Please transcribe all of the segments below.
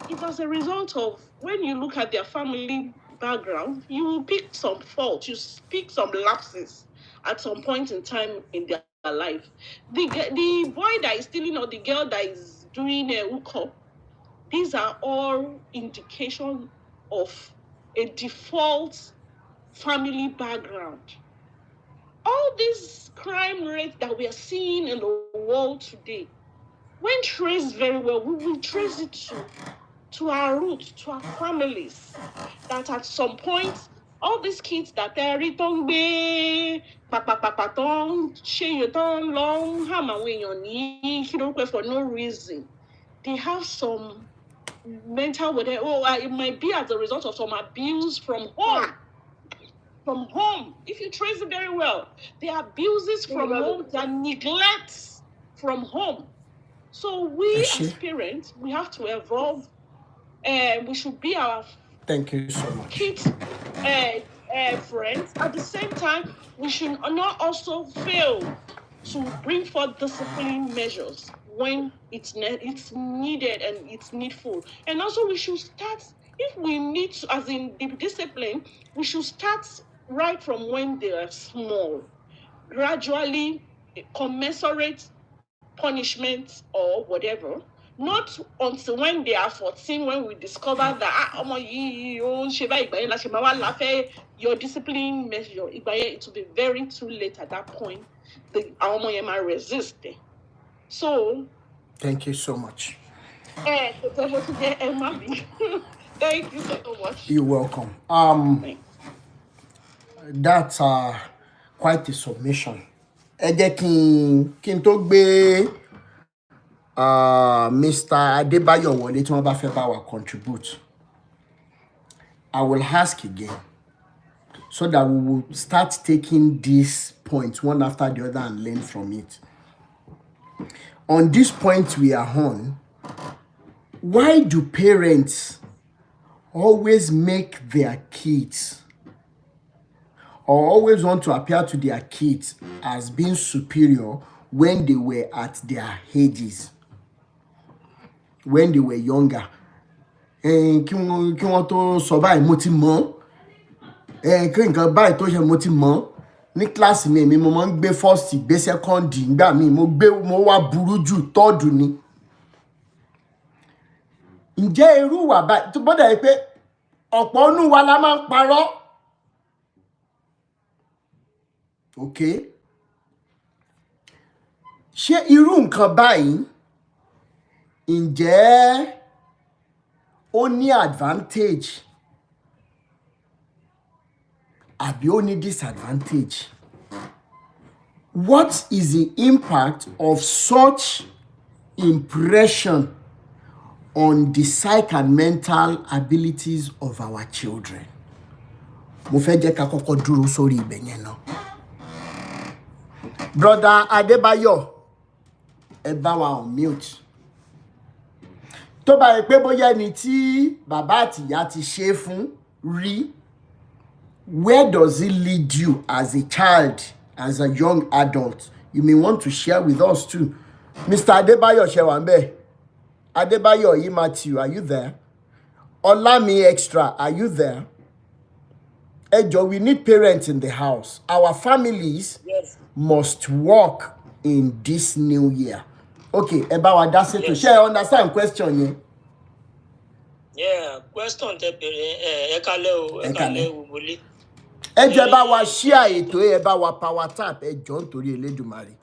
It's as a result of when you look at their family background, you will pick some faults, you pick some lapses at some point in time in their life. The boy that is stealing or the girl that is doing a hookup, these are all indication of a default family background. All these crime rates that we are seeing in the world today, when traced very well, we will trace it to our roots, to our families. That at some point, all these kids that are written for no reason, they have some mental whatever. It might be as a result of some abuse from home. From home, if you trace it very well, the abuses from home, the neglect from home. So we as parents, we have to evolve. We should be our thank you so much kids friends. At the same time, we should not also fail to bring forth discipline measures when it's needed and it's needful. And also we should start, if we need to, as in the discipline, we should start right from when they are small, gradually commensurate punishment or whatever, not until when they are 14, when we discover that your discipline measure, it will be very too late at that point. The might resist. So thank you so much. Thank you so much. You're welcome. That's quite a submission. Ẹ jẹ́ kí n tó gbé Mr. Adebayo wọlé tí wọ́n bá fẹ́ bá wa contribute. I will ask again so that we will start taking these points one after the other and learn from it. On this point we are on, why do parents always make their kids or always want to appear to their kids as being superior when they were at their ages, when they were younger? Kí wọ́n tó sọ báyìí mo ti mọ̀, kí nǹkan báyìí tó ṣe mo ti mọ̀. Ní kíláàsì mi mo máa ń gbé first gbé second nígbà míì mo wá burú jù third ni. Ǹjẹ́ irú wà báyìí tó bọ́dà yìí pé ọ̀pọ̀ inú wa la máa ń parọ́? Okay. Ṣé irú nǹkan báyìí ǹjẹ́ ó ní advantage àbí ó ní disadvantage? What is the impact of such impression on the psych and mental abilities of our children? Mo fẹ́ jẹ́ ká kọ́kọ́ dúró sórí ibẹ̀ yẹn náà. Brother Adebayo, ẹ bá wa on mute. Tó bá yẹ pé bóyá ẹni tí bàbá àti ìyá ti ṣe fún rí, where does it lead you as a child, as a young adult? You may want to share with us too. Mr. Adebayo Shewambe, Adebayo E. Matthew, are you there? Olami Extra, are you there? Ejo, we need parents in the house. Our families must work in this new year. Okay, about that's it. To share understand question ye. Yeah, question te bere ekale o wole. Ejo bá wa share ètò ẹ bá wa power tap ejo nítorí Elédùmarè.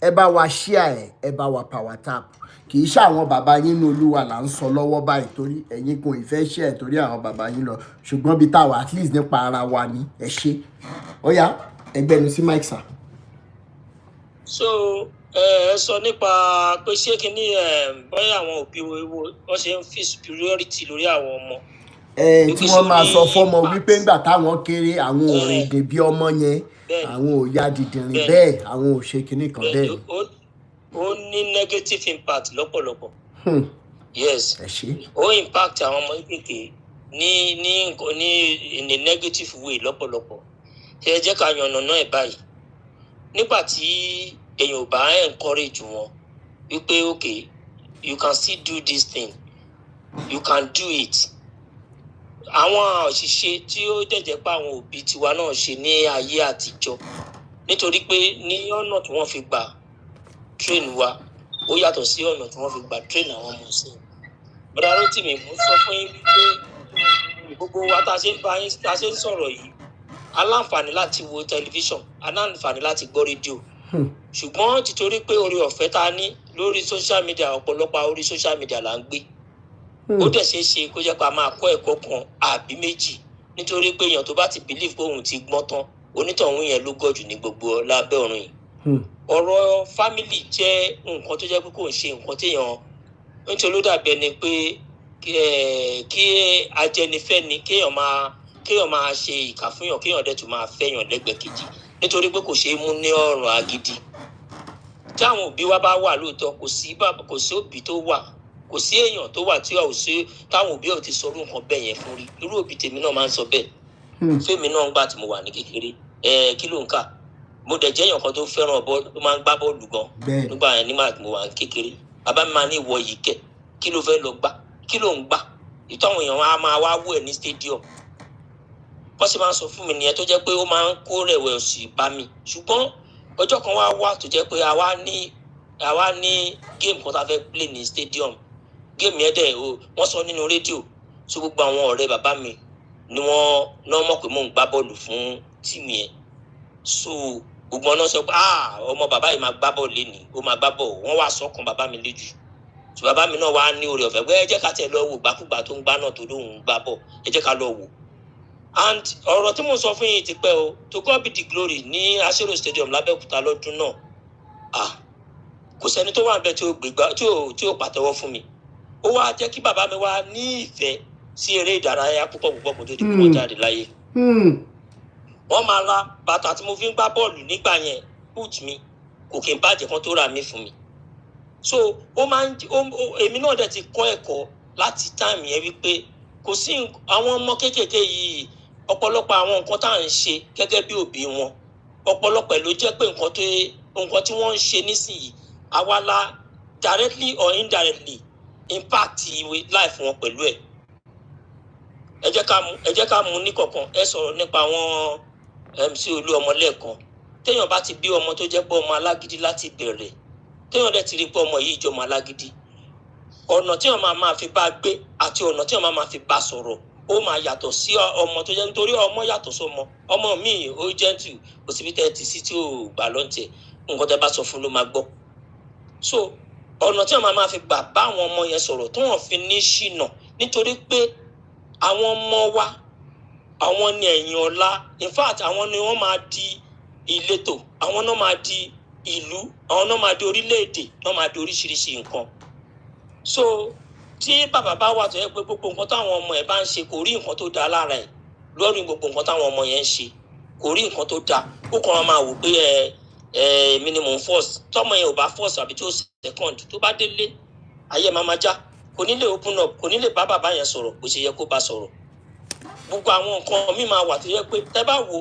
Ẹ bá wa share ẹ bá wa power tap. Kì í ṣe àwọn bàbá yín ní Olúwa là ń sọ lọ́wọ́ báyìí torí ẹ̀yin kò ìfẹ́ share torí àwọn bàbá yín lọ ṣùgbọ́n bí táwa at least nípa ara wa ni ẹ ṣe. Ó yá ẹgbẹ́nu sí mic sir. So sọ nípa pé ṣé kíní bóyá àwọn òbí wọ́n ṣe ń fi superiority lórí àwọn ọmọ. Tí wọ́n máa sọ fọ́mọ wípé ńgbà táwọn kéré àwọn ò rìn dè bí ọmọ yẹn, àwọn ò ya dìdìrìn bẹ́ẹ̀, àwọn ò ṣe kíní kan bẹ́ẹ̀. Ó ní negative impact lọ́pọ̀lọpọ̀. Yes. Ó impact àwọn ọmọ kékeré ní in a negative way lọ́pọ̀lọpọ̀. Ṣé jẹ́ ká yànnàná ẹ̀ báyìí. Nígbà tí èèyàn ò bá encourage wọn wípé okay you can still do this thing, you can do it. Àwọn òṣìṣẹ́ tí ó dẹ̀jẹ̀ pé àwọn òbí tiwa náà ṣe ní ayé àtijọ́ nítorí pé ní ọ̀nà tí wọ́n fi gbà train wa ó yàtọ̀ sí ọ̀nà tí wọ́n fi gbà train àwọn ọmọ sí. Bọ́dà Rótìmí mo sọ fún yín pé gbogbo wa tá a ṣe ń sọ̀rọ̀ yìí aláǹfààní láti wo tẹlifíṣàn aláǹfààní láti gbọ́ rédíò ṣùgbọ́n títorí pé oore ọ̀fẹ́ tá a ní lórí social media ọ̀pọ̀lọpọ̀ orí social media là ń gbé ó dẹ̀ ṣeé ṣe kó jẹ́ pé a máa kọ́ ẹ̀kọ́ kan àbí méjì nítorí pé èèyàn tó bá ti believe pé òun ti gbọ́n tán onítọ̀hún yẹn ló gọ̀ jù ní gbogbo lábẹ́ ọ̀run yìí. Ọ̀rọ̀ family jẹ́ nǹkan tó jẹ́ pé kò ń ṣe nǹkan téèyàn nítorí ló dàbí ẹni pé kí ajẹnifẹ́ni kéèyàn máa ṣe ìkà fún yàn kéèyàn dẹ̀ tún máa fẹ́yàn lẹ́gbẹ̀ẹ́ kejì nítorí pé kò ṣeé mú ní ọ̀ràn agídí. Tí àwọn òbí wa bá wà lóòótọ́ kò sí òbí tó wà kò sí èèyàn tó wà tí táwọn òbí ò ti sọ irú nǹkan bẹ́ẹ̀ yẹn fún rí irú òbí tèmi náà máa ń sọ bẹ́ẹ̀ fẹ́mi náà ń gbà tí mo wà ní kékeré kí ló ń kà mo dẹ̀ jẹ́ èèyàn kan tó fẹ́ràn bọ́ọ̀lù tó máa ń gbá bọ́ọ̀lù gan nígbà yẹn nígbà tí mo wà ní kékeré bàbá mi máa ní ìwọ yìí kẹ̀ kí ló fẹ́ lọ gbá kí ló ń gbá ìtọ́ àwọn èèyàn á máa wá wò ẹ̀ ní stadium wọ́n sì máa ń sọ fún mi nìyẹn tó jẹ́ pé ó máa ń kó rẹ̀wẹ̀sì bá mi ṣùgbọ́n ọjọ́ kan wá tó jẹ́ pé àwa ní géèmù kan tá a fẹ́ play ní stadium géèmù yẹn dẹ̀ wọ́n sọ nínú rédíò so gbogbo àwọn ọ̀rẹ́ bàbá mi ni wọ́n mọ̀ pé mò ń gbá bọ́ọ̀lù fún tíìmù yẹn so gbogbo ọ̀nà sọ pé ọmọ bàbá yìí máa gbá bọ́ọ̀lù lénìí ó máa gbá bọ́ọ̀lù wọ́n wá sọ́kàn bàbá mi lójú so bàbá mi náà wá ní oore ọ̀fẹ́ pé ẹ jẹ́ ká tẹ̀ lọ wò gbàkúgbà tó ń gbá náà tó lóun gbá bọ́ọ̀lù ẹ jẹ́ ká lọ wò and ọ̀rọ̀ tí mo sọ fún yín ti pẹ́ o to God be the glory ní Asero Stadium lábẹ́òkúta lọ́dún náà kò sẹ́ni tó wà níbẹ̀ tí ó pàtẹ́wọ́ fún mi ó wá jẹ́ kí bàbá mi wá ní ìfẹ́ sí eré ìdárayá púpọ̀ kó tó di kó jáde láyé wọ́n máa ra bàtà tí mo fi ń gbá bọ́ọ̀lù nígbà yẹn boot mi kò kí n bàjẹ́ kan tó rà mí fún mi so èmi náà dẹ̀ ti kọ́ ẹ̀kọ́ láti táìmù yẹn wípé kò sí àwọn ọmọ kéékèèké yìí ọ̀pọ̀lọpọ̀ àwọn nǹkan tá à ń ṣe gẹ́gẹ́ bí òbí wọn ọ̀pọ̀lọpọ̀ ló jẹ́ pé nǹkan tí wọ́n ń ṣe nísìnyí àwa la directly or indirectly impact life wọn pẹ̀lú ẹ̀. ẹ jẹ́ ká mú ní kọ̀ọ̀kan ẹ sọ̀rọ̀ nípa àwọn MC Olúọmọ lẹ́ẹ̀kan téèyàn bá ti bí ọmọ tó jẹ́ pé ọmọ alágídí láti bẹ̀rẹ̀ téèyàn dẹ̀ ti rí pé ọmọ yìí jẹ́ ọmọ alágídí ọ̀nà tí wọ́n máa fi bá gbé àti ọ̀nà tí wọ́n máa fi bá sọ̀rọ̀ ó máa yàtọ̀ sí ọmọ tó jẹ́ nítorí ọmọ yàtọ̀ sọmọ ọmọ mi ó gentle kò síbi tẹ́ ti sí tí ò gbà lọ́ntẹ̀ nǹkan tẹ́ bá sọ fún ló máa gbọ́ so ọ̀nà tí wọ́n máa fi gbà bá àwọn ọmọ yẹn sọ̀rọ̀ tí wọ́n fi ní ṣìnà nítorí pé àwọn ọmọ wa àwọn ni ẹ̀yìn ọ̀la in fact àwọn ni wọ́n máa di ìletò àwọn náà máa di ìlú àwọn náà máa di orílẹ̀-èdè náà máa di oríṣiríṣi nǹkan so tí bàbá bá wà tó yẹ pé gbogbo nǹkan táwọn ọmọ ẹ̀ bá ń ṣe kò rí nǹkan tó dáa lára ẹ̀ lórí gbogbo nǹkan táwọn ọmọ yẹn ń ṣe kò rí nǹkan tó dáa ó kàn máa wò pé minimum force tọmọ yẹn ò bá force àbí tó second tó bá délé ayé máa máa já kò ní lè open up kò ní lè bá bàbá yẹn sọ̀rọ̀ bó ṣe yẹ kó bá sọ̀rọ̀ gbogbo àwọn nǹkan míì máa wà tó yẹ pé tẹ́ bá wo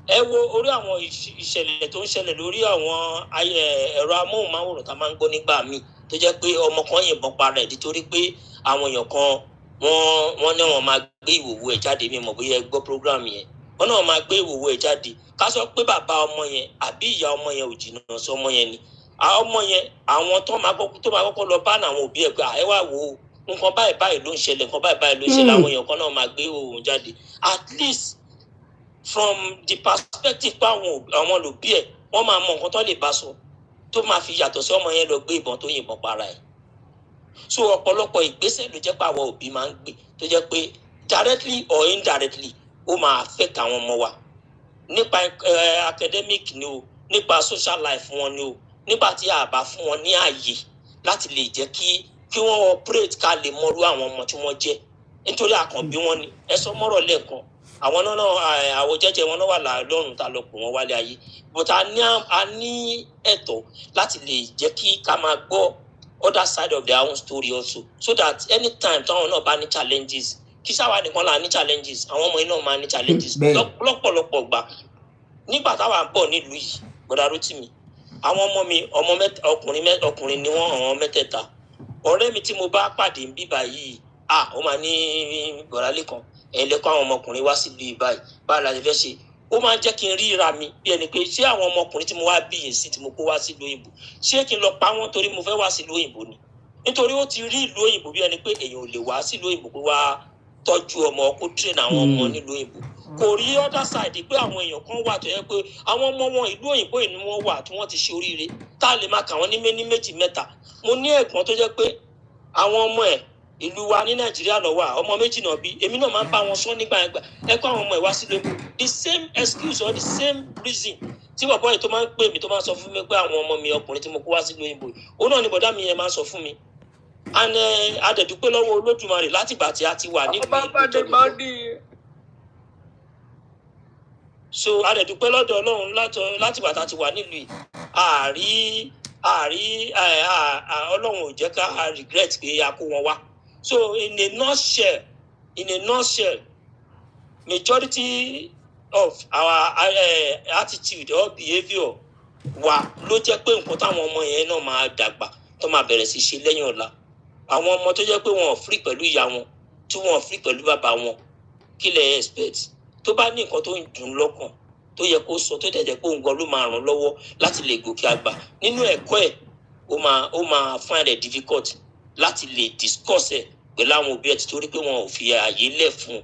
ẹ wo orí àwọn ìṣẹ̀lẹ̀ tó ń ṣẹlẹ̀ lórí àwọn ẹ̀rọ amóhùnmáwòrán tá a máa ń gbọ́ nígbà míì tó jẹ́ pé ọmọ kan yìnbọn para ẹ̀ nítorí pé àwọn èèyàn kan wọ́n ní wọ́n máa gbé ìwòwò ẹ̀ jáde mímọ̀ bóyá ẹ gbọ́ program yẹn wọ́n náà máa gbé ìwòwò ẹ̀ jáde ká sọ pé bàbá ọmọ yẹn àbí ìyá ọmọ yẹn ò jìnnà sí ọmọ yẹn ni ọmọ yẹn àwọn tó máa kọ́kọ́ lọ bá àwọn òbí ẹ̀ pé ẹ wá wò ó nǹkan báyìí ló ń ṣẹlẹ̀ nǹkan báyìí ló ń ṣẹlẹ̀ àwọn èèyàn kan náà máa gbé òun jáde at least from the perspective pé àwọn lòbí ẹ̀ wọ́n máa mọ nǹkan tó lè bá sọ tó máa fi yàtọ̀ sí ọmọ yẹn lọ gbé ìbọn tó yìnbọn para ẹ̀ so ọ̀pọ̀lọpọ̀ ìgbésẹ̀ ló jẹ́ pé àwọn òbí máa ń gbé tó jẹ́ pé directly or indirectly ó máa affect àwọn ọmọ wa nípa academic ni o nípa social life wọn ni o nígbà tí a bá fún wọn ní ààyè láti lè jẹ́ kí wọ́n operate ká lè mọrú àwọn ọmọ tí wọ́n jẹ́ nítorí àkànbí wọn ni ẹ sọ mọ́rọ̀ lẹ́ẹ̀kan àwọn náà àwọn jẹ́jẹ́ wọn náà wà lọ́rùn tá lọ pọ̀ wọn wálé ayé but a ní ẹ̀tọ́ láti lè jẹ́ kí ká máa gbọ́ other side of their own story also so that anytime táwọn náà bá ní challenges kí sáwà nìkan là ní challenges àwọn ọmọ yìí náà máa ní challenges lọ́pọ̀lọpọ̀ gbà nígbà táwa ń bọ̀ nílùú yìí Bọ́dà Rótìmí àwọn ọmọ mi ọkùnrin ni wọ́n àwọn mẹ́tẹ̀ẹ̀ta ọ̀rẹ́ mi tí mo bá pàdé ń bíbá yìí ó máa ní bọ̀rálé kan ẹ̀yin lẹ́kọ́ àwọn ọmọkùnrin wá sílùú ìbáyìí báwo la ṣe fẹ́ ṣe ó máa ń jẹ́ kí n ríra mi bí ẹni pé ṣé àwọn ọmọkùnrin tí mo wá bí yìí sí tí mo kó wá sílùú òyìnbó ṣé kí n lọ pa wọ́n torí mo fẹ́ wá sílùú òyìnbó ni nítorí ó ti rí ìlú òyìnbó bí ẹni pé èèyàn ò lè wá sílùú òyìnbó pé wá tọ́jú ọmọ kó train àwọn ọmọ nílùú òyìnbó kò rí other side pé àwọn èèyàn kan wà tó yẹ pé àwọn ọmọ wọn ìlú òyìnbó yìí ni wọ́n wà tí wọ́n ti ṣe oríire tá a lè máa kà wọ́n ní méjì mẹ́ta mo ní ẹ̀gbọ́n tó jẹ́ pé àwọn ọmọ ẹ̀ ìlú wa ní Nàìjíríà lọ wà ọmọ méjì náà bí èmi náà máa ń bá wọn sọ nígbà yẹn gbà ẹ kó àwọn ọmọ ẹ̀ wá sílùú òyìnbó the same excuse or the same reason tí bàbá yìí tó máa ń pè mí tó máa ń sọ fún mi pé àwọn ọmọ mi ọkùnrin tí mo kó wá sílùú òyìnbó òun náà ni bọ̀dá mi yẹn máa ń sọ fún mi and adẹ̀dúpẹ́ lọ́wọ́ Olódùmarè látìgbà tí a ti wà nílùú ìlú so adẹ̀dúpẹ́ lọ́dọ̀ Ọlọ́run látìgbà tá a ti wà nílùú yìí àárí Ọlọ́run ò jẹ́ ká regret pé a kó wọn wá so in a nutshell majority of our attitude or behaviour wa ló jẹ́ pé nǹkan táwọn ọmọ yẹn náà máa dàgbà tó máa bẹ̀rẹ̀ sí ṣe lẹ́yìn ọ̀la àwọn ọmọ tó jẹ́ pé wọn ò free pẹ̀lú ìyá wọn tí wọn ò free pẹ̀lú bàbá wọn kí lẹ expect tó bá ní nǹkan tó ń dùn lọ́kàn tó yẹ kó sọ tó dẹ̀ jẹ́ pé òun gan ló máa ràn lọ́wọ́ láti lè gòkè àgbà nínú ẹ̀kọ́ ẹ̀ ó máa find it difficult láti lè discuss ẹ̀ pẹ̀lú àwọn òbí ẹ̀ títorí pé wọn ò fi àyè lẹ̀ fún un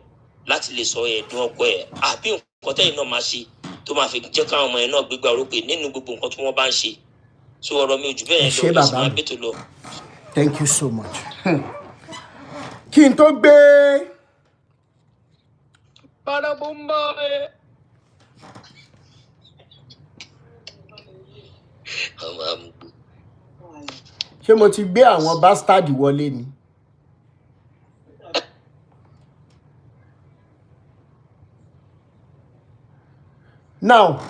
láti lè sọ ẹ̀dùn ọkọ ẹ̀ àbí nǹkan tẹ́yìn náà máa ṣe tó máa fi jẹ́ káwọn ọmọ yẹn náà gbégbá orókè nínú gbogbo nǹkan tí wọ́n bá ń ṣe so ọ̀rọ̀ mi ò jù bẹ́ẹ̀ lọ lọ sí máa bẹ́tò lọ. Thank you so much. Kí n tó gbé ṣé mo ti gbé àwọn bastard wọlé ni? Now,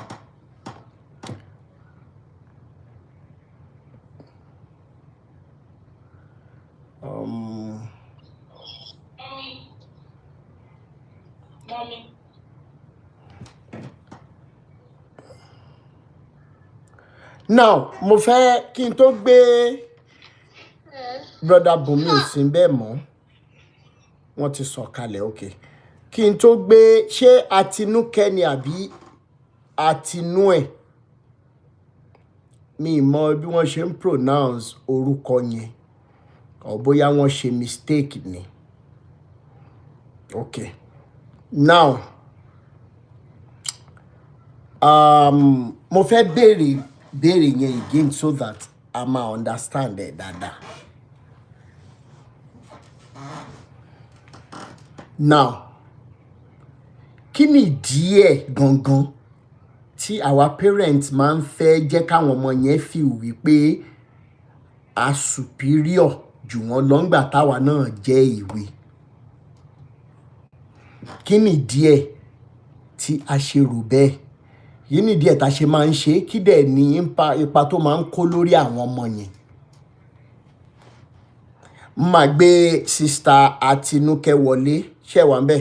Mommy. now mo fẹ́ kí n tó gbé brother Bùnmi ò sí bẹ́ẹ̀ mọ́ wọ́n ti sọ̀ kalẹ̀ okay kí n tó gbé ṣé Àtinúkẹ́ ni àbí Àtinú ẹ̀ mi mọ bí wọ́n ṣe ń pronounce orúkọ yẹn or bóyá wọ́n ṣe mistake ni okay now mo fẹ́ béèrè yẹn again so that I ma understand ẹ̀ dáadáa. Now kí ni díẹ̀ gangan tí àwa parents máa ń fẹ́ jẹ́ káwọn ọmọ yẹn feel wípé a superior jù wọ́n lọ ńgbà táwa náà jẹ́ ìwé? Kí ni díẹ̀ tí a ṣe rò bẹ́ẹ̀? Yìí ni díẹ̀ tá a ṣe máa ń ṣe kí dẹ̀ ní ipa tó máa ń kó lórí àwọn ọmọ yẹn. Máa gbé sister Àtinúkẹ́ wọlé ṣé wà ńbẹ̀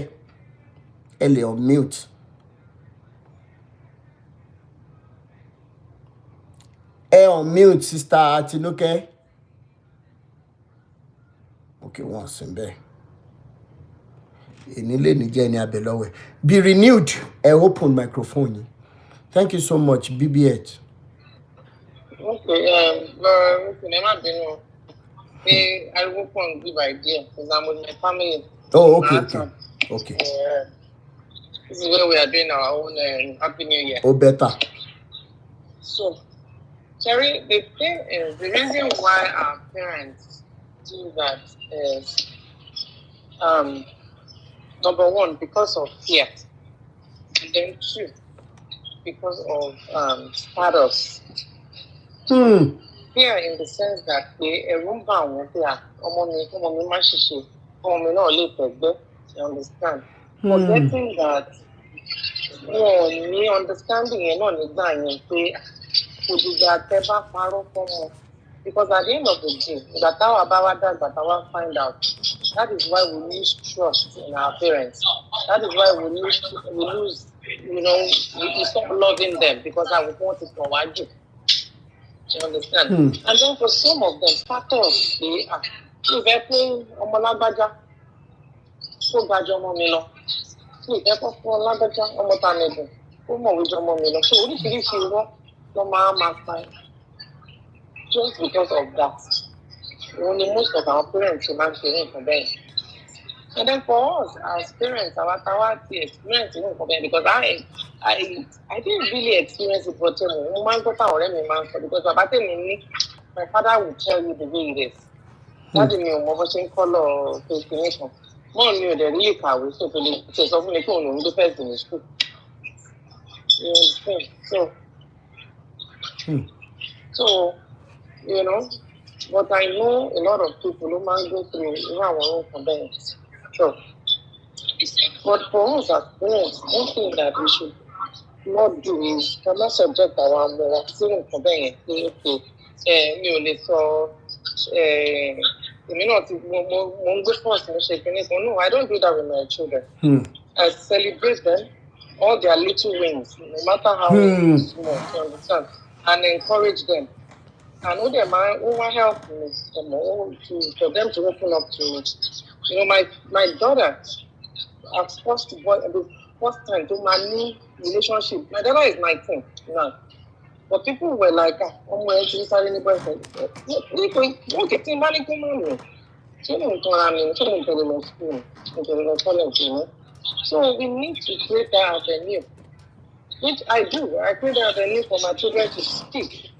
ẹ lè on mute. Ẹ on mute sister Àtinúkẹ́. Okay, wọ́n sì ń bẹ̀. Èní lè ní jẹ́ ní abẹ lọ́wọ́ ẹ̀. Be renewed. Ẹ open microphone yìí. Thank you so much, BB8. Okay, ẹ má bínú pé ariwo pọ̀ ń give idea because I'm with my family. Oh, okay. This is where we are doing our own Happy New Year. Oh, better. So, Cherry, the thing is, the reason why our parents do that is, number one, because of fear, and then two, because of status. Fear in the sense that ẹ̀rù ń bà wọ́n pé ọmọ mi má ṣiṣẹ́, ọmọ mi náà lè fẹ̀gbẹ́, you understand? Forgetting that wọn ò ní understanding yẹn náà nígbà yẹn pé kò dìgbà tẹ́ bá parọ́ fọ́mọ. Because at the end of the day, ìgbà táwa bá wá dàgbà táwa find out, that is why we lose trust in our parents. That is why we lose, we stop loving them because I would want it for wájú. You understand? And then for some of them, status, they are. If I play Omalabaja, so Bajo Milo. If I play Omalabaja, Omotanego, Omo Milo. So if you want, no matter, just because of that. Only most of our parents demand to for them. And then for us as parents, our experience for them because I didn't really experience it for them. Because my father would tell you the way it is. That didn't mean what in color destination. Mom knew the really car we so to something like the first in the school. You understand? So you know. But I know a lot of people who might go through our own conveyance. So, but for us as parents, one thing that we should not do is not subject our more civil conveyance. No, I don't do that with my children. I celebrate them, all their little wins, no matter how small, you understand, and encourage them. I know them will help me for them to open up to me. You know, my daughter, the first time to my new relationship. My daughter is 19 now. But people were like, I'm going to start any boyfriend. So we need to create that avenue, which I do. I create that avenue for my children to speak.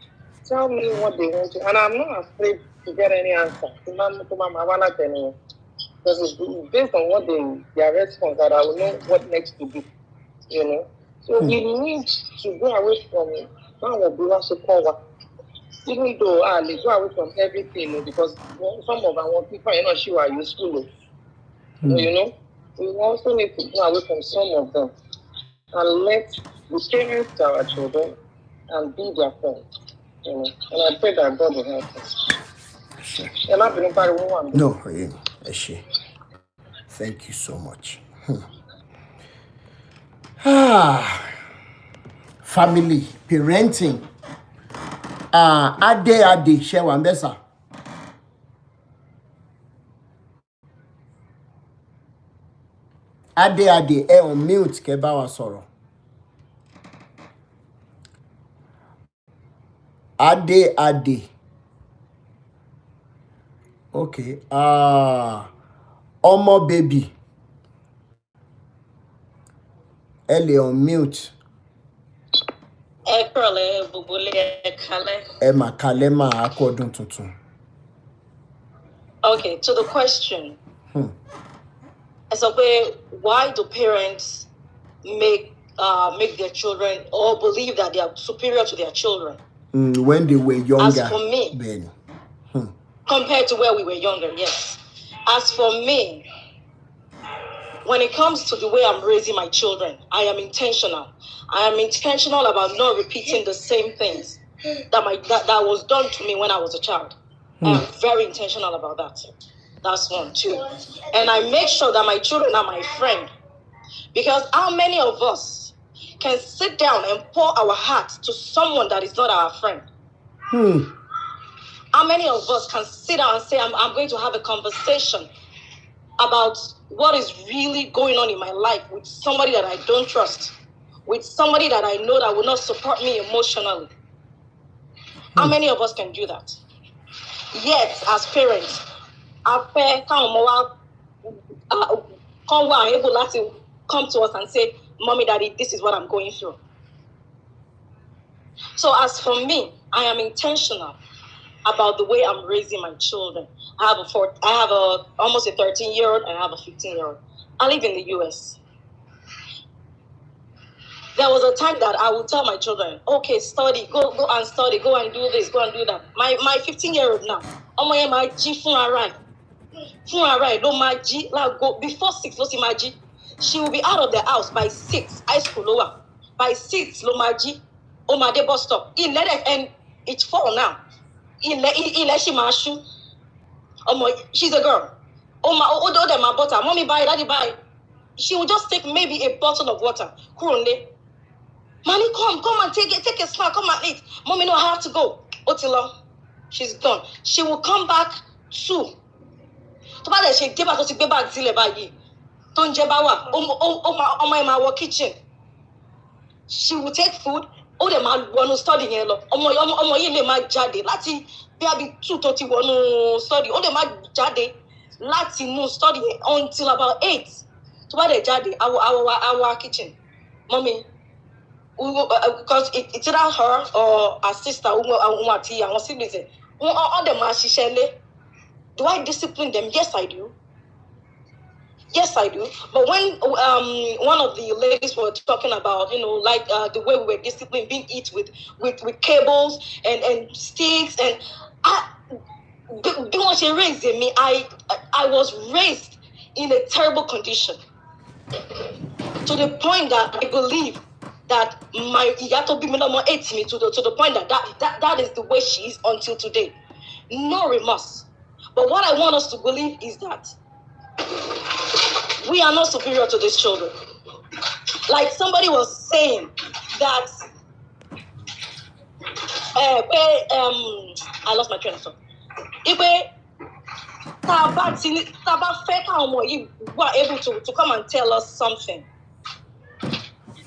Tell me what they want to, and I'm not afraid to get any answer. Because it's based on what their response that I will know what next to do. You know? So we need to go away from even though they go away from everything because some of our people are not sure are useful. You know? We also need to go away from some of them and let the parents to our children and be their friends. And I pray that God will help us. No, thank you so much. Family, parenting. Ade, share one besa. Ade, on mute, keba wa soro. Ade. Okay. Omo baby. Elle on mute. Emma Kalema akodun tuntun. Okay, to the question. So why do parents make their children or believe that they are superior to their children? When they were younger. As for me, Ben. Compared to where we were younger, yes. As for me, when it comes to the way I'm raising my children, I am intentional. I am intentional about not repeating the same things that was done to me when I was a child. I am very intentional about that. That's one, too. And I make sure that my children are my friend. Because how many of us can sit down and pour our hearts to someone that is not our friend? How many of us can sit down and say, I'm going to have a conversation about what is really going on in my life with somebody that I don't trust, with somebody that I know that will not support me emotionally? How many of us can do that? Yet, as parents, able to come to us and say, Mommy, Daddy, this is what I'm going through. So as for me, I am intentional about the way I'm raising my children. I have almost a 13-year-old and I have a 15-year-old. I live in the US. There was a time that I would tell my children, okay, study, go and study, go and do this, go and do that. My 15-year-old now, before 6, she will be out of the house by 6, high school lower. By 6, Lomaji, Omade bus stop. And it's 4 now. She's a girl. Mommy buy, daddy buy. She will just take maybe a bottle of water. Mommy, come and take a snack, come and eat. Mommy, no, I have to go. Otilo, she's gone. She will come back 2. To bá dẹ̀ ṣe dé bá tó ti gbé báàgì sílẹ̀ báyìí, tó ń jẹ bá wà, ọmọ ẹ̀ máa wọ kitchen. She will take food, ó dẹ̀ máa wọnú study yẹn lọ. Ọmọ yìí lè máa jáde láti bí abi 2 tó ti wọnú study, ó dẹ̀ máa jáde láti inú study yẹn until about 8. To bá dẹ̀ jáde, our kitchen. Mommy, because it's either her or her sister, àti àwọn siblings, all them máa ṣiṣẹ́ lé. Do I discipline them? Yes, I do. Yes, I do. But when one of the ladies were talking about, like the way we were disciplined, being eat with cables and sticks, and bí wọ́n ṣe raised me, I was raised in a terrible condition, to the point that I believe that my ìyá tó bí mi lọ́mọ hates me to the point that is the way she is until today. No remorse. But what I want us to believe is that we are not superior to these children. Like somebody was saying that I lost my train of thought. Ipe Taba were able to come and tell us something.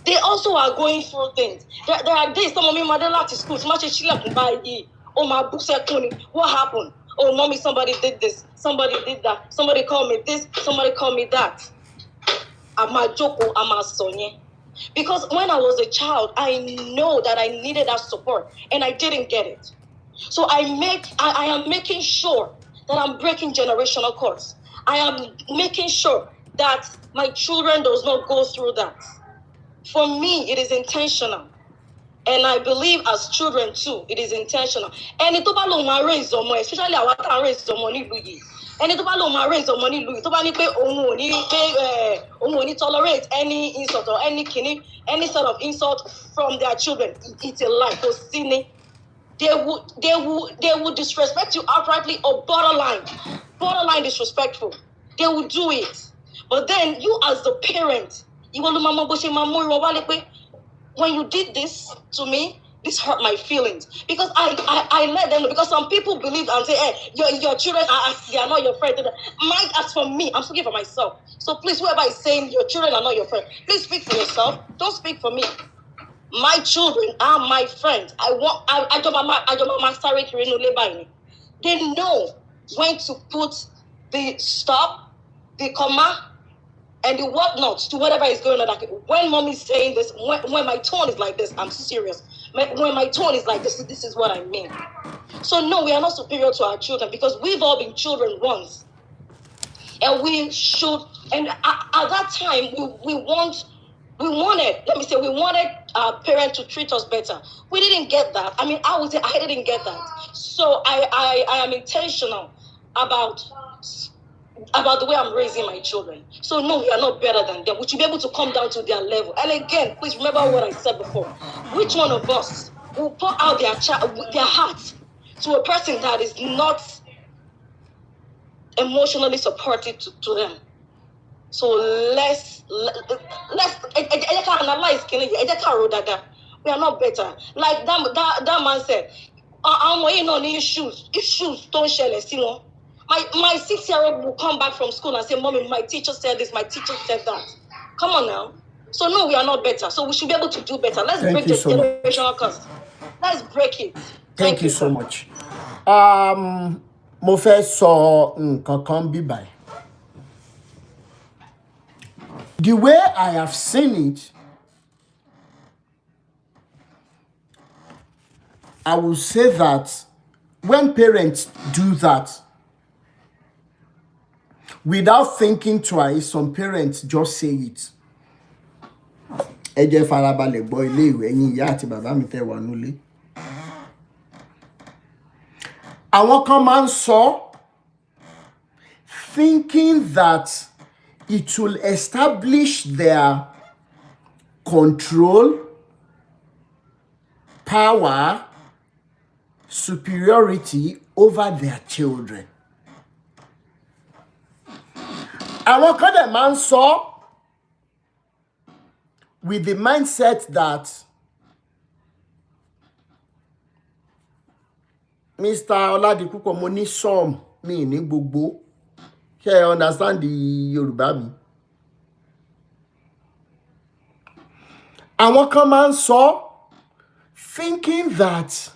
They also are going through things. There are days some of me mother left to school. So much she left by ye. Oh my book said, what happened? Oh mommy, somebody did this, somebody did that, somebody called me this, somebody called me that. I'm a joko, I'm a sonye. Because when I was a child, I know that I needed that support and I didn't get it. So I am making sure that I'm breaking generational curse. I am making sure that my children does not go through that. For me, it is intentional. And I believe as children too, it is intentional. And it about raise ọmọ, especially our can raise ọmọ nílùú yìí. And it about raise ọmọ nílùú yìí. Tó bá ní pé òun ò ní tolerate any insult or any sort of insult from their children. It's a lie. So silly. They would disrespect you outrightly or borderline disrespectful. They will do it. But then you as the parent, when you did this to me, this hurt my feelings. Because I let them know. Because some people believe and say, hey, your children are not your friend. As for me, I'm speaking for myself. So please, whoever is saying your children are not your friend, please speak for yourself. Don't speak for me. My children are my friends. They know when to put the stop, the comma, and the whatnot to whatever is going on. Like when mommy's saying this, when my tone is like this, I'm serious. When my tone is like this is what I mean. So no, we are not superior to our children because we've all been children once. And we should, and at that time, we wanted our parents to treat us better. We didn't get that. I mean, I would say I didn't get that. So I am intentional about the way I'm raising my children. So no, we are not better than them. We should be able to come down to their level. And again, please remember what I said before. Which one of us will pour out their heart to a person that is not emotionally supportive to them? So let's analyze. We are not better. Like that man said, I'm waiting on issues. Issues don't share. My 6-year-old will come back from school and say, Mommy, my teacher said this, my teacher said that. Come on now. So no, we are not better. So we should be able to do better. Let's break the generational curse. Let's break it. Thank you so much. Mo fẹ́ sọ nǹkan kan bí báyìí. The way I have seen it, I will say that when parents do that, without thinking twice, some parents just say it. Ẹ jẹ́ farabalẹ̀ gbọ́ ilé ìwé ẹ̀yin ìyá àti bàbá mi tẹ́ wà nílé. Àwọn kan máa ń sọ thinking that it will establish their control, power, superiority over their children. Àwọn kan dẹ̀ máa ń sọ with the mindset that Mr. Oladipupo, mo ní some mi ní gbogbo. Ṣé ẹ understand the Yorùbá mi? Àwọn kan máa ń sọ thinking that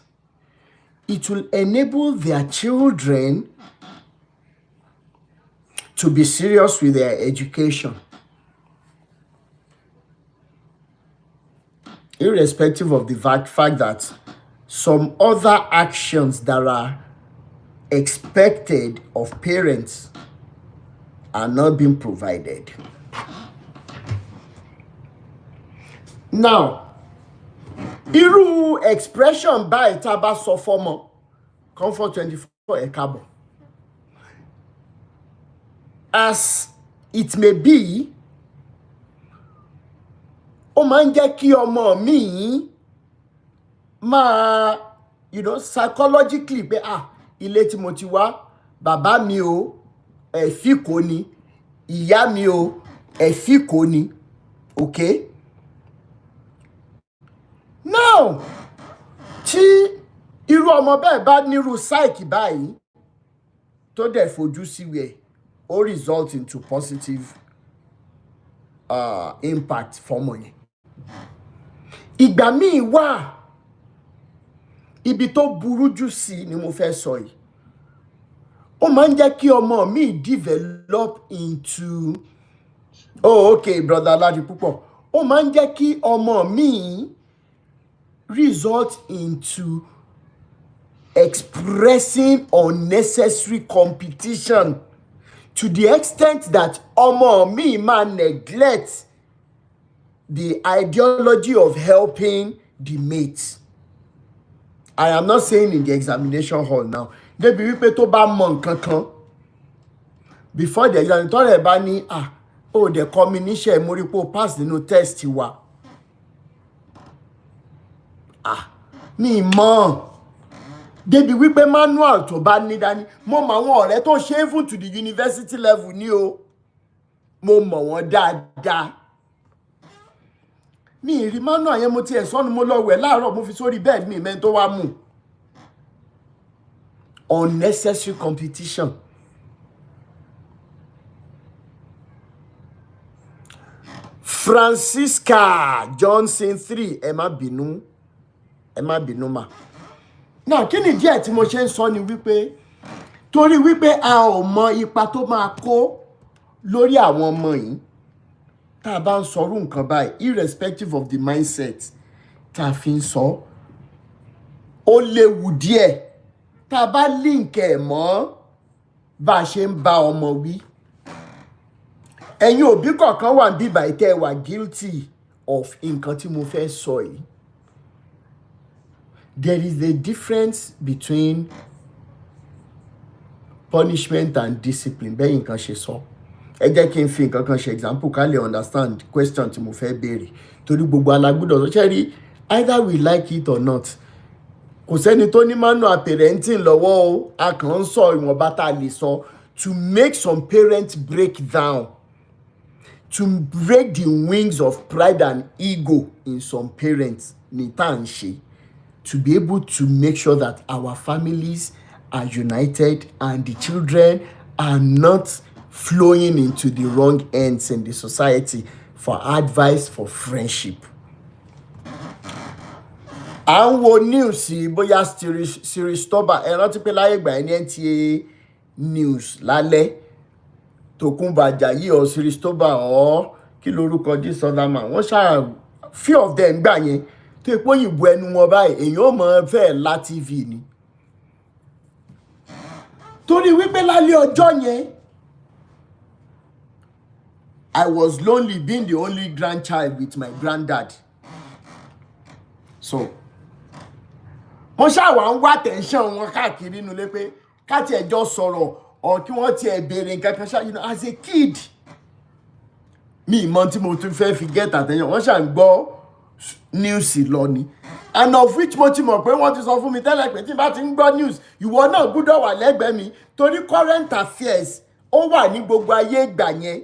it will enable their children to be serious with their education, irrespective of the fact that some other actions that are expected of parents are not being provided. Now, irú expression báyìí tá a bá sọ fọ́mọ Comfort 24 ẹ káàbọ̀. As it may be, ó máa ń jẹ́ kí ọmọ mi máa, psychologically pé ilé tí mo ti wá, bàbá mi o, ẹ̀fíkò ni, ìyá mi o, ẹ̀fíkò ni, okay? Now, tí irú ọmọ bẹ́ẹ̀ bá nírú psyche báyìí, tó dẹ̀ fojú síwẹ̀, ó result into positive impact fọ́mọ yẹn. Ìgbà míì wà, ibi tó burú jù sí ni mo fẹ́ sọ yìí. Ó máa ń jẹ́ kí ọmọ mi develop into, okay, brother Oladipupo. Ó máa ń jẹ́ kí ọmọ mi result into expressing unnecessary competition to the extent that ọmọ mi máa neglect the ideology of helping the mates. I am not saying in the examination hall now. Débi wípé tó bá mọ nǹkan kan, before the exam, tó rẹ̀ bá ní, ó dẹ̀ kọ́ mi níṣẹ́ mo rí pé ó pass nínú test wa. Mi mọ̀. Débi wípé manual tó bá ní dání, mo mọ àwọn ọ̀rẹ́ tó ṣe even to the university level ní o. Mo mọ̀ wọ́n dáadáa. Mi rí manual yẹn, mo ti ẹ̀ sọ́nu, mo lọ wẹ̀ láàárọ̀, mo fi sórí bed mi mẹ́ni tó wá mú. Unnecessary competition. Francisca Johnson 3, ẹ má bínú. Ẹ má bínú mà. Now, kí ni díẹ̀ tí mo ṣe ń sọ ni wípé torí wípé a ò mọ ipa tó máa kó lórí àwọn ọmọ yìí. Tá a bá ń sọrú nǹkan báyìí, irrespective of the mindset tá a fi ń sọ, ó léwu díẹ̀ tá a bá link ẹ̀ mọ́ bá a ṣe ń bá ọmọ wí. Ẹ̀yin òbí kọ̀ọ̀kan wà níbí báyìí tẹ́ ẹ wà guilty of nǹkan tí mo fẹ́ sọ yìí. There is a difference between punishment and discipline. Bẹ́ẹ̀ nǹkan ṣe sọ. Ẹ jẹ́ kí n fi nǹkan kan ṣe example ká lè understand question tí mo fẹ́ béèrè. Torí gbogbo alágbọ́dọ̀ sọ ṣẹ́rí, either we like it or not. Kò sẹ́ni tó ní manual parenting lọ́wọ́ o. A kàn ń sọ ìwọ̀nba tá a lè sọ to make some parents break down, to break the wings of pride and ego in some parents ní tá à ń ṣe, to be able to make sure that our families are united and the children are not flowing into the wrong ends in the society for advice, for friendship. À ń wo news bóyá Siristoba, ẹ rántí pé láyé ìgbà ní NTA news lálẹ́, Tókunbọ̀ Àjàyí or Siristoba or kí lorúkọ this other man, wọ́n ṣáà few of them gbà yẹn tó epo òyìnbó ẹnu wọn báyìí èyàn ò mọ̀ fẹ́ la TV ni. Torí wípé lálẹ́ ọjọ́ yẹn, I was lonely being the only grandchild with my granddad. So, wọ́n ṣàwà ń wá tension wọn káàkiri nínú ilé pé ká tiẹ̀ jọ sọ̀rọ̀ or kí wọ́n tiẹ̀ béèrè nǹkan kan ṣá, as a kid. Mi mọ̀ tí mo tún fẹ́ fi get attention. Wọ́n ṣà ń gbọ́ news lọ ni. And of which mo ti mọ̀ pé wọ́n ti sọ fún mi tẹ́lẹ̀ pé tí n bá ti ń gbọ́ news, ìwọ náà gbọ́dọ̀ wà lẹ́gbẹ̀ẹ́ mi torí current affairs ó wà ní gbogbo ayé ìgbà yẹn.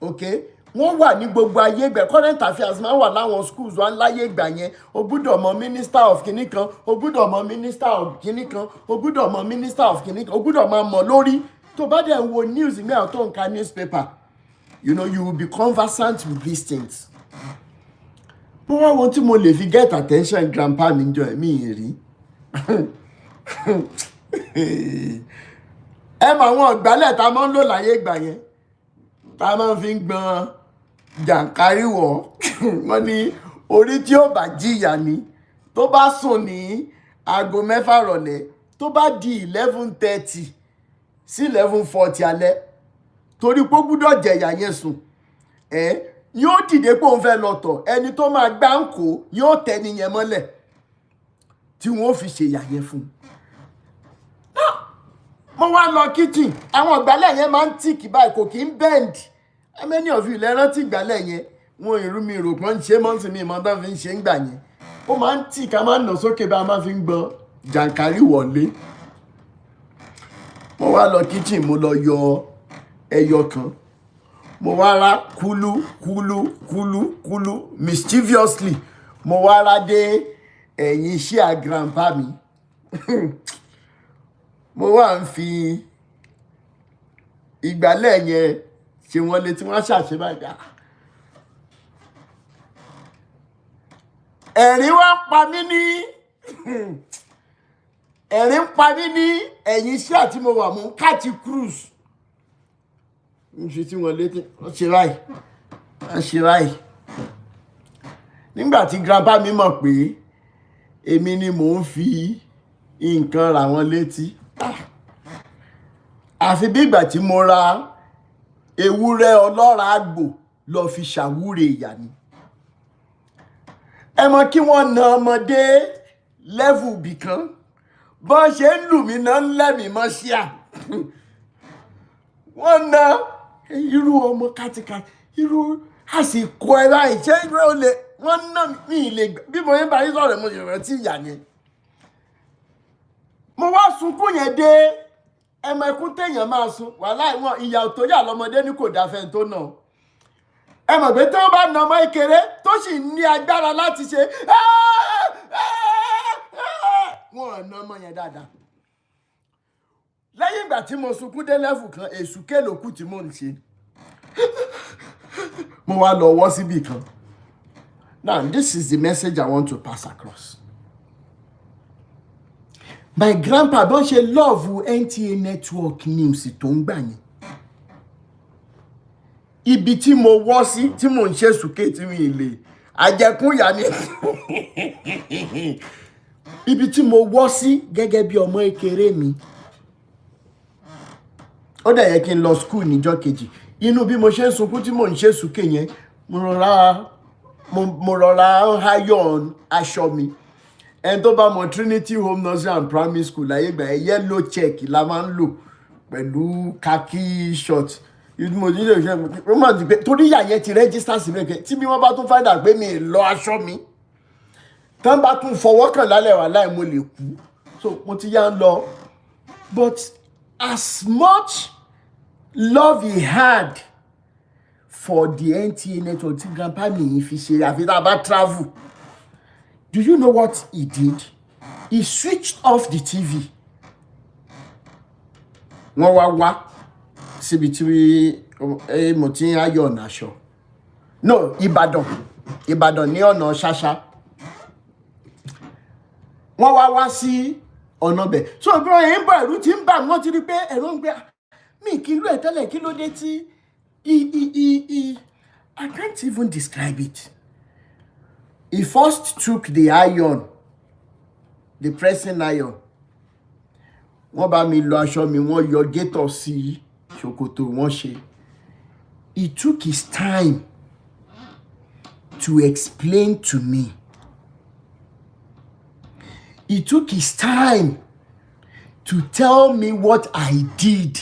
Okay? wọ́n wà ní gbogbo ayé ìgbà current affairs máa ń wà láwọn schools wa láyé ìgbà yẹn o gbúdọ̀ mọ minister of kinní kan o gbúdọ̀ mọ minister of kinní kan o gbúdọ̀ mọ minister of kinní kan o gbúdọ̀ máa mọ̀ lórí tó bá dẹ̀ ń wo news ní àwọn tó ń ka newspaper you know you will be conversant with these things. bó wá wo tí mo lè fi get attention grandpa mi jọ ẹ̀mí rí ẹ mọ àwọn ìgbálẹ̀ tá a máa ń lò láyé ìgbà yẹn tá a máa fi ń gbọn jàǹkáríwọ̀ wọ́n ní orí tí ó bá jìyà ni tó bá sùn ní aago 6 rọ̀lẹ́ tó bá di 11:30 sí 11:40 alẹ́ torí pé ó gbúdọ̀ jẹ̀yà yẹn sùn yóò dìde pé òun fẹ́ lọ tọ̀ ẹni tó máa gbá ń kó yóò tẹni yẹn mọ́lẹ̀ tí wọ́n fi ṣèyà yẹn fún un. mo wá lọ kitchen àwọn ìgbálẹ̀ yẹn máa ń tíìkì báyìí kò kí ń bend how many of you lẹ rántí ìgbálẹ̀ yẹn wọn ìrú mi rò pọ́n ṣe mọ́tì mi ìmọ̀ tán fi ń ṣe ń gbà yẹn ó máa ń tíìkì a máa ń nà sókè bá a máa fi ń gbọ́n jàǹkárí wọlé. mo wá lọ kitchen mo lọ yọ ẹyọ kan mo wá ra kúlú mischievously mo wá ra dé ẹ̀yìn iṣẹ́ grandpa mi mo wá ń fi ìgbálẹ̀ yẹn ṣe wọ́n létí wọ́n ṣàṣe báyìí ẹ̀rín wá pa mí ní ẹ̀rín pa mí ní ẹ̀yìn iṣẹ́ àti mo wà mú káàtì cruise ń ṣe tí wọ́n létí wọ́n ṣe ráì nígbà tí grandpa mi mọ̀ pé èmi ni mò ń fi nǹkan ra wọn létí àfi bí ìgbà tí mo ra ewúrẹ́ ọlọ́ra àgbò lọ fi ṣàwúre ìyá ni ẹ mọ̀ kí wọ́n na ọmọdé level bì kan bọ́n ṣe ń lù mí náà ń lẹ́mìí mọ́ ṣíà wọ́n na irú ọmọ kátikàti irú àsìkò ẹ̀ báyìí ṣé ó lè wọ́n ná mi ìlè bí mo yẹn bá yín sọ̀rọ̀ mo sì rántí ìyá yẹn mo wá sunkún yẹn dé ẹmọ ẹkún téèyàn máa sun wàhálà ìwọ̀n ìyà tó yà lọ́mọdé ní kò dáfẹ́ tó náà ẹ mọ̀ pé tí wọ́n bá na ọmọ ìkéré tó sì ní agbára láti ṣe wọn ò na ọmọ yẹn dáadáa lẹ́yìn ìgbà tí mo sunkún dé lẹ́fù kan èṣù kélòkù tí mò ń ṣe mo wá lọ wọ́ síbì kan. Now, this is the message I want to pass across. My grandpa don't she love NTA network news tó ń gbà yẹn. Ibi tí mo wọ́ sí tí mo ń ṣe sùké tí mi lè àjẹkún yà ni. Ibi tí mo wọ́ sí gẹ́gẹ́ bí ọmọ ìkéré mi. Ó dẹ̀ yẹ kí n lọ school níjọ́ kejì. Inú bí mo ṣe ń sunkún tí mo ń ṣe sùké yẹn, mo rọra iron aṣọ mi ẹni tó bá mọ Trinity Home Nursery and Primary School láyé ìgbà yellow check la máa ń lò pẹ̀lú khaki short mo ti lè ṣe roman ti pé torí ìyá yẹn ti register sí mẹ́kẹ́ tí bí wọ́n bá tún find out pé mi lọ aṣọ mi tán bá tún fọwọ́ kàn lálẹ́ wà láì mo lè kú so mo ti yá ń lọ but as much love he had for the NTA network tí grandpa mi fi ṣe àfi tá a bá travel. Do you know what he did? He switched off the TV. Wọ́n wá síbi tí mo ti ń ayọ̀ ọ̀nà aṣọ. No, Ìbàdàn ní ọ̀nà ṣáṣá. Wọ́n wá sí ọ̀nà bẹ̀. So bí wọ́n yẹn ń bọ̀ ẹ̀rù tí ń bà wọ́n ti rí pé ẹ̀rọ ń gbé mi kí ló ẹ̀ tẹ́lẹ̀ kí ló dé tí I can't even describe it. He first took the iron, the pressing iron. Wọ́n bá mi lọ aṣọ mi, wọ́n yọ gator sí ṣòkòtò wọ́n ṣe. He took his time to explain to me. He took his time to tell me what I did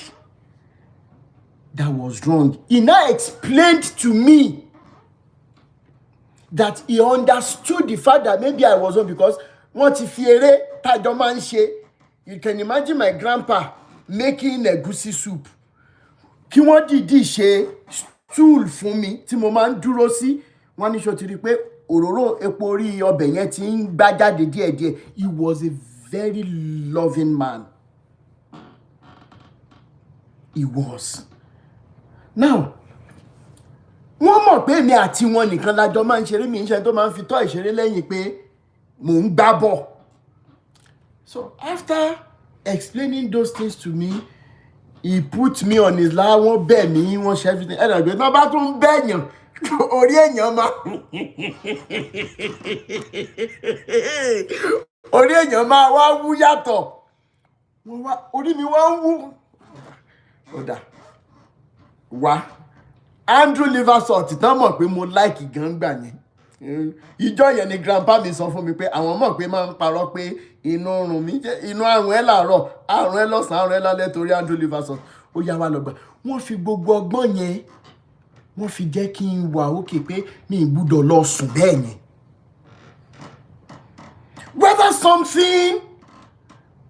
that was wrong. He now explained to me that he understood the fact that maybe I was wrong because wọ́n ti fi eré tájọ máa ń ṣe. You can imagine my grandpa making egusi soup. Kí wọ́n dìídì ṣe stool fún mi tí mo máa ń dúró sí. Wọ́n ní ṣó ti rí pé òróró epo orí ọbẹ̀ yẹn ti ń gbá jáde díẹ̀díẹ̀. He was a very loving man. He was. Now, wọ́n mọ̀ pé èmi àti wọn nìkan lájọ máa ń ṣeré, mi ń ṣe tó máa ń fi tọ́ ìṣeré lẹ́yìn pé mò ń gbá bọ̀. So after explaining those things to me, he put me on his lap, wọ́n bẹ̀ mí, wọ́n ṣe everything. Ẹ̀rọ ìgbẹ́ náà bá tún bẹ̀yàn orí èèyàn máa orí èèyàn máa wá wú yàtọ̀. Orí mi wá ń wú. Ó dà wá Andrew Liversalt tán mọ̀ pé mo like gan gbà yẹn. Ìjọ yẹn ni grandpa mi sọ fún mi pé àwọn mọ̀ pé máa ń parọ́ pé inú run mi jẹ́ inú àrùn ẹ̀ làárọ̀ àrùn ẹ̀ lọ́sàn-án àrùn ẹ̀ lálẹ́ torí Andrew Liversalt. Ó yá wa lọ gbà. Wọ́n fi gbogbo ọgbọ́n yẹn wọ́n fi jẹ́ kí n wà òkè pé mi ì gbúdọ̀ lọ sùn bẹ́ẹ̀ yẹn. Whether something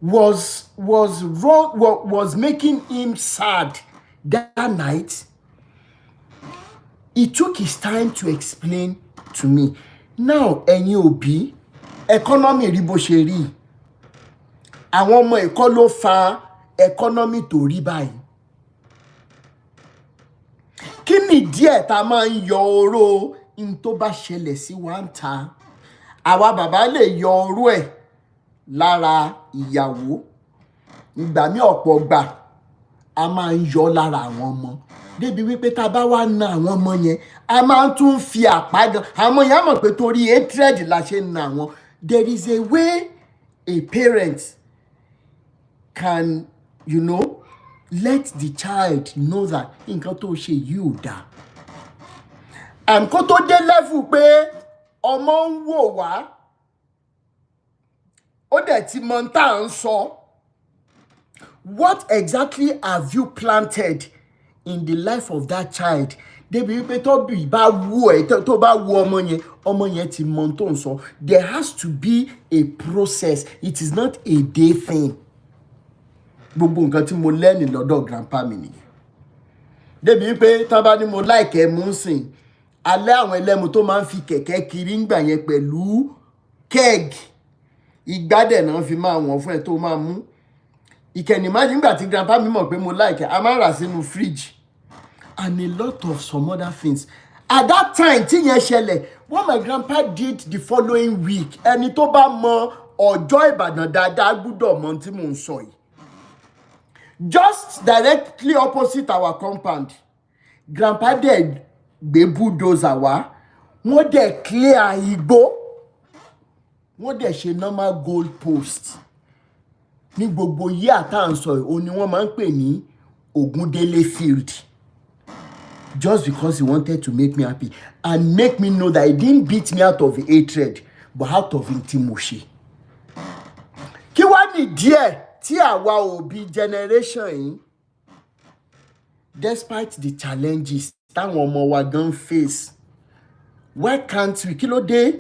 was wrong, was making him sad that night, he took his time to explain to me. Now, ẹ̀yin òbí, economy rí bó ṣe rí. Àwọn ọmọ ẹ̀kọ́ ló fa economy tó rí báyìí. Kí ni díẹ̀ tá máa ń yọ oró in tó bá ṣẹlẹ̀ sí wa ń ta? Àwa bàbá lè yọ oró ẹ̀ lára ìyàwó. Ìgbà mí ọ̀pọ̀ gbà a máa ń yọ lára àwọn ọmọ. Débi wípé tá bá wá na àwọn ọmọ yẹn, a máa tún fi àpá gan. Àwọn yẹn mọ̀ pé torí hatred la ṣe na wọn. There is a way a parent can, let the child know that nǹkan tó ṣe yìí ò dáa. And kó tó dé level pé ọmọ ń wò wá, ó dẹ̀ ti mọ̀ tá à ń sọ. What exactly have you planted in the life of that child? Débi wípé tó bá wù ẹ́ tó bá wù ọmọ yẹn ti mọ̀ tó ń sọ. There has to be a process. It is not a day thing. Gbogbo nǹkan tí mo lẹ́ni lọ́dọ̀ grandpa mi nìyẹn. Débi wípé tá bá ní mo like ẹmu ń sìn, alẹ́ àwọn ẹlẹ́mu tó máa ń fi kẹ̀kẹ́ kiri ń gbà yẹn pẹ̀lú keg. Ìgbádẹ̀ náà fi máa wọ̀n fún ẹ tó máa mú. Ìkẹ̀ni máa nígbà tí grandpa mi mọ̀ pé mo like a máa rà sínú fridge. And a lot of some other things. At that time, tí yẹn ṣẹlẹ̀, what my grandpa did the following week, ẹni tó bá mọ ọjọ́ Ìbàdàn dáadáa gbúdọ̀ mọ tí mò ń sọ yìí. Just directly opposite our compound, grandpa dẹ̀ gbé bulldozer wá, wọ́n dẹ̀ clear igbó, wọ́n dẹ̀ ṣe normal goal post. Ní gbogbo yí àtàǹsọ̀ yìí, òun ni wọ́n máa ń pè ní Ogundele Field. Just because he wanted to make me happy and make me know that he didn't beat me out of hatred, but out of intimacy. Kí wá ní díẹ̀ tí àwa òbí generation yìí, despite the challenges táwọn ọmọ wa gan face, why can't we, kí ló dé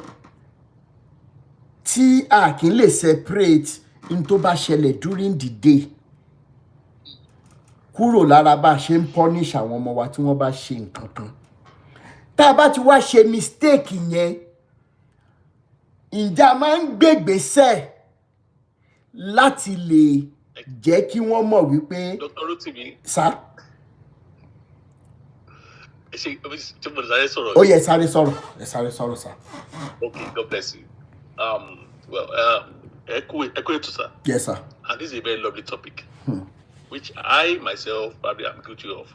tí a kì í lè separate in tó bá ṣẹlẹ̀ during the day kúrò lára bá ṣe ń punish àwọn ọmọ wa tí wọ́n bá ṣe nǹkan kan? Tá bá ti wá ṣe mistake yẹn, ǹjẹ́ a máa ń gbégbèsè láti lè jẹ́ kí wọ́n mọ̀ wípé Dr. Rotimi. Sir? Oh yes, sáré sọ̀rọ̀, sir. Okay, God bless you. Echo to sir. Yes, sir. And this is a very lovely topic, which I myself probably am guilty of.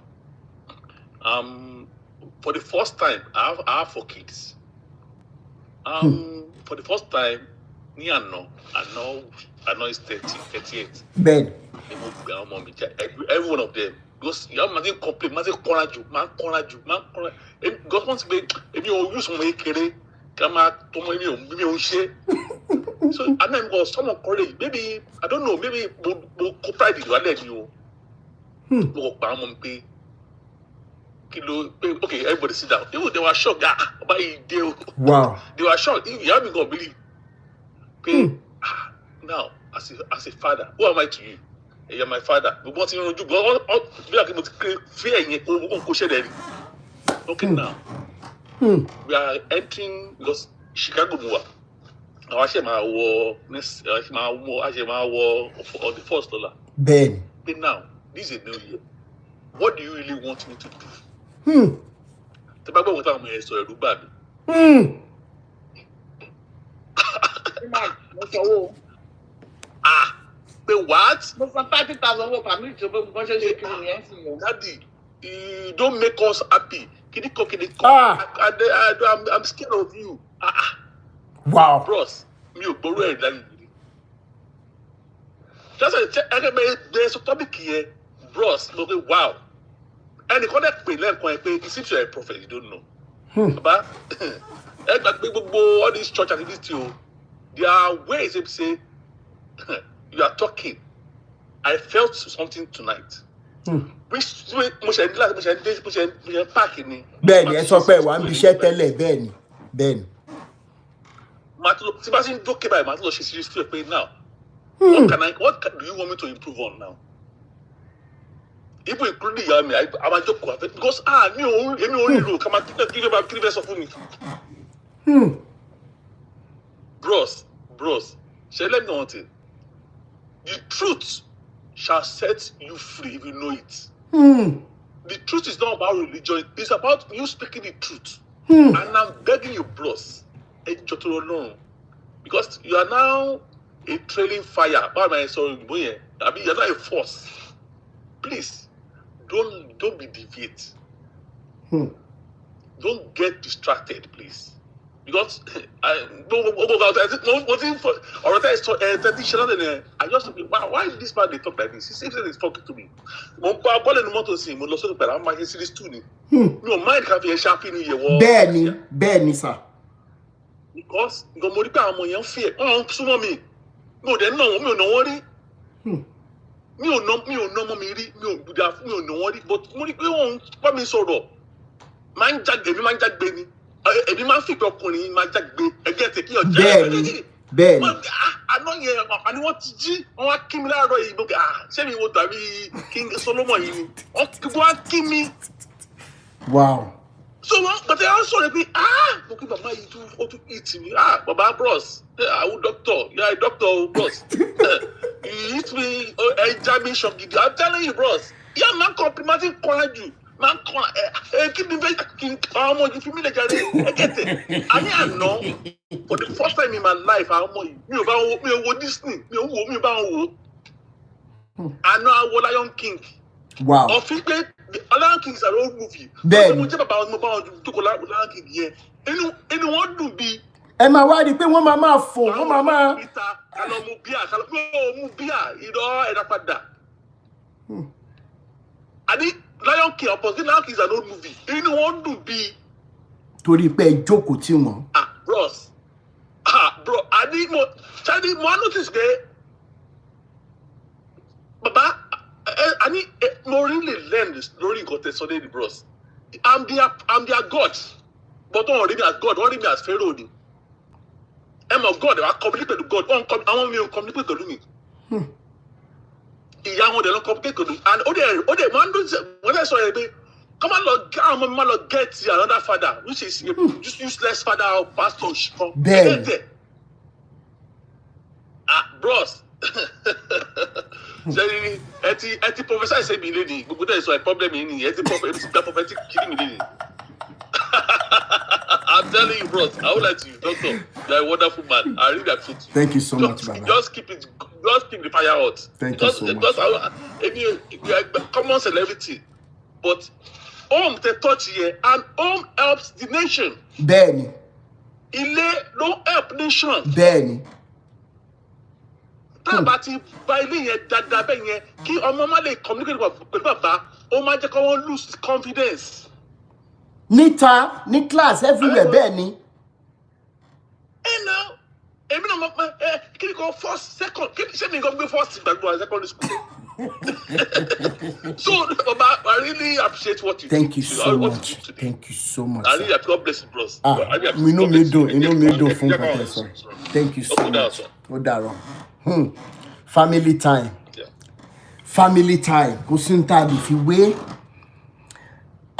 For the first time, I have 4 kids. For the first time, I know it's 38. Ben. Every one of them. Because you have to complain, man, because once if you use my kere, come out to me, so and then was someone college, maybe I don't know, maybe we'll cooperate with you. Okay, everybody sit down. They were shocked. Wow. They were shocked. You haven't got to believe. Okay. Now, as a father, who am I to you? You're my father. We want to do. Okay, now we are entering because Chicago Mua. Our share my war, next, my war, on the $1. Ben. But now, this is a new year. What do you really want me to do? The Bible was telling me so bad. But what? Daddy, you don't make us happy. I'm scared of you. Wow. Bros, me ò gbọ́rọ̀ ẹ̀ láyé mi. Just there's a topic here, bros, mo pe wow. And the contact pè lẹ́ẹ̀kan ẹ pé it seems you're a prophet, you don't know. Baba, ẹ gbàgbé gbogbo all these church activities o. There are ways they say you are talking. I felt something tonight. Which mo ṣe páàkì ni. Bẹ́ẹ̀ni, ẹ sọ pé wà ń bíṣẹ́ tẹ́lẹ̀ bẹ́ẹ̀ni. Tí bá sì ń dókè báyìí, màá tún lọ ṣe series to pay now. What do you want me to improve on now? Even including ìyá mi, I'm a joke because èmi ò rí ro ká máa kí ló bá sọ fún mi. Bros, ṣe let me know one thing. The truth shall set you free if you know it. The truth is not about religion, it's about you speaking the truth. And I'm begging you, bros, because you are now a trailing fire. You're not a force. Please, don't be deviated. Don't get distracted, please. Because I just why is this man they talk like this? He seems like he's talking to me. No mind can be a sharp in your wall. Benny, sir. Because Gomorica Amoyan fear. Oh, sumo me. No, they know me no worry. Me no mommy, me no worry. But Morica won't come in sort. Man jack baby. Ebi máa fi ọkùnrin máa jágbe ẹgẹ tèkí ọjà bẹ́ẹ̀ni àná yẹn àní wọ́n ti jí wọ́n wá kí mi láàárọ̀ yìí gbogbo ṣé mi wo tàbí King Solomon yìí ni wọ́n wá kí mi. Wow. So wọ́n pàtẹ́ àwọn sọ̀rọ̀ pé mo kí bàbá yìí tún ó tún eat mi bàbá bros àwọn doctor yà doctor bros you eat me ẹja mi ṣọ gidi I'm telling you bros yà máa complimenting kọ́ra jù. Man, keep me very ọmọ yìí fi mí lè jáde ẹgẹtẹ àní àná for the first time in my life ọmọ yìí mi ò wo Disney mi ò bá wọn wo àná àwọ Lion King. Wow. Ọ̀fin pé Lion King is an old movie. Bẹ́ẹ̀ni mo jẹ́ bàbá wọn mo bá wọn jókòó Lion King yẹn inú wọn dùn bí. Ẹ máa wá rí i pé wọ́n máa fò wọ́n máa. Kálọ̀ mu bíà ìrọ̀ ẹ̀dá padà. Àní Lion King opposite Lion King is an old movie. Inú wọn dùn bí. Torí pé ẹ jókòó tí wọn. Bros. Bro, I need more. Charlie, more notice pé Baba, I need more really learn this lórí nǹkan tẹ́ sọ lẹ́yìn bros. I'm their God. But don't read me as God, don't read me as Pharaoh ni. I'm a God, I communicate with God. I want me to communicate with me. Ìyá wọn dẹ̀ lọ complicate pẹ̀lú and ó dẹ̀ máa ń dún wọ́n dẹ̀ sọ yẹn pé come on lọ àwọn ọmọ mi máa lọ get another father which is just useless father or pastor ṣùgbọ́n bẹ́ẹ̀ bros ṣe ẹ ti professor ṣe mi lé ní gbogbo tẹ̀ sọ ẹ problem yìí nìyẹn ẹ ti prophetic killing mi lé ní. I'm telling you, bros. I will let you, doctor. You're a wonderful man. I really appreciate you. Thank you so much, Baba. Just keep the fire hot. Thank you so much. Because you are a common celebrity, but home they touch here, and home helps the nation. Bẹ́ẹ̀ni. Ilé ló help nation. Bẹ́ẹ̀ni. Tá a bá ti bá ilé yẹn dáadáa bẹ́ẹ̀ yẹn kí ọmọ má lè communicate pẹ̀lú bàbá, ó máa jẹ́ kí wọ́n lose confidence. Níta, ní class, everywhere, bẹ́ẹ̀ni. Now, èmi náà mọ̀ pé kí ni kò first second ṣé mi kò gbé first gbàgbọ́ secondary school. So, Baba, I really appreciate what you do. Thank you so much. Thank you so much. I really God bless you, bros. We know me do fún kàtẹ́ sọ. Thank you so much. Ó dàrọ̀. Family time. Yeah. Family time. Kò sí ní tàbí fi wé.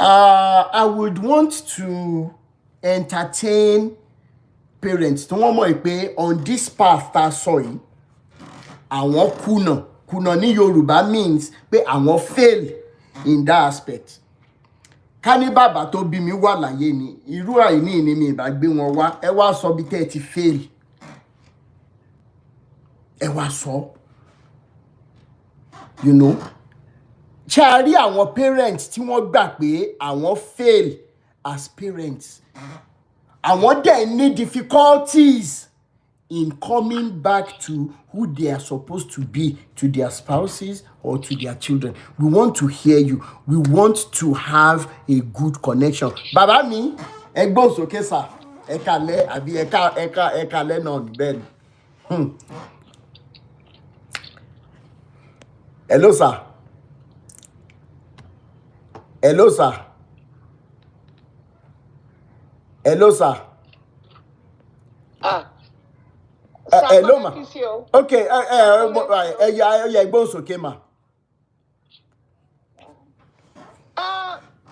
I would want to entertain parents tó wọ́n mọ̀ pé on this path tá a sọ yìí àwọn kùnà ní Yorùbá means pé àwọn fail in that aspect. Ká ní bàbá tó bí mi wà láyé ni irú àìní ni mi ìbá gbé wọn wá ẹ wá sọ bí tẹ́ ẹ ti fail ẹ wá sọ you know ṣé a rí àwọn parents tí wọ́n gbà pé àwọn fail as parents àwọn dẹ̀ ní difficulties in coming back to who they are supposed to be to their spouses or to their children. We want to hear you. We want to have a good connection. Bàbá mi, ẹ gbóhùn sókè sà, ẹ kálẹ́ àbí ẹ kálẹ́ náà bẹ́ẹ̀ ni. Hello sir. Hello sir. Hello sir. Hello ma. Okay, yeah, gbóhùn sókè ma.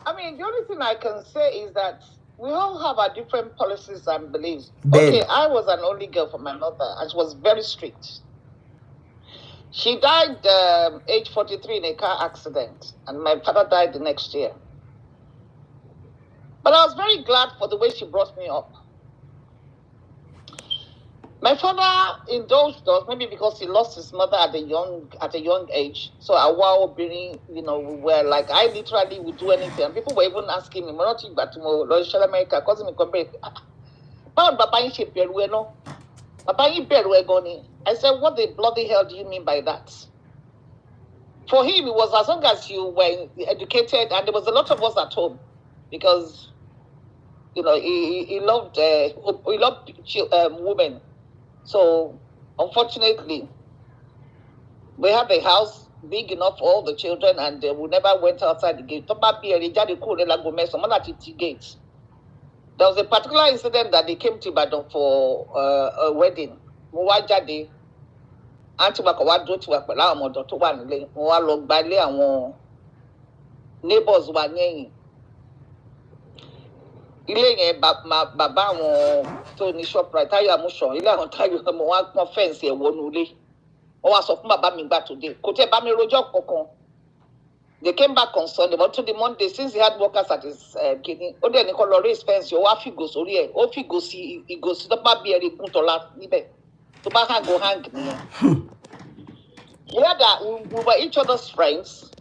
I mean, the only thing I can say is that we all have our different policies and beliefs. Ben. Okay, I was an only girl for my mother, and she was very strict. She died age 43 in a car accident, and my father died the next year. But I was very glad for the way she brought me up. My father indulged us, maybe because he lost his mother at a young age. So we were like, I literally would do anything. And people were even asking me, I said, what the bloody hell do you mean by that? For him, it was as long as you were educated, and there was a lot of us at home, because he loved women. So, unfortunately, we have a house big enough for all the children, and we never went outside the gate. There was a particular incident that they came to Ibadan for a wedding. Neighbors were ilé yẹn bàbá àwọn tó ní Shoprite Táyọ̀ Àmúṣàn ilé àwọn Táyọ̀ ọmọ wa pọ́n fẹ́ǹsì ẹ̀ wọnú ilé wọ́n wá sọ fún bàbá mi gbà tó dé kò tẹ́ bá mi rojọ́ kankan. They came back on Sunday, but to the Monday, since he had workers at his kidney, ó dẹ̀ ní kó lọ raise fence ó wá fìgò sórí ẹ̀ ó fìgò sí ìgò sí tó bá bí ẹ̀rí gún tọ́lá níbẹ̀ tó bá hang go hang nìyẹn. We had that we were each other's friends.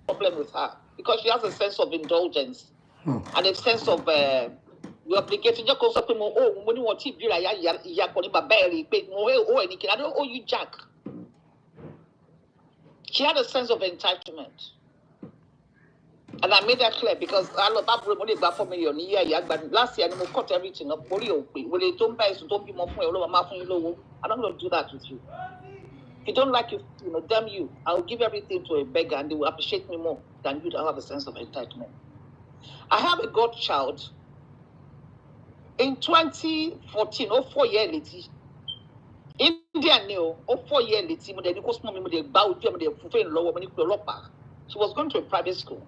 Problem with her because she has a sense of indulgence. And a sense of we obligated just because of mo ní wọ́n ti bíra ìyá kan ní bàbá ẹ̀ rí pé mo ẹni kìí I don't owe you jack. She had a sense of entitlement. And I made that clear because I love that money back $4 million a year. But last year, I cut everything up. Well, they don't buy, so don't be more for you. I'm not going to do that with you. If you don't like it, damn you. I will give everything to a beggar and they will appreciate me more than you to have a sense of entitlement. I have a godchild. In 2014, 4 years later, India knew, 4 years later, she was going to a private school.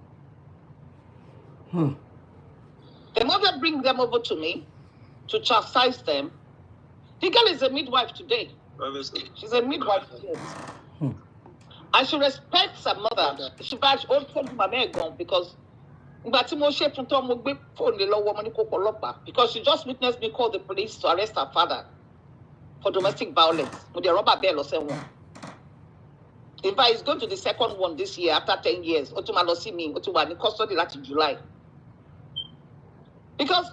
The mother brings them over to me to chastise them. The girl is a midwife today. She's a midwife today. And she respects her mother. She buys old phone to my man because because she just witnessed me call the police to arrest her father for domestic violence. With the rubber bell or someone. In fact, he's going to the second one this year after 10 years. Otuma see me, Otuma in custody last July. Because,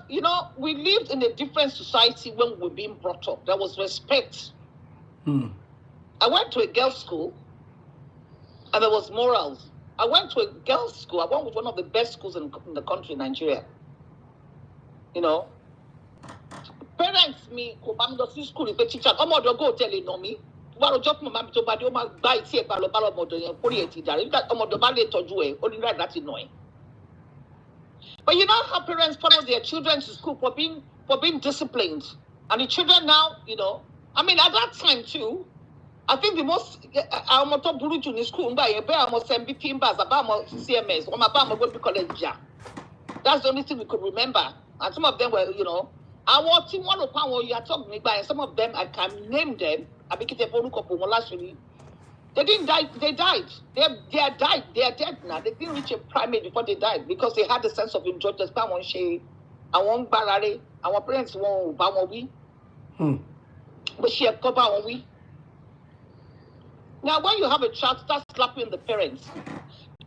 we lived in a different society when we were being brought up. There was respect. I went to a girls' school, and there was morals. I went to a girls' school. I went with one of the best schools in the country, Nigeria. Parents, me, go to school, if a teacher, I'm not go tell you, me. But you know how parents follow their children to school for being disciplined. And the children now, at that time too, I think the most I'm not burú jù ní school ngbà yẹn bẹ́ẹ̀ àwọn SMB Timbers àbá àwọn CMS wọ́n máa bá àwọn Webuy College jà. That's the only thing we could remember. And some of them were, you know, àwọn tí wọ́n rò pé àwọn yàtọ̀ nígbà yẹn, some of them I can name them. Àbí kí tẹ forúkọ pò wọ́n láṣìírí. They didn't die. They died. They are died. They are dead now. They didn't reach a primate before they died because they had a sense of injustice. Àwọn ṣe àwọn gbáraré. Our parents wọn ò bá wọn wí. But she had bá wọn wí. Now, when you have a child, start slapping the parents.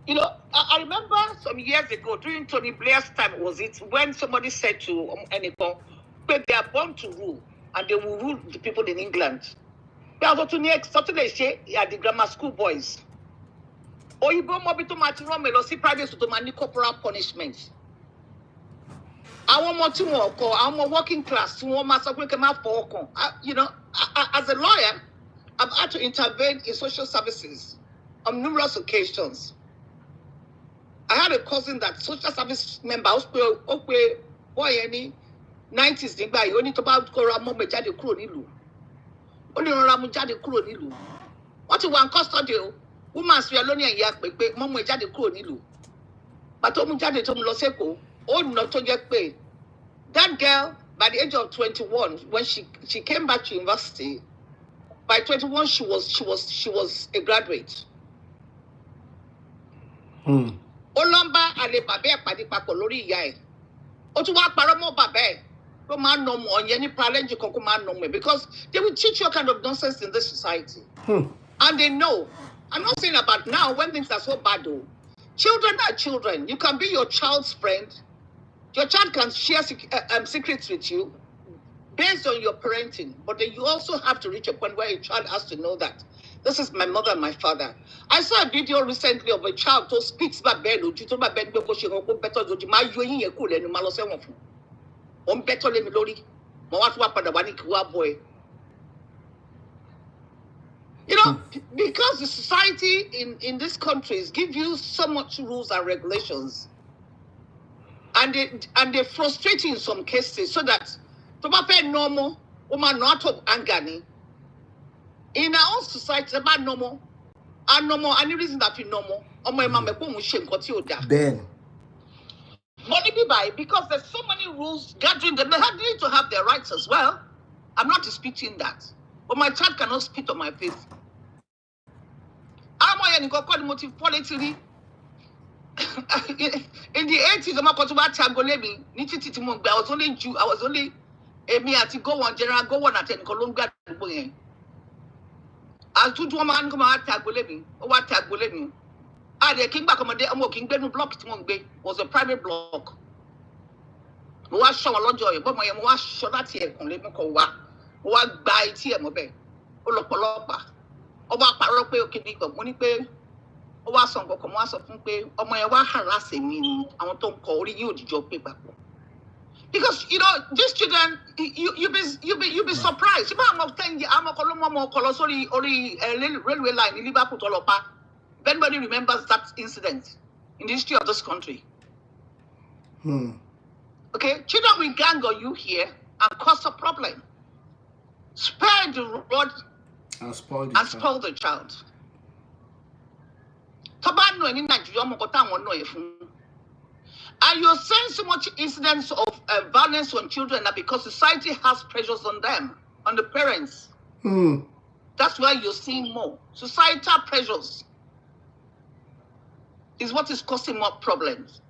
You know, I remember some years ago during Tony Blair's time, was it when somebody said to anyone, "But they are born to rule, and they will rule the people in England." Certainly, they are the grammar school boys. Oyibo mobi to mati ron me lọ sí private school to ma ní corporal punishment. Àwọn ọmọ tí wọ́n kọ́, àwọn ọmọ working class tí wọ́n máa sọ pé kẹ́ máa fọwọ́ kàn. You know, as a lawyer, I've had to intervene in social services on numerous occasions. I had a cousin that social service member ó pe boy ẹni 90s nígbà yìí ó ní tó bá kóra mọ́ mi jáde kúrò nílùú. Ó ní rọra mú jáde kúrò nílùú. Wọ́n ti wà ní custody o. Woman sọ lónìí ẹ̀yà pé mọ́ mú jáde kúrò nílùú. Pàtó mú jáde tó mú lọ sẹ́kọ̀ọ́. Ó nà tó jẹ́ pé that girl by the age of 21 when she came back to university, by 21 she was a graduate. Ó lọ ń bá àlè bàbá ẹ̀ pàdé papọ̀ lórí ìyá ẹ̀. Ó tún wá parọ́ mọ́ bàbá ẹ̀. Ó máa ń nà ọmọ ọ̀yẹ́ ní parallel kan kó máa ń nà ọmọ ẹ̀ because they will teach you all kind of nonsense in this society. And they know. I'm not saying about now when things are so bad though. Children are children. You can be your child's friend. Your child can share secrets with you based on your parenting. But then you also have to reach a point where a child has to know that this is my mother and my father. I saw a video recently of a child who speaks about bed. You told my bed better to my you cool and malose on better than Lori. Boy. You know, because the society in these countries give you so much rules and regulations, and they frustrate you in some cases, so that to be normal, woman not of anger. In our own society, about normal, and normal, any reason that we normal, or my mama Ben. Money be by because there's so many rules gathering them. They need to have their rights as well. I'm not disputing that. But my child cannot spit on my face. I'm going to call the motive politically. In the 80s, I'm going to watch Tagolemi. I was only Jew. I was only me at go on general go on at Columbia. As to woman come out Tagolemi or what Tagolemi. They came back on my day. I'm working. Benue block was a private block. Was show a lot of joy, but my was show that here. What buy tea and obey. Olopolopa. Over Parope, okay, money pay. Over some commerce of pay. Or my wa harassing me. I want to call you the job paper. Because you know, these children, you be surprised. You know, I'm 10 years. I'm a Colosori or railway line in Liverpool Tolopa. If anybody remembers that incident in the history of this country. Okay, children will gang on you here and cause a problem. Spare the rod and spoil the child. And you're seeing so much incidents of violence on children now because society has pressures on them, on the parents. That's why you're seeing more. Societal pressures is what is causing more problems.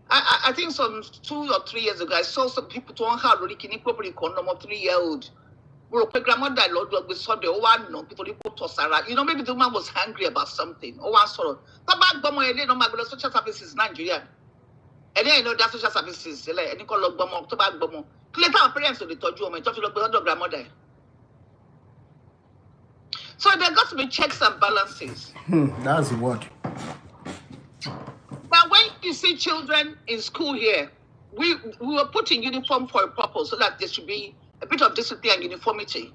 I think some 2 or 3 years ago, I saw some people talking how really can probably condom a 3-year-old. Grandmother Lord with Sunday, you know, maybe the woman was angry about something. Or one sort of social services in Nigeria. And then you know that social services, and you call log bomb to back bomb. Clear our parents to the told you, talk to the grandmother. So there got to be checks and balances. That's the word. But when you see children in school here, we were put in uniform for a purpose so that there should be a bit of discipline and uniformity.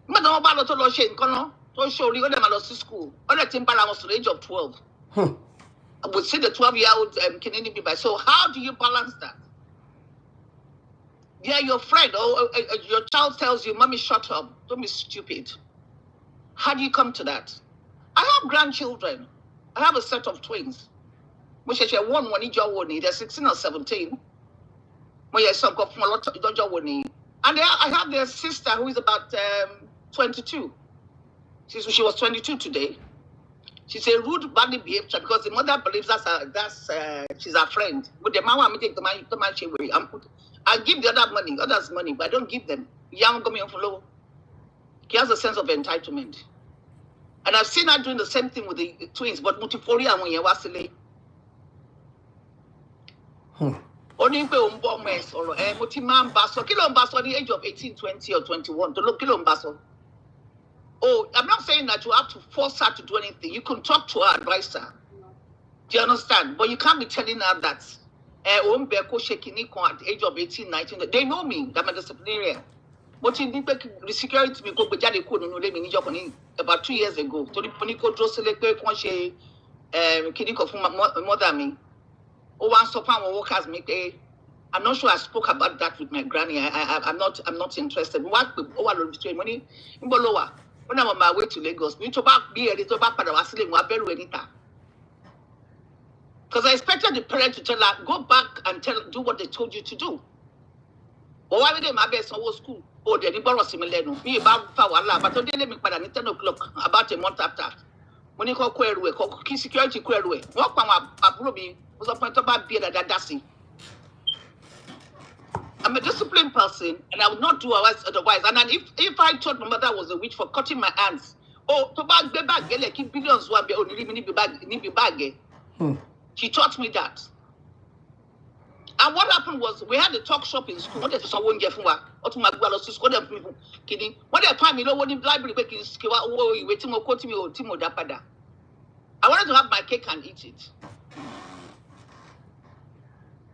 Madam Obalo to Loshe in Kono, to show you them at school. All the time was to the age of 12. I would see the 12-year-old Canadian people. So how do you balance that? Yeah, your friend or your child tells you, "Mommy, shut up. Don't be stupid." How do you come to that? I have grandchildren. I have a set of twins. Which is one they're 16 or 17. And I have their sister who is about 22. She was 22 today. She's a rude, badly behaved child because the mother believes she's her friend. But the man want me take the man away. I give the others money, but I don't give them. Young go me on follow. He has a sense of entitlement. And I've seen her doing the same thing with the twins, but multiforia when you was only pay on mess or multi-man basso, kilo basso at the age of 18, 20, or 21 to look kilo basso. Oh, I'm not saying that you have to force her to do anything. You can talk to her, advise her. Do you understand? But you can't be telling her that at the age of 18, 19. They know me, I'm a disciplinarian. But in the security me go about 2 years ago. To the Ponico Droseleke Conche Kiniko from mother me. Oh, one so far workers make a. I'm not sure I spoke about that with my granny. I'm not interested. What over the money in Bolowa. When I'm on my way to Lagos, we talk about beer, little back para wasili wa beru enita. Because I expected the parent to tell her, go back and do what they told you to do. But why did my best school? Oh, they didn't borrow similar. Me about power, but they let me by 10 o'clock, about a month after. When you call query, call key security query. Walk on my ruby was a point about beer that dassy. I'm a disciplined person, and I would not do otherwise. And then if I thought my mother was a witch for cutting my hands, to bag, keep billions one be only bag. She taught me that. And what happened was we had a talk shop in school. What if someone get from what to my brother to school them kidding? What they find me, what in library making waiting or quoting me or Timo Dapada. I wanted to have my cake and eat it.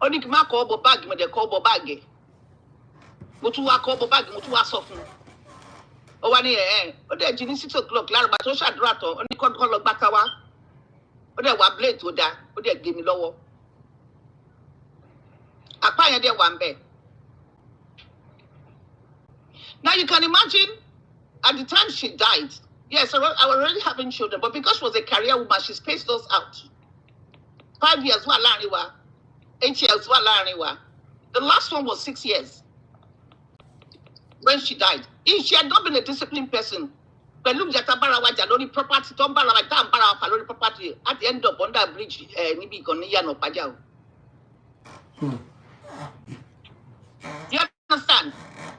Only my call bag, they call bag. Mutua call bag, Mutua soften. Oh, 1 a.m. But then 6 o'clock, Lara Batosha Drato, only called Batawa. But they were blade to that, but they gave me lower. I find there one bed. Now you can imagine at the time she died, yes, I was already having children, but because she was a career woman, she spaced us out. 5 years, 8 years, the last one was 6 years when she died. If she had not been a disciplined person, but look at Tabara property, property at the end of under bridge, Nibi Gonia no Pajao. You understand?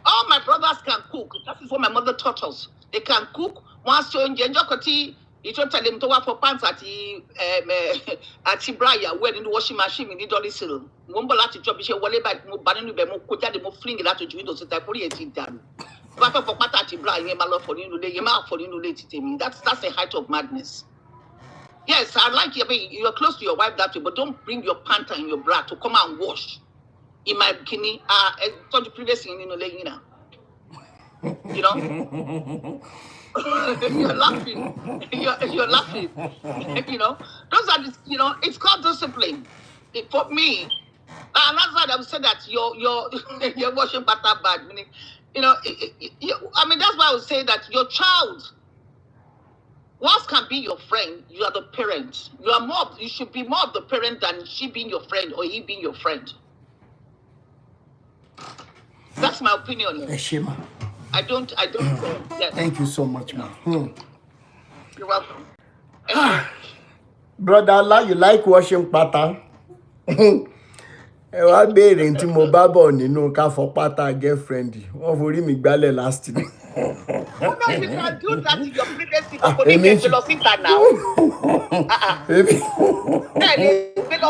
All my brothers can cook. That is what my mother taught us. They can cook. Once you're in Genjokoti, you don't tell them to work for pants at Tibraya, where in the washing machine in the dolly sill. Mumbola to job, she will let me banning the Mokuja, the Mofling, that to windows that I put it down. But for Patati Braya, my love for you, you mouth for you late to me. That's the height of madness. Yes, I like you. You're close to your wife that way, but don't bring your panta and your bra to come and wash. In my bikini, I told you previously, you know. You're laughing. You're laughing. You know, those are the, it's called discipline. For me, and that's why I would say that you're washing butter bad. Meaning, I mean, that's why I would say that your child, what can be your friend, you are the parent. You should be more of the parent than she being your friend or he being your friend. That's my opinion. Eshima. I don't. Yes. Thank you so much, man. You're welcome. Brother Allah, you like washing pata? Ẹ wá béèrè ntí mo bá bọ̀ nínú ká fọ pátá girlfriend. Wọ́n forí mi gbálẹ̀ last night. Oh no, you can do that in your previous now.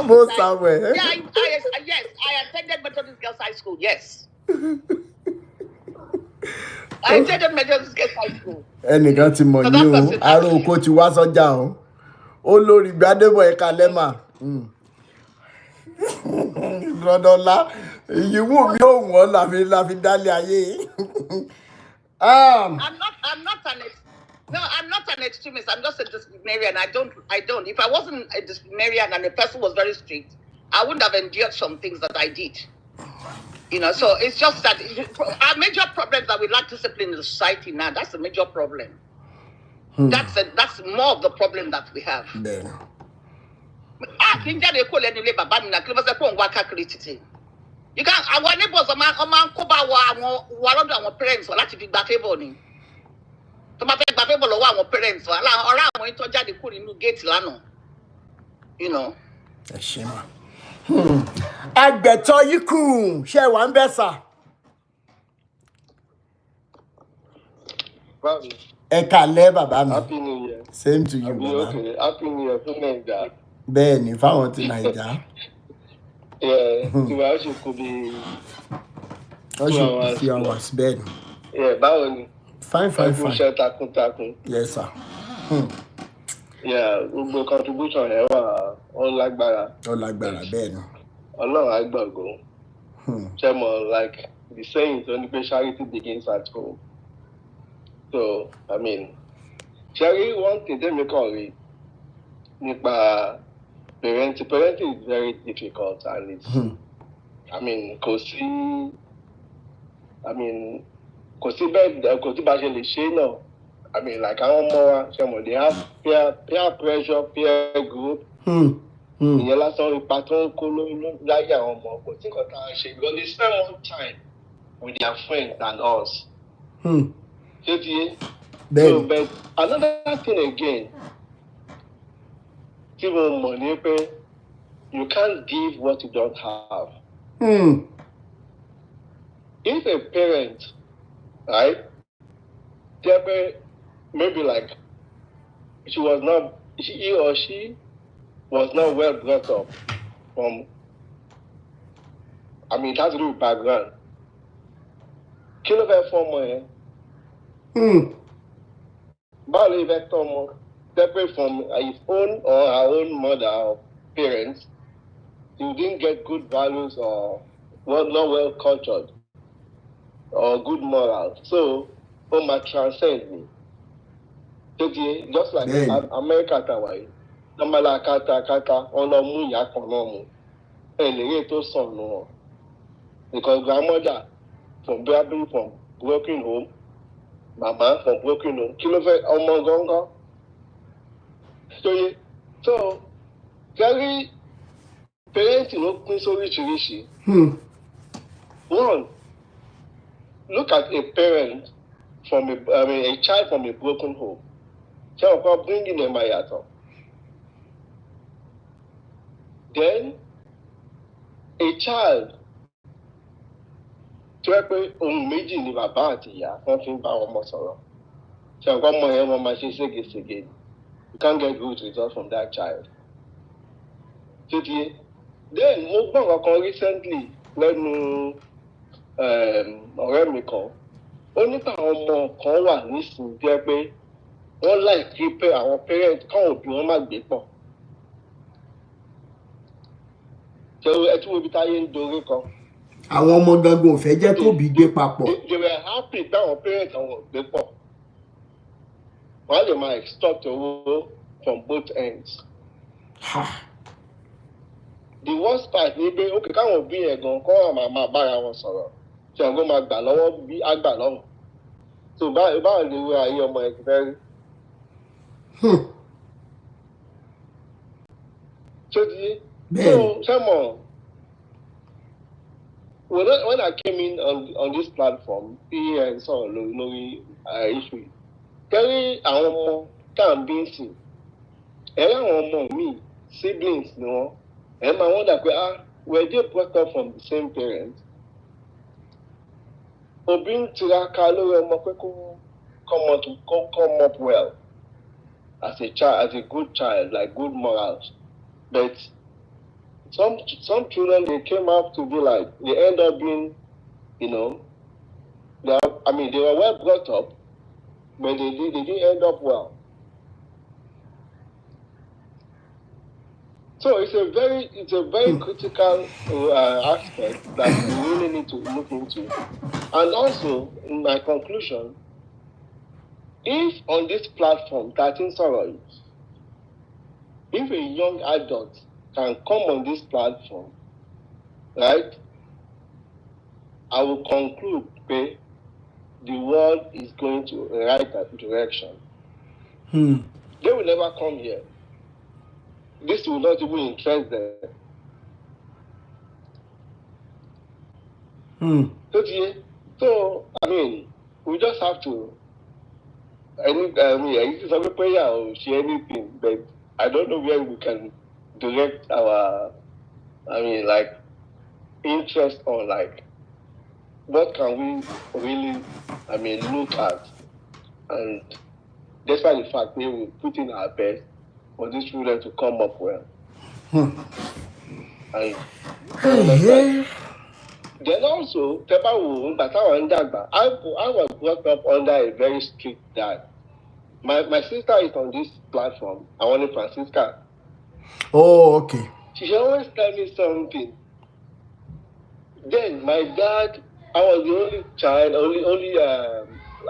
Most somewhere. Yeah, yes, I attended Methodist Girls High School. Yes. I attended Methodist Girls High School. Ẹnìkan ti mọ̀ ní o, aró oko ti wá sọ́jà o. Olórí Gbádébọ̀ ẹ̀ka lẹ́mà. Lọ́dọ̀ọ́lá, ìyíwò mi ò wọ́n la fi dálé ayé. I'm not an extremist. I'm just a disciplinarian. I don't. If I wasn't a disciplinarian and the person was very strict, I wouldn't have endured some things that I did. So it's just that our major problem is that we lack discipline in the society now. That's the major problem. That's more of the problem that we have. Bẹ́ẹ̀ni. Kì í jáde kó lẹ́nu ilé bàbá mi náà kí ló fẹ́ sẹ́ pé òun wá káàkiri títì. You can our neighbors ọmọ ń kó bá wa lọ́dọ̀ àwọn parents wa láti fi gba favour ni. Tó bá fẹ́ gba favour lọ́wọ́ àwọn parents wa ọ̀rá àwọn yìí tó jáde kúrò nínú gate lánàá. You know. Ẹ ṣe mà. Àgbẹ̀tọ̀ yìí kù ṣe wà ń bẹ̀ sà. Ẹ kàlẹ́ bàbá mi. Happy New Year. Same to you bàbá. Okay. Happy New Year fún Nàìjíríà. Bẹ́ẹ̀ni fáwọn ti Nàìjà. Tiwa ó ṣe kó bí. Ó ṣe few hours bẹ́ẹ̀ni. Báwo ni? Fine. Iṣẹ́ takuntakun. Yes sir. Gbogbo contribution yẹn wà ọlágbára. Ọlágbára bẹ́ẹ̀ni. Ọlọ́run á gbọ̀ngàn. Ṣé mo like the saying tó ní pé charity begins at home. So, I mean, Sherry, one thing they make all right. Parenting is very difficult and it's, I mean, kò sí bá ṣe lè ṣe náà. I mean, like àwọn ọmọ wa, ṣe mo, they have peer pressure, peer group. Ìyẹn lásán ipa tó ń kó láyé àwọn ọmọ kò tí nǹkan tá a ṣe because they spend more time with their friends than us. So, but another thing again, you can't give what you don't have. If a parent, right, maybe like he or she was not well brought up from, I mean, that's real background. Kí ló fẹ́ fún ọmọ yẹn? Báwo ló fẹ́ tọ́ ọmọ separate from his own or her own mother or parents? You didn't get good values or not well cultured or good morals. So, might transcend me. Just like America Tawai, Namala Kata, Onomu Yakonomu, and the to son no. Because grandmother from broken home, mama from broken home, kilofe omogongo. So, very parents pín sóríṣiríṣi. One, look at a parent from a child from a broken home. So, bringing them out. Then, a child, tó yẹ pé ohun méjì ni bàbá àti ìyá wọ́n fi ń bá ọmọ sọ̀rọ̀. Ṣé ọ̀pọ̀ ọmọ yẹn wọ́n máa ṣe ségesège? You can't get good results from that child. Then, mo gbọ́ nǹkan kan recently lẹ́nu ọ̀rẹ́ mi kan. Ó nípa àwọn ọmọ kan wà nísìnyí tó yẹ pé wọ́n láì kí pé àwọn parents káwọn òbí wọn má gbé pọ̀. Ṣé ẹ tún wo ibi táyé ń dorí kan? Àwọn ọmọ gangan ò fẹ́ jẹ́ kóbi gbé papọ̀. They were happy táwọn parents àwọn ò gbé pọ̀. Wọ́n lè máa extort owó from both ends. The worst part ni pé okay káwọn òbí yẹn gan kọ́ àwọn máa bára wọn sọ̀rọ̀. Ṣé àwọn máa gbà lọ́wọ́ bí àgbà lọ́wọ́? So báwo ni wọ́n ayé ọmọ ẹ̀ fẹ́ rí? So Sẹ́mọ̀, when I came in on this platform, here and so on, lórí issue, kẹ́rí àwọn ọmọ tá à ń bí sìn, ẹ̀rí àwọn ọmọ mi, siblings ni wọ́n, ẹ̀ máa wọ́n dà pé were they brought up from the same parents? Òbí ń tiraka lórí ọmọ pé kó come up well as a child, as a good child, like good morals, but some children they came out to be like they end up being, they were well brought up, but they didn't end up well. So it's a very critical aspect that we really need to look into. And also, in my conclusion, if on this platform, 13 Sorrows, if a young adult can come on this platform, right, I will conclude that the world is going to the right direction. They will never come here. This will not even interest them. So, I mean, we just have to. I mean, it's a prayer or share anything, but I don't know where we can direct our, like, interest on, like, what can we really, look at, and despite the fact we will put in our best for these children to come up well. And then also, I was brought up under a very strict dad. My sister is on this platform. I want to Francisca. Oh, okay. She always tell me something. Then my dad, I was the only child,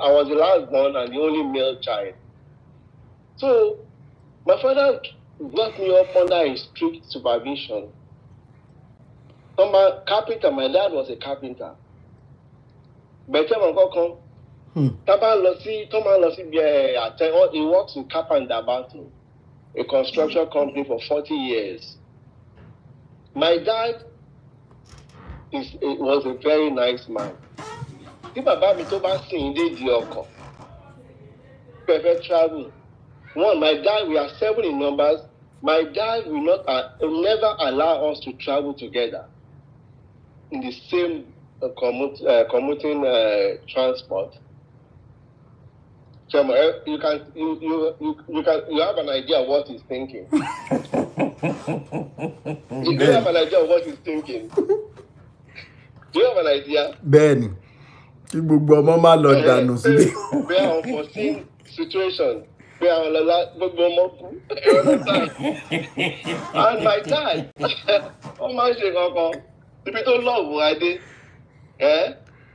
I was the last born and the only male child. So my father brought me up under a strict supervision. I'm a carpenter. My dad was a carpenter. But he works in Carpenter Battle, a construction company for 40 years. My dad was a very nice man. If Baba mi tó bá sìn dé di ọkọ̀, perfect travel. One, my dad, we are 7 in numbers. My dad will never allow us to travel together in the same commuting transport. So you have an idea of what he's thinking. You have an idea of what he's thinking. Do you have an idea? Bẹ́ẹ̀ni, kí gbogbo ọmọ má lọ dànù síbí. We are unforeseen situation. We are gbogbo ọmọ kú. And my dad, ó máa ń ṣe kankan. Ibi tó lọ́ọ̀bù adé,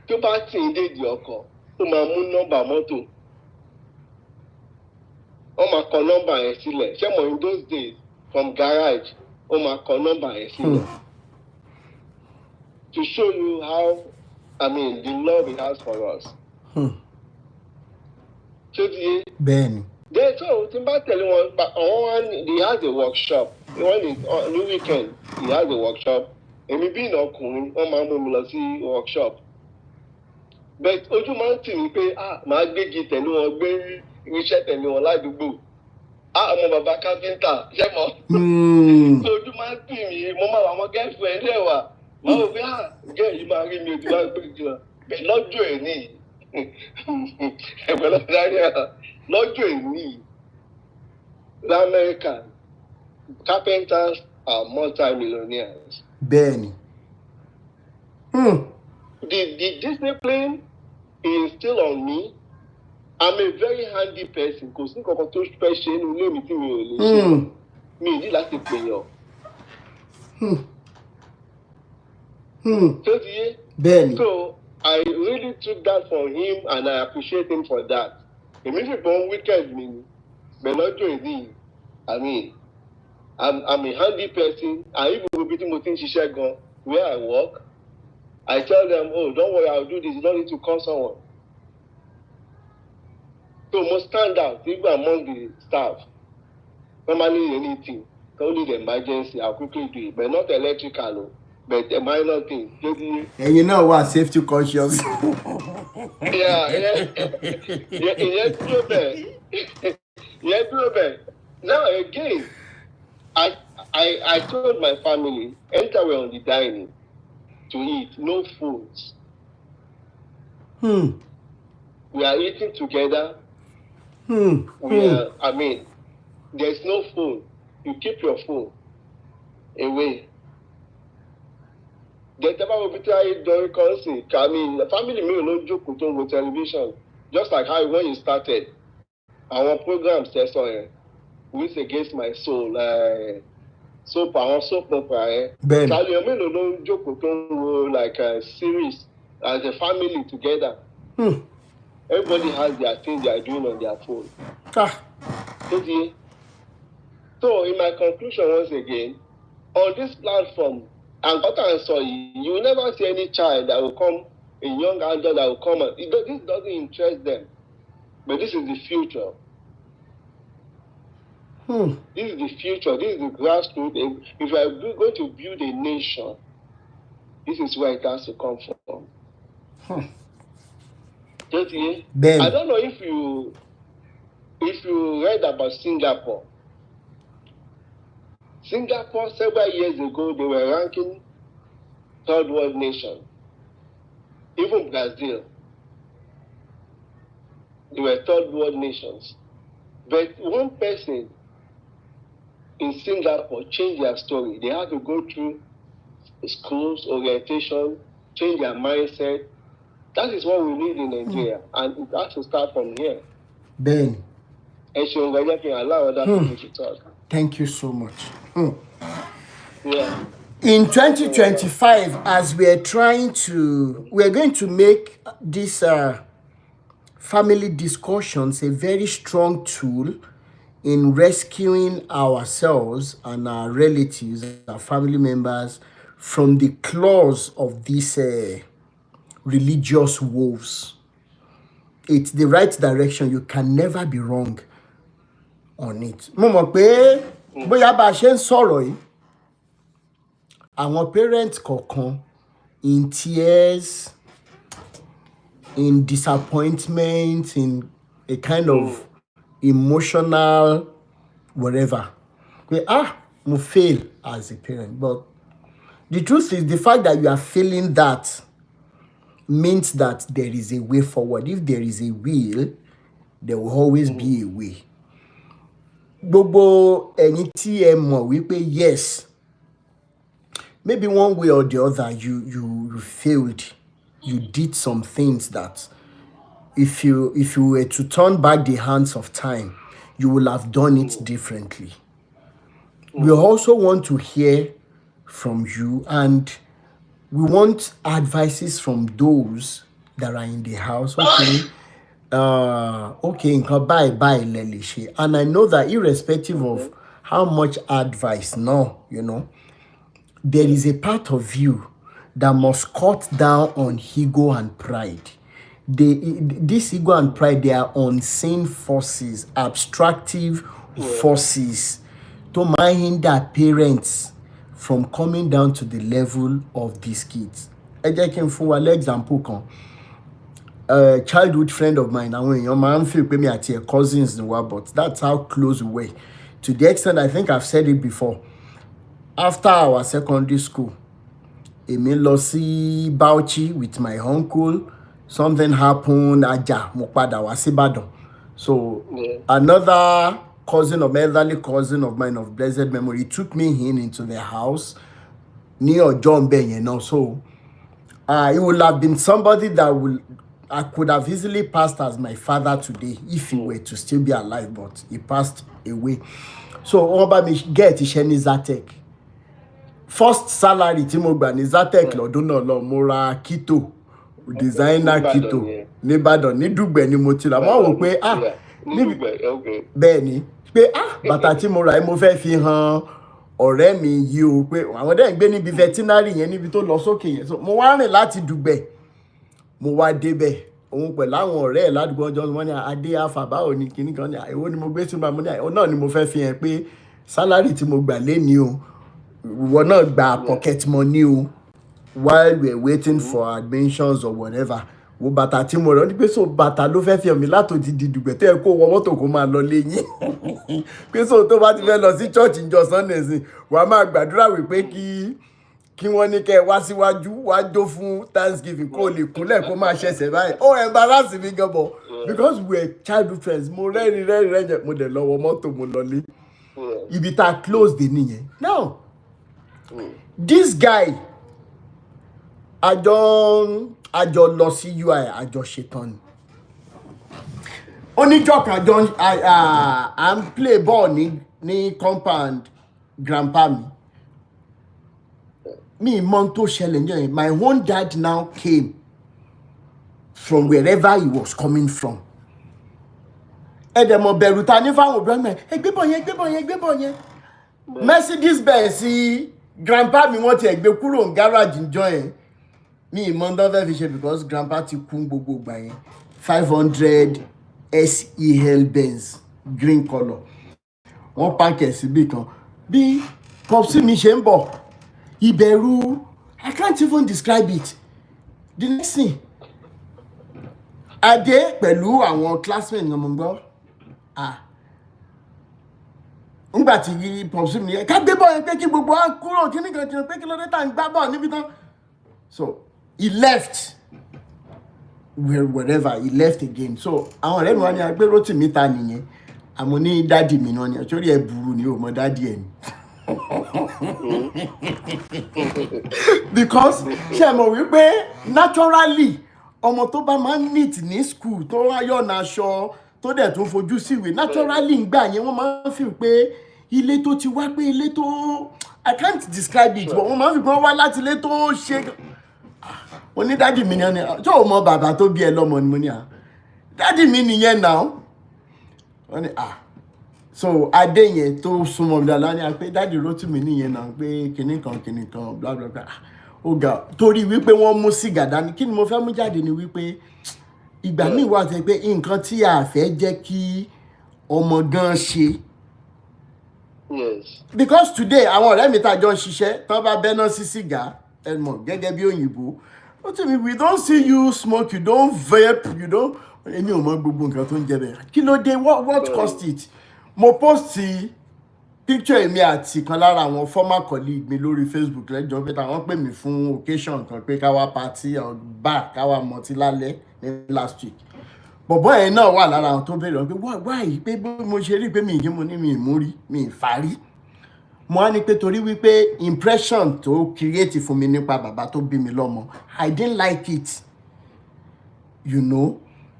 tó bá tì í dédìí ọkọ̀, ó máa mú nọ́mbà mọ́tò. Ó máa kọ nọ́mbà yẹn sílẹ̀. Ṣé mo in those days from garage, ó máa kọ nọ́mbà yẹn sílẹ̀. To show you how, the love he has for us. Bẹ́ẹ̀ni. Then so, tí n bá tẹ̀lé wọn, he has a workshop. On the weekend, he has a workshop. Èmi bí ìnàkùnrin, wọ́n máa ń mú mi lọ sí workshop. But ojú máa ń tì mí pé, màá gbégi tẹ̀lé wọn, gbé irinṣẹ́ tẹ̀lé wọn ládùúgbò. Ọmọ bàbá káfíńtà, ṣé mọ̀? So ojú máa ń tì mí, mo máa wà àwọn girlfriend ẹ̀ wà. Wọ́n rò pé, gẹ́ yìí máa rí mi ojú wá gbé jù lọ. Bẹ́ẹ̀ lọ́jọ́ èní, ẹ̀gbọ́n lọ́jọ́ èní, l'Amẹ́ríkà, carpenters are multi-millionaires. Bẹ́ẹ̀ni. The discipline is still on me. I'm a very handy person. Kò sí nǹkan tó fẹ́ ṣe nínú ilé mi tí mi ò lè ṣe. Mi ò ní láti pèèyàn. Bẹ́ẹ̀ni. So I really took that from him and I appreciate him for that. Èmi sì gbọ́n weekend mi ni. Bẹ̀lọ́jọ́ ìdí, I'm a handy person. I even go bí tí mo ti ń ṣiṣẹ́ gan, where I work. I tell them, don't worry, I'll do this. You don't need to call someone. So must stand out, even among the staff. Normally anything, only the emergency, I'll quickly do it. But not electrical, but a minor thing. And you know what? Safety conscious. Yeah. Now again, I told my family, enter we're on the dining to eat, no phones. We are eating together. There's no phone. You keep your phone away. The family may not joke with television. Just like how when you started, our program says Wins Against My Soul, soap opera. Don't joke like a series as a family together. Everybody has their thing they are doing on their phone. So in my conclusion once again, on this platform, and what I saw, you will never see any child that will come, a young adult that will come. This doesn't interest them. But this is the future. This is the future. This is the grassroots. If we are going to build a nation, this is where it has to come from. Just here. I don't know if you read about Singapore. Singapore, several years ago, they were ranking third world nation. Even Brazil, they were third world nations. But one person in Singapore changed their story. They had to go through schools, orientation, change their mindset. That is what we need in Nigeria, and it has to start from here. Ben. Allow other people to talk. Thank you so much. Yeah. In 2025, as we're going to make this family discussions a very strong tool in rescuing ourselves and our relatives, our family members, from the claws of these religious wolves. It's the right direction. You can never be wrong on it. Mo mọ̀ pé bóyá bá ṣe ń sọ̀rọ̀ yìí, àwọn parents kọ̀ọ̀kan in tears, in disappointment, in a kind of emotional whatever. Mo fail as a parent. But the truth is, the fact that you are feeling that means that there is a way forward. If there is a will, there will always be a way. Gbogbo ẹ̀yin tí ẹ mọ̀ wípé yes, maybe one way or the other you failed. You did some things that if you were to turn back the hands of time, you will have done it differently. We also want to hear from you, and we want advices from those that are in the house. Nǹkan báyìí lẹ lè ṣe. And I know that irrespective of how much advice now, there is a part of you that must cut down on ego and pride. This ego and pride, they are unseen forces, abstractive forces to hinder parents from coming down to the level of these kids. Ẹ jẹ́ kí n fún wa example kan. A childhood friend of mine, àwọn èèyàn máa ń feel pé mi àti ẹ̀ cousins ni wá, but that's how close we were. To the extent, I think I've said it before, after our secondary school, èmi lọ sí Bauchi with my uncle. Something happened, ajá, mo padà wá sí Ìbàdàn. So another elderly cousin of mine of blessed memory took me into their house near John Ben, So it would have been somebody that I could have easily passed as my father today if he were to still be alive, but he passed away. So wọ́n bá mi get iṣẹ́ ní Zatec. First salary tí mo gbà ní Zatec lọ́dún náà lọ, mo ra Kito, designer Kito ní Ìbàdàn, ní Dùgbẹ̀ ni mo ti rà. Mo wò pé bẹ́ẹ̀ ni pé bàtà tí mo rà yìí mo fẹ́ fi hàn ọ̀rẹ́ mi yìí o, pé àwọn dẹ̀ ń gbé níbi veterinary yẹn níbi tó lọ sókè yẹn. So mo wá rìn láti Dùgbẹ̀, mo wá débẹ̀, òun pẹ̀lú àwọn ọ̀rẹ́ ẹ̀ ládùúgbò ọjọ́ wọn ní adé àfàbáwò ní kinní kan ní èwo ni mo gbé sínú àmọ́ ní náà ni mo fẹ́ fi hàn pé sálárì tí mo gbà lé ní o, ìwọ náà gba pocket money o, while we are waiting for admissions or whatever. Wo bàtà tí mo rọ̀ ní pé so bàtà ló fẹ́ fi hàn mí látòdì Dùgbẹ̀ tó yẹ kó wọ mọ́tò kó máa lọ lẹ́yìn. Pé so tó bá ti fẹ́ lọ sí church ìjọ Sunday sí, wàá máa gbàdúrà wípé kí wọ́n ní kẹ́ wá síwájú wá jó fún Thanksgiving kó lè kúnlẹ̀ kó máa ṣẹ̀ṣẹ̀ báyìí. Embarrass mi gan bọ̀ because we are childhood friends. Mo rẹ́rìn mo dẹ̀ lọ́wọ́ mọ́tò mo lọlé. Ibi tá a close dé nìyẹn. Now, this guy, àjọ lọ sí UI, àjọ ṣetán ni. Oníjọ́ kan à ń play ball ní compound grandpa mi. Me mọ tó ṣẹlẹ̀. My own dad now came from wherever he was coming from. Ẹ̀dẹ̀mọ̀ bẹ̀rù ta ní fáwọn obìnrin mẹ́, ẹgbẹ́bọ̀ yẹn. Mercedes Benz grandpa mi wọ́n ti ẹ̀gbẹ́ kúrò ní garage ńjọ́ yẹn. Me mọ tó fẹ́ fi ṣe because grandpa ti kún gbogbo ìgbà yẹn. 500 SEL Benz green color. wọ́n pàǹkẹ̀ síbì kan bí popsi mi ṣe ń bọ̀ ìbẹ̀rù I can't even describe it. The next thing adé pẹ̀lú àwọn classmates ọmọ gbọ́ ńgbà tí popsi mi yẹ ká gbé bọ́ọ̀ yẹn pé kí gbogbo wa kúrò kíní kan pé kí ló dé tá à ń gbá bọ́ọ̀ níbi tán. So he left wherever he left again. So àwọn ọ̀rẹ́ mi wá ní agbéró tì mí ta nìyẹn àmọ́ ní dádì mi náà ni ọ̀ṣọ́rí ẹ̀ burú ni ò mọ dádì ẹ̀ ni. Because ṣe mọ̀ wípé naturally ọmọ tó bá máa ń neat ní school tó ráyọ̀nà aṣọ tó dẹ̀ tún fojú síwèé naturally ngbà yẹn wọ́n máa ń fi pé ilé tó ti wá pé ilé tó I can't describe it but wọ́n máa ń fi pé wọ́n wá láti ilé tó ṣe onídádì mi ni tó o mọ bàbá tó bí ẹ lọ́mọ ni mo ní dádì mi nìyẹn náà wọ́n ní so adé yẹn tó súnmọ́ mi dáadáa ní pé dádì Rótìmí nìyẹn náà pé kinní kan bla bla bla ó ga torí wípé wọ́n mú sìgá dání kí ni mo fẹ́ mú jáde ni wípé ìgbà míì wà tẹ́ pé nǹkan tí a fẹ́ jẹ́ kí ọmọ gan ṣe. Yes. Because today àwọn ọ̀rẹ́ mi tá jọ ń ṣiṣẹ́ tán bá bẹ́ná sí sìgá ẹ mọ̀ gẹ́gẹ́ bí òyìnbó Rótìmí we don't see you smoke you don't vape you don't èmi ò mọ gbogbo nǹkan tó ń jẹ bẹ́ẹ̀ kí ló dé what caused it. Mo post picture èmi àti kan lára àwọn former colleague mi lórí Facebook lẹ́jọ́ pé táwọn pè mí fún occasion kan pé ká wá party or bar ká wá mọtí lálẹ́ ní last week. Bọ̀bọ́ ẹ̀ náà wà lára àwọn tó bẹ̀rẹ̀ pé why pé bí mo ṣe rí pé mi ìyí mo ní mi ìmúrí mi ìfarí. Mo á ní pé torí wípé impression tó create fún mi nípa bàbá tó bí mi lọ́mọ I didn't like it, you know,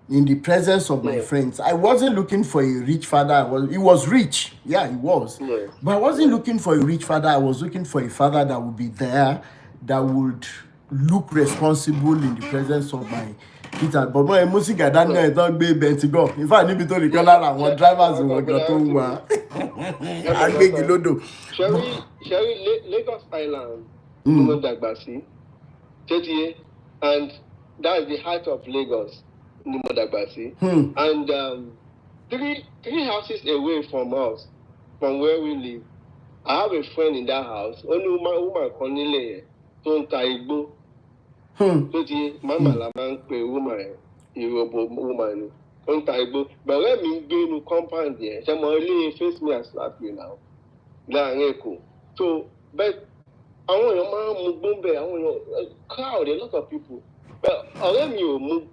in the presence of my friends. I wasn't looking for a rich father. He was rich. Yeah, he was. Yeah. But I wasn't looking for a rich father. I was looking for a father that would be there, that would look responsible in the presence of my kids. But my music I don't know, I don't be Bentigo. In fact, níbi tó nìkan lára àwọn drivers wọn gan tó ń wá. Agbégilodo. Sherry, Lagos Island, Mo dàgbà sí, and that is the heart of Lagos. And three houses away from us, from where we live, I have a friend in that house. Only woman kan nílé yẹn tó ń ta igbó. Mama la máa ń pe woman Ìrọ̀bọ̀ woman ni. Ó ń ta igbó. Bẹ̀rẹ̀ mi ń gbé inú compound yẹn. Ṣé mo ilé face me and slap you now? Láàárín Èkó. So but àwọn èèyàn máa ń mu gbó ń bẹ̀. Àwọn èèyàn crowd a lot of people. But ọ̀rẹ́ mi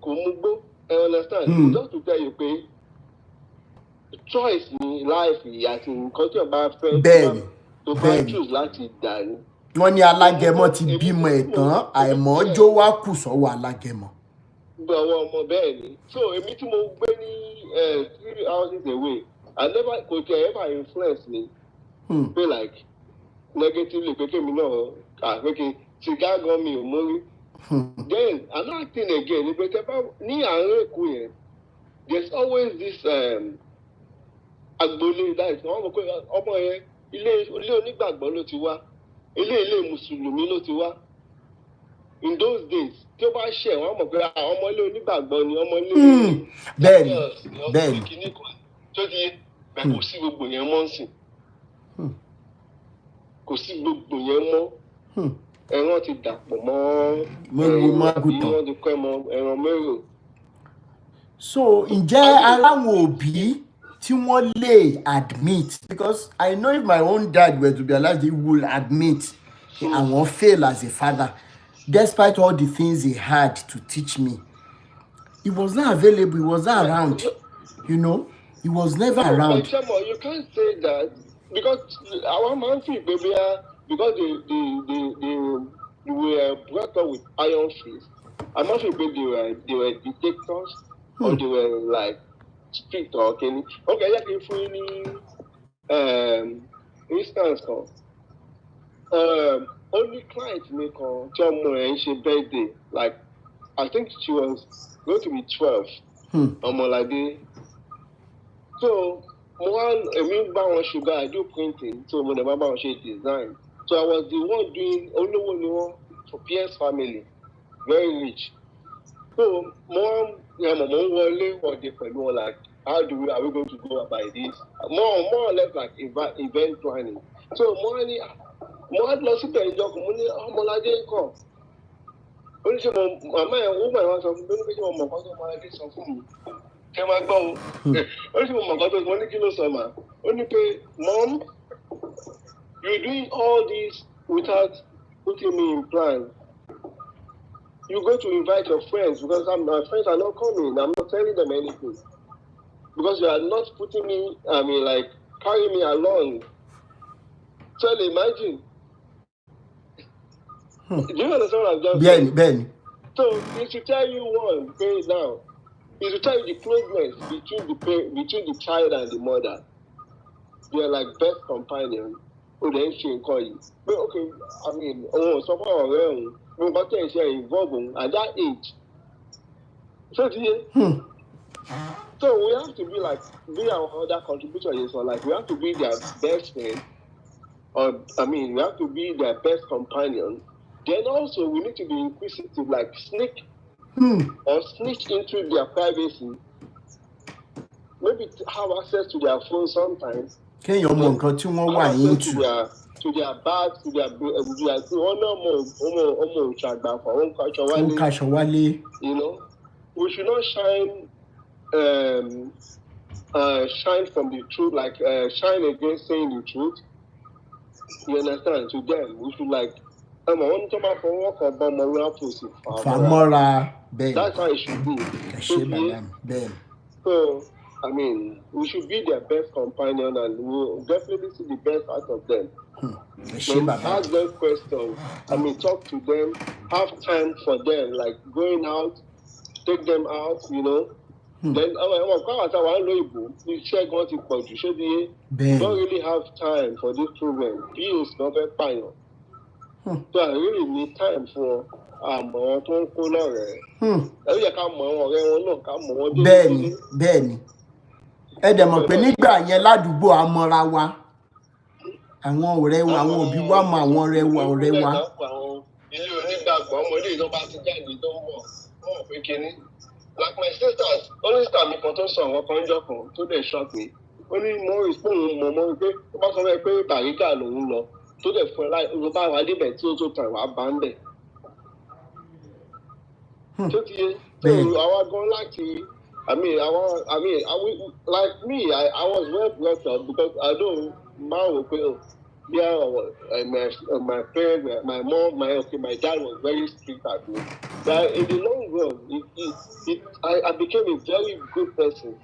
kò mu gbó. I understand. Just to tell you pé choice ní life àti nǹkan tí ọba fẹ́ tó bá choose láti dà ní. Wọ́n ní alágẹmọ ti bímọ ẹ̀tàn àìmọ́jó wá kù sọ́wọ́ alágẹmọ. Gbọ̀wọ́ ọmọ bẹ́ẹ̀ ni. So èmi tí mo gbé ní 3 houses away, I never kò tẹ̀ ever influence me. Pé like negatively pé kémi náà pé kí sìgá gan mi ò mórí. Then another thing again, ni pé ní àárín Èkó yẹn, there's always this agboolé that is wọ́n mọ̀ pé ọmọ yẹn ilé onígbàgbọ́ ló ti wá, ilé mùsùlùmí ló ti wá. In those days, tí ó bá ṣẹ̀ wọ́n mọ̀ pé ọmọ ilé onígbàgbọ́ ni ọmọ ilé bẹ́ẹ̀ni kìíní kan tó di bẹ́ẹ̀ kò sí gbogbo yẹn mọ́ nsìn. Kò sí gbogbo yẹn mọ́. Ẹran ti dàpọ̀ mọ́ wọ́n ti kọ́ ẹran mẹ́rò. So ǹjẹ́ aláwọn òbí tí wọ́n lè admit, because I know if my own dad were to be alive he would admit àwọn fail as a father despite all the things he had to teach me. He was not available, he was not around, you know, he was never around. But Chemo, you can't say that because our man feel baby because they were brought up with iron fist. I'm not sure if they were dictators or they were like strict or okay. Okay, yeah, if we instance only client make on she birthday, like I think she was going to be 12. Like so sugar, I do printing, so when the mama she design. So I was the one doing only one for PS family, very rich. So mom wọlé ọdẹ pẹ̀lú like How are we going to go about this? More or less like event planning. So more lọ síbẹ̀ ìjọkùn mo ní ọmọládé kọ̀. Ó ní ṣe màmá ẹ̀ ó mọ̀ ẹ̀ wá sọ fún mi ó ní pé ṣe mo mọ̀ nǹkan tó ọmọládé sọ fún mi. Kẹ́ máa gbọ́ o. Ó ní ṣe mo mọ̀ nǹkan tó mo ní kí ló sọ mà. Ó ní pé mom, you're doing all this without putting me in plan. You go to invite your friends because my friends are not coming. I'm not telling them anything. Because you are not putting me, like, carry me along. So imagine. Do you understand what I'm just saying? Ben. So it should tell you one thing now. It should tell you the closeness between the child and the mother. They are like best companions. Oh, then she call you. But okay, so far around, but then she involved at that age. So So we have to be our other contributors, or like we have to be their best friend, or we have to be their best companion. Then also we need to be inquisitive, like sneak into their privacy. Maybe have access to their phone sometimes. Can you nǹkan tí wọ́n wà into? To their bags, to their you know, we should not shine from the truth, like shine against saying the truth. You understand? To them, we should like that's how it should be. So we should be their best companion, and we'll definitely see the best out of them. Ask them questions. Talk to them. Have time for them, like going out, take them out. You know. Then you don't really have time for this children. Bills not very fine. So I really need time for Bẹ́ẹ̀ni. Ẹ dẹ̀ mọ̀ pé nígbà yẹn ládùúgbò amọ́ra wa. Àwọn ọ̀rẹ́ wa, àwọn òbí wa mọ àwọn ọ̀rẹ́ wa. Ilé onígbàgbọ́ ọmọdé tó bá ti jáde tó ń bọ̀, wọ́n mọ̀ pé kíní. Like my sisters, only time mi kan tó sọ àwọn kan jọ kan tó dẹ̀ shock me. Ó ní mo rí fóònù mọ̀ pé ó bá sọ pé Bàríkà lòun lọ tó dẹ̀ fún ẹ láì ló bá wà débẹ̀ tí ó tó tàn wá bá ń bẹ̀. Tó ti yé àwa gan láti like me, I was well brought up because I don't mind my parents, my mom, my dad was very strict at me. But in the long run, I became a very good person.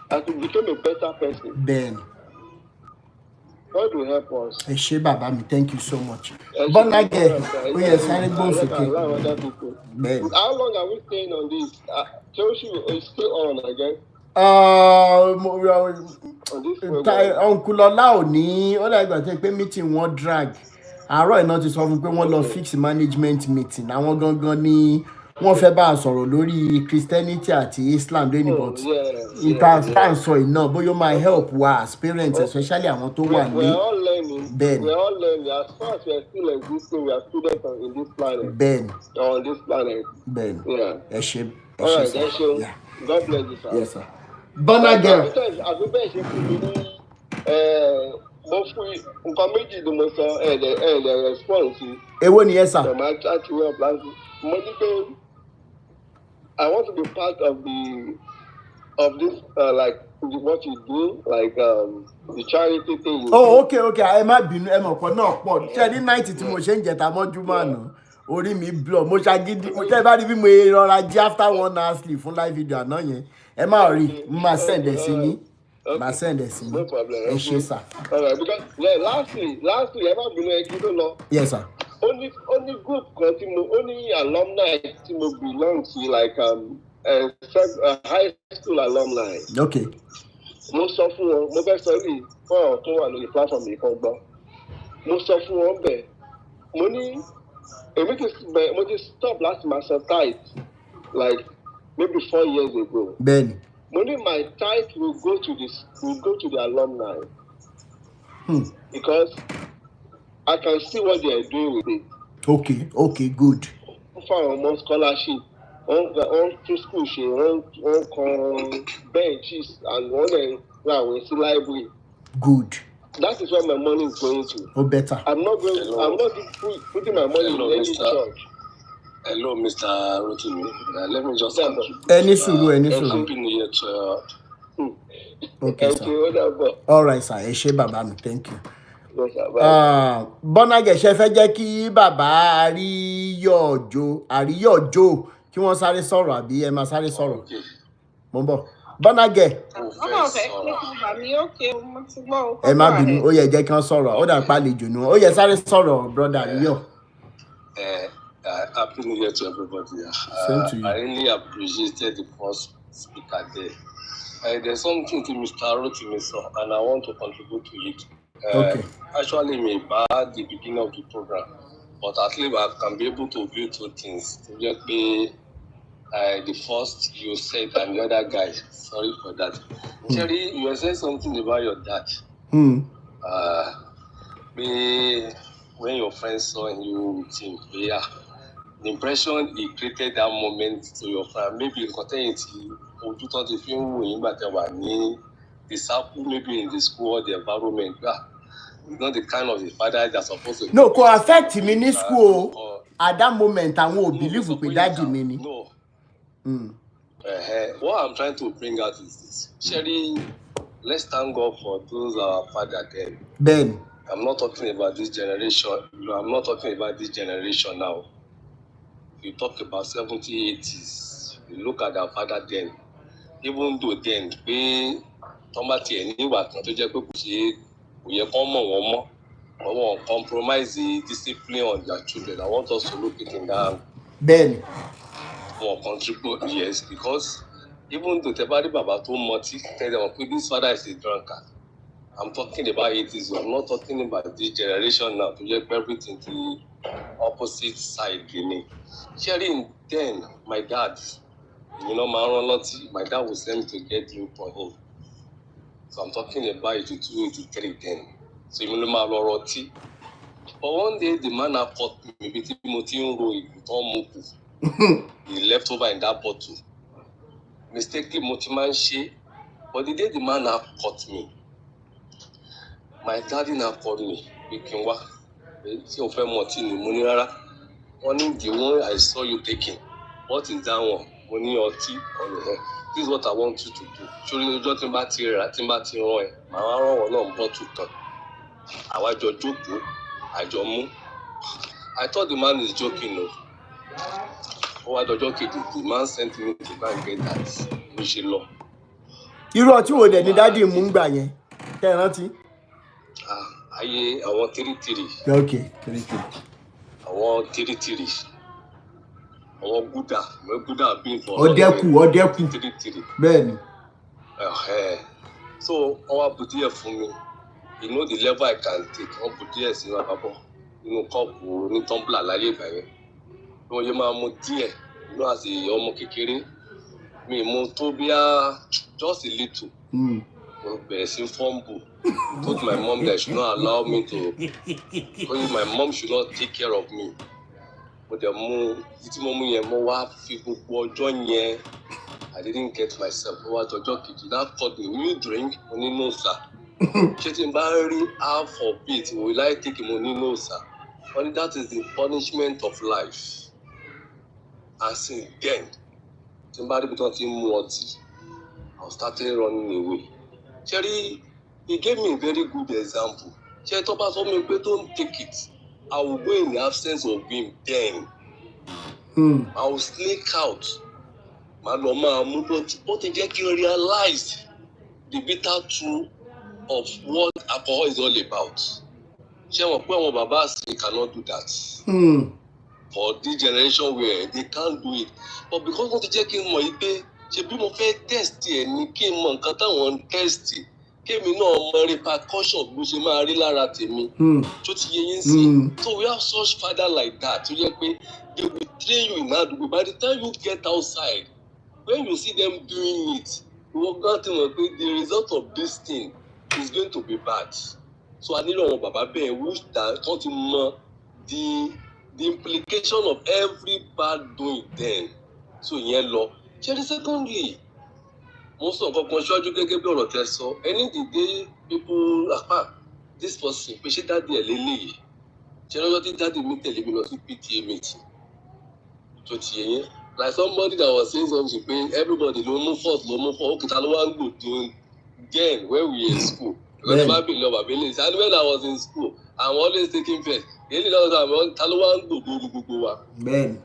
I became a better person. Ben. God will help us. Thank you so much. Bonage, yes, Ben. How long are we staying on this? Chelsea is still on again. Uncle Ola ò ní ó dàgbà tó pé meeting wọn drag. Àárọ̀ iná ti sọ fún pé wọ́n lọ fix management meeting. Àwọn gangan ni wọ́n fẹ́ bá a sọ̀rọ̀ lórí Christianity àti Islam lónìí, but ìtàn sọ iná bóyá máa help wa as parents, especially àwọn tó wà ní. We are all learning. Ben. We are all learning. As far as we are still existing, we are students in this planet. Ben. On this planet. Ben. Yeah. All right. Yeah. God bless you, sir. Yes, sir. Bonage. Àbí bẹ́ẹ̀ ṣe fún mi ní mo fún nǹkan méjì ni mo sọ ẹ̀ẹ́dẹ̀ response. Èwo ni ẹ sà? Mo ní pé I want to be part of this like what you do, like the charity thing. Okay. Ẹ má bínú, ẹ mọ̀ pọ̀ náà pọ̀. Ṣé ní night tí mo ṣe ń jẹta mọ́júmọ́ àná? Orí mi blow. Mo ṣagídí. Mo tẹ́ bá rí bí mo rọra jí after 1 hour sleep fún live video àná yẹn. Ẹ má rí, má send ẹ sí yín. Má send ẹ sí yín. No problem. Ẹ ṣé sà. All right, because lastly, ẹ má bínú ẹ kí ló lọ. Yes, sir. Only group kan tí mo only alumni tí mo belong to, like high school alumni. Okay. Mo sọ fún wọn, mo fẹ́ sọ yìí fún àwọn tó wà lórí platform yìí kan gbọ́. Mo sọ fún wọn bẹ́ẹ̀. Mo ní mo ti stop láti máa sọ tithe like maybe 4 years ago. Bẹ́ẹ̀ni. Mo ní my tithe will go to the alumni. Because I can see what they are doing with it. Okay, good. For more scholarship, on to school ṣe wọ́n kan benches and wọ́n dẹ̀ ra àwọn sí library. Good. That is where my money is going to. Oh, better. I'm not putting my money in any church. Hello, Mr. Rotimi. Let me just Any sulu. Happy New Year to Okay, sir. All right, sir. Ẹ ṣé bàbá mi. Thank you. Bonage ṣe fẹ́ jẹ́ kí bàbá àríyọ̀jó kí wọ́n sáré sọ̀rọ̀ àbí ẹ máa sáré sọ̀rọ̀. Mo ń bọ̀. Bonage. Ẹ má bínú, ó yẹ jẹ́ kí wọ́n sọ̀rọ̀. Ó dà pa àlejò nù. Ó yẹ sáré sọ̀rọ̀, brother àríyọ̀. Happy New Year to everybody. Same to you. I really appreciated the first speaker there. There's something to Mr. Rotimi, and I want to contribute to it. Okay. Actually, maybe at the beginning of the program, but at least I can be able to view two things. Just be the first you said and the other guy. Sorry for that. Jerry, you were saying something about your dad. When your friends saw you with him, yeah, the impression he created that moment to your friend, maybe you thought if you were the circle, maybe in the school or the environment, it's not the kind of the father that's supposed to. No, could affect him in school at that moment. I won't believe with daddy mini. No. What I'm trying to bring out is this. Sherry, let's thank God for those our father then. Ben. I'm not talking about this generation. I'm not talking about this generation now. You talk about 70s, 80s. You look at our father then. Even though then, we compromise the discipline on their children. I want us to look it in that. Ben. For contribute, yes, because even though Tebari Baba told Moti, tell them, this father is a drunkard. I'm talking about 80s. I'm not talking about this generation now to get everything to the opposite side. Sharing then, my dad, my dad would send me to get drink for him. So I'm talking about 82, 83 then. So you know my roti. But one day the man have caught me, maybe he left over in that bottle. Mistakenly Motiman she, but the day the man have caught me, my daddy now called me. Only the one I saw you taking. What is that one? Money or tea on your head. This is what I want you to do. Surely you just timbati my bottle. I want your joke. I thought the man is joking. No. The man sent me to go and get that. Mishilo. You wrote you would any daddy Mumba. I want 33. Okay, 33. I want 33. I want Buddha being for Odeku. 33. Ben. So, our Buddha for me, you know the level I can take. Our Buddha is in a cup, no tumbler like that. No, you ma mo díẹ̀, you know, as a ọmọ kékeré, me mo tó bíá just a little. Bẹ̀rẹ̀ sí fumble. Told my mom that she should not allow me to, because my mom should not take care of me. But the mom, I didn't get myself. That called me, will you drink? Only no, sir. Chetting half of it, will I take him? Only no, sir. Only that is the punishment of life. I said, then, somebody put him water. I started running away. Cherry, he gave me a very good example. Cherry Topa told me, don't take it. I will go in the absence of him then. I will sneak out. My mama, but he realized the bitter truth of what alcohol is all about. When Baba say cannot do that. For this generation where they can't do it. But because what they check more, she be more fair test and came on Katan test. Came in no repercussion, which is my real me. So we have such father like that. They will train you in that. By the time you get outside, when you see them doing it, you will get the result of this thing is going to be bad. So I need to Baba which that the implication of every bad doing then so ìyẹn lọ ṣẹ́rí secondly mo sọ nǹkan kan ṣáájú gẹ́gẹ́ bí ọ̀rọ̀ tẹ́ sọ ẹni dìde people apart this person pé ṣé dáàdi ẹ̀ lélẹ́yìí ṣé lọ́jọ́ tí dáàdi mi tẹ̀lé mi lọ sí PTA meeting tó ti yẹ yẹn like somebody that was saying something pé everybody ló mú first okay ta ló wá ń gbò doing then when we in school because my been love ability and when I was in school I'm always taking first èyí lọ́dọ̀ àwọn ta ló wá ń gbò lórí gbogbo wa. bẹ́ẹ̀ni.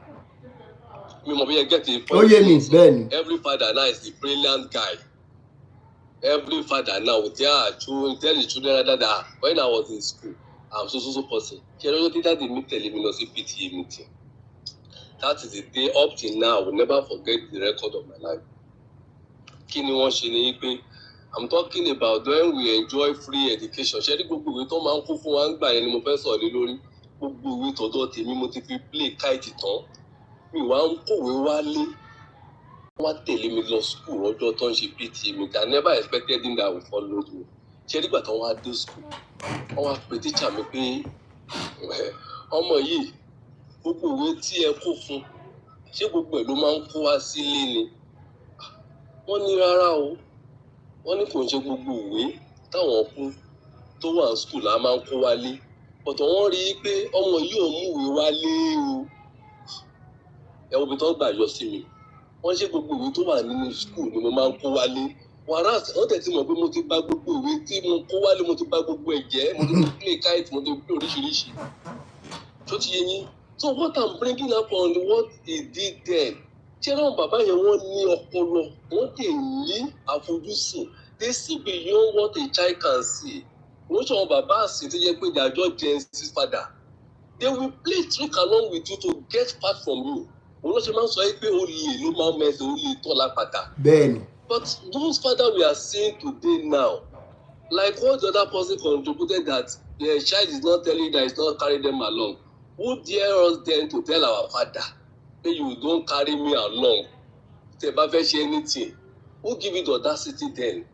mi mọ̀ bí ẹ get it. ó yé mi bẹ́ẹ̀ni. every father now is a brilliant guy. Every father now with their children tell the children that when I was in school I'm so person. Ṣé lọ́jọ́ tí dáàdi mi tẹ̀lé mi lọ sí PTA meeting? That is the day up till now I will never forget the record of my life. Kí ni wọ́n ṣe ni pé I'm talking about when we enjoy free education. Ṣé ní gbogbo ìwé tó máa ń kó fún wa ń gbà yẹn ni mo fẹ́ sọ̀rọ̀ lé lórí? Gbogbo ìwé tọ̀dọ̀ tèmi mo ti fi play kite tán. Mi wá ń kọ̀wé wálé. Wọ́n tẹ̀lé mi lọ school lọ́jọ́ tó ń ṣe PTA meeting. I never expected him that would follow me. Ṣé nígbà tí wọ́n á dé school? Wọ́n wá pe teacher mi pé ọmọ yìí gbogbo ìwé tí ẹ kó fún ṣé gbogbo ẹ̀ ló máa ń kó wá sílé ni? Wọ́n ní rárá o. Wọ́n ní kò ń ṣe gbogbo ìwé táwọn kú tó wà ní school la máa ń kó wálé. Ọ̀tọ̀ wọ́n rí i pé ọmọ yìí ò mú ìwé wálé o. Ẹ wo bí tó gbà yọ sí mi. Wọ́n ṣe gbogbo ìwé tó wà nínú school ni mo máa ń kó wálé. Wàrà wọ́n tẹ̀ tí mọ̀ pé mo ti bá gbogbo ìwé tí mo kó wálé mo ti bá gbogbo ẹ̀ jẹ́ mo ti play kite mo ti play oríṣiríṣi. Tó ti yé yín. So what I'm bringing up on what he did then. Ṣé náà bàbá yẹn wọ́n ní ọpọlọ wọ́n dẹ̀ ní àfojúsùn. They see beyond what a child can see. Wọ́n ṣe àwọn bàbá àsìn tó jẹ́ pé they are just Genesis father. They will play trick along with you to get part from you. Wọ́n ló ṣe máa ń sọ pé olè ló máa ń mẹ́sẹ̀ olè tọ́ lápàtà. Bẹ́ẹ̀ni. But those fathers we are seeing today now, like what the other person contributed that the child is not telling that it's not carry them along. Who dare us then to tell our father, hey, you don't carry me along? Tẹ́ bá fẹ́ ṣe anything. Who give it the audacity then?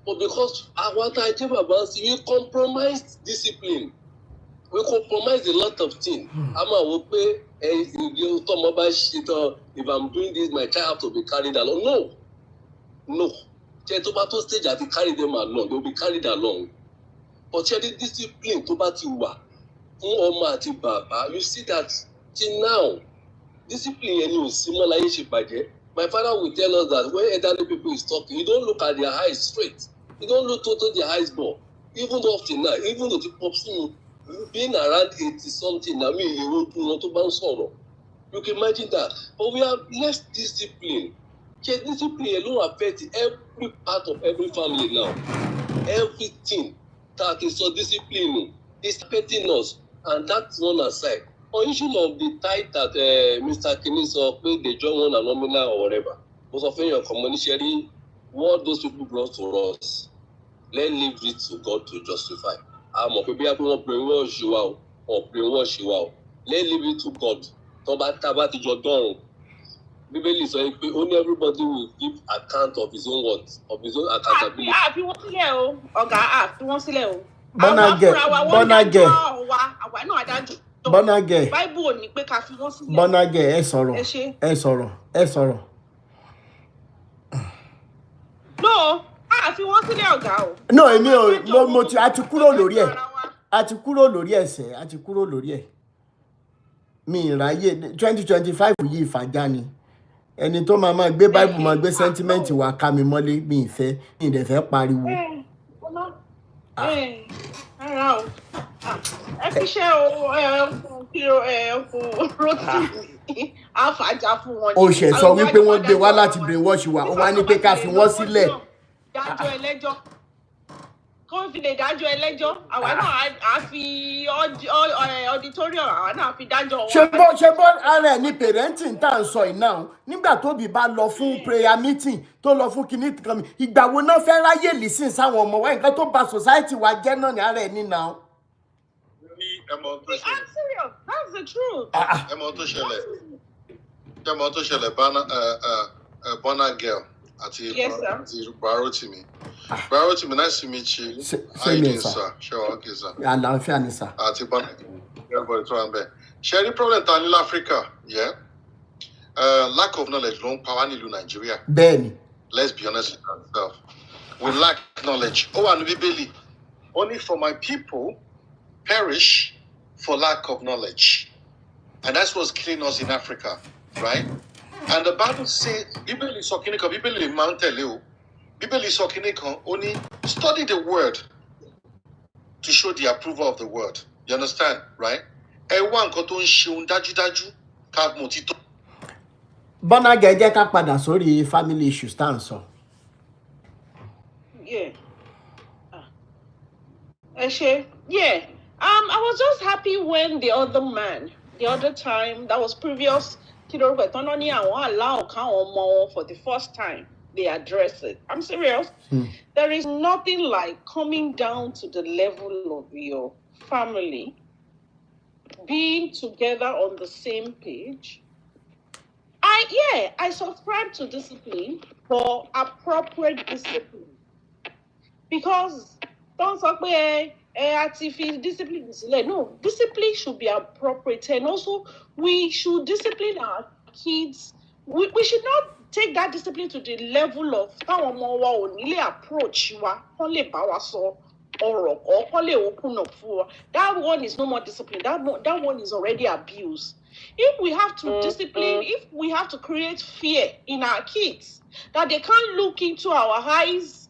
But because our time, we compromised discipline. We compromise a lot of things. If I'm doing this, my child have to be carried along. No. To stage I carry them along, they'll be carried along. But the discipline to batiwa, you see that till now, discipline my father will tell us that when elderly people is talking, you don't look at their eyes straight. You don't look to their eyes more. Even often now, even though the pops being around 80-something, I mean, you can imagine that. But we have less discipline. Discipline alone affects every part of every family now. Everything that is so discipline is affecting us. And that's one aside. On issue of the tithe that Mr. Kiniso paid the joint one and nominal or whatever, most of your community, what those people brought to us, let's leave it to God to justify. I'm a people who brainwash you out or brainwash you out. Let's leave it to God. Tabati Jordan. Bíbélì sọ pé only everybody will give account of his own words, of his own accountability. Àfi wọ́n sílẹ̀ o, ọ̀gá àfi wọ́n sílẹ̀ o. Bọ́nàgẹ̀. Àwa náà adájọ́. Bọ́nàgẹ̀. Báíbù ò ní pé ká fi wọ́n sílẹ̀. Bọ́nàgẹ̀ ẹ sọ̀rọ̀. No, àfi wọ́n sílẹ̀ ọ̀gá o. No, èmi ò mo ti a ti kúrò lórí ẹ̀. A ti kúrò lórí ẹ̀. Mi ìráyè 2025 yìí ìfàjà ni. Ẹni tó máa gbé Bible máa gbé sentiment wa ká mi mọ́lé mi ìfẹ́ mi ìdẹ̀fẹ́ pariwo. Ara o. Ẹ fi ṣe Rotimi àfàjà fún wọn. Ó ṣe sọ wípé wọ́n gbé wá láti brainwash wa, ó wá ní pé ká fi wọ́n sílẹ̀. Dájọ́ ẹlẹ́jọ́. Kó fi lè dájọ́ ẹlẹ́jọ́, àwa náà á fi auditorium, àwa náà fi dájọ́ wọn. Ṣé bọ́ ara ẹ̀ ní parenting tá à ń sọ ìná nígbà tóbi bá lọ fún prayer meeting tó lọ fún kinní kan mi ìgbà wo náà fẹ́ ráyè listen sáwọn ọmọ wa nǹkan tó bà society wa jẹ́ náà ní ara ẹ̀ nínà. I'm serious, that's the truth. Ẹmọ tó ṣẹlẹ̀ Burna Girl àti Rotimi. Rotimi, nice to meet you. How you doing, sir? Sure, okay, sir. Àlàáfíà ni sir. Àti Burna Girl, everybody tó wà ń bẹ̀. Ṣé ní problem ta ní Africa? Yeah. lack of knowledge long power nílùú Nigeria. Bẹ́ẹ̀ni. Let's be honest with ourselves. We lack knowledge. Oh, and Bíbélì, only for my people perish for lack of knowledge. And that's what's killing us in Africa, right? And the Bible says, Bíbélì sọ kíní kan, Bíbélì máa ń tẹ̀lé o. Bíbélì sọ kíní kan, only study the word to show the approval of the word. You understand, right? Ẹ wá nǹkan tó ń ṣeun dájúdájú ká mọ̀ títọ́. Bọ́nà gẹ́gẹ́ ká padà sórí family issues tá à ń sọ. Yeah. Yeah. I was just happy when the other time, that was previous, for the first time they address it. I'm serious. There is nothing like coming down to the level of your family, being together on the same page. I subscribe to discipline, for appropriate discipline. Because don't say discipline. No, discipline should be appropriate, and also we should discipline our kids. We should not take that discipline to the level of approach or open up for. That one is no more discipline. That one is already abuse. If we have to discipline, if we have to create fear in our kids, that they can't look into our eyes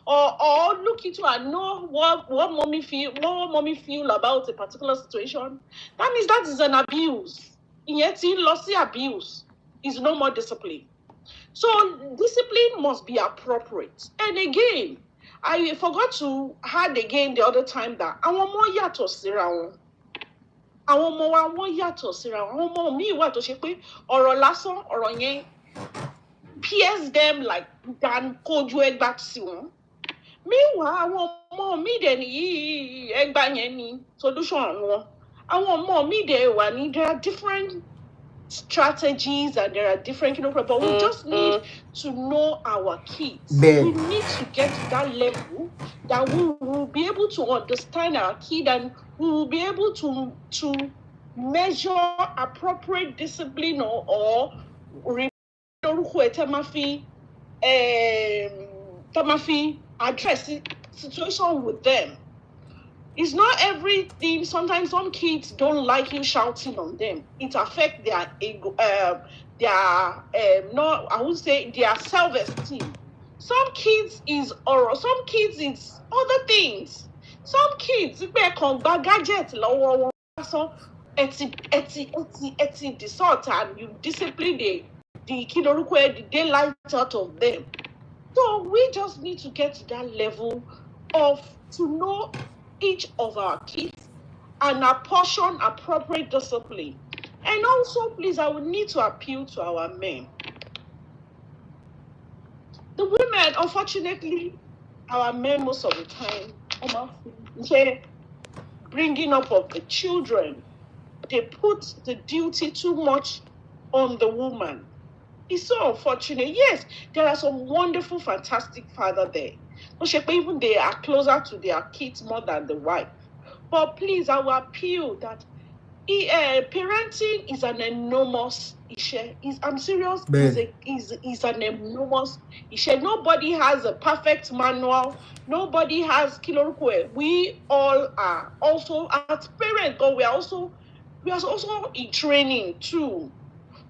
or look into and know what mommy feel about a particular situation, that means that is an abuse. Yet lossy abuse is no more discipline. So discipline must be appropriate. And again, I forgot to add again the other time that àwọn ọmọ yàtọ̀ síra wọn. Àwọn ọmọ wa wọ́n yàtọ̀ síra wọn. Àwọn ọmọ mi wà tó ṣe pé ọ̀rọ̀ lásán, ọ̀rọ̀ yẹn pierce them like than kojú ẹgbà sí wọn. Meanwhile, àwọn ọmọ mi dẹ̀ nìyí ẹgbà yẹn ni solution wọn. Àwọn ọmọ mi dẹ̀ wà ní there are different strategies and there are different but we just need to know our kids. We need to get to that level that we will be able to understand our kid and we will be able to measure appropriate discipline or address situation with them. It's not everything. Sometimes some kids don't like you shouting on them. It affects their ego, their self-esteem. Some kids is oral. Some kids is other things. Some kids gadget so eti disorder and you discipline the daylight out of them. So we just need to get to that level of to know each of our kids and apportion appropriate discipline. And also, please, I would need to appeal to our men. The women, unfortunately, our men most of the time, bringing up of the children, they put the duty too much on the woman. It's so unfortunate. Yes, there are some wonderful, fantastic fathers there. Even they are closer to their kids more than the wife. But please, I will appeal that parenting is an enormous issue. I'm serious. Is an enormous issue. Nobody has a perfect manual. Nobody has We all are also as parents, but we are also in training too.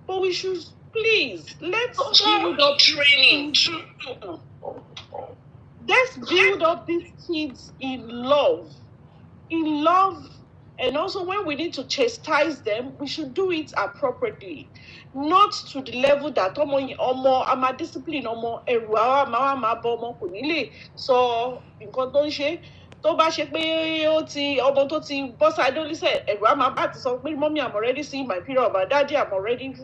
But we should please let's build up training too. Let's build up these kids in love. And also when we need to chastise them, we should do it appropriately. Not to the level that I'm a discipline, so in condition, mommy, I'm already seeing my period, but daddy, I'm already.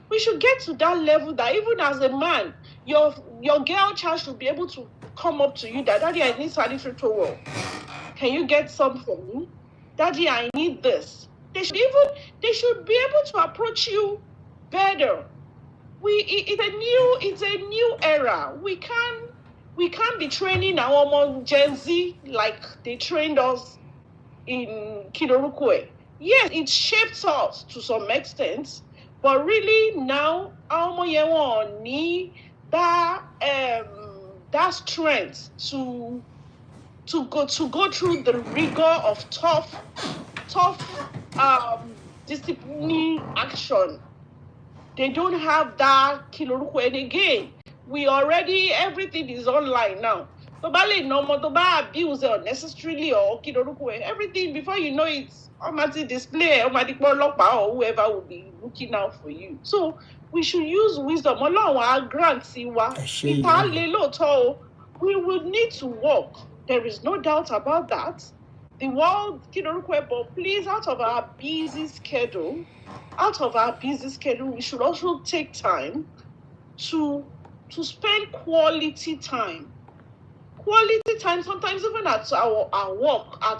We should get to that level that even as a man, your girl child should be able to come up to you that daddy, I need sanitary towel. Can you get some for me? Daddy, I need this. They should be able to approach you better. It's a new era. We can't be training our Gen Z like they trained us in Kidorukwe. Yes, it shapes us to some extent, But really now, our need that strength to go through the rigor of tough disciplinary action. They don't have that kiloruko. And again, everything is online now. So no more to abuse or necessarily or kiloruko. Everything before you know it's automatic display, automatic or whoever will be looking out for you. So we should use wisdom. We will need to work. There is no doubt about that. The world, but please, out of our busy schedule, we should also take time to spend quality time. Quality time, sometimes even at our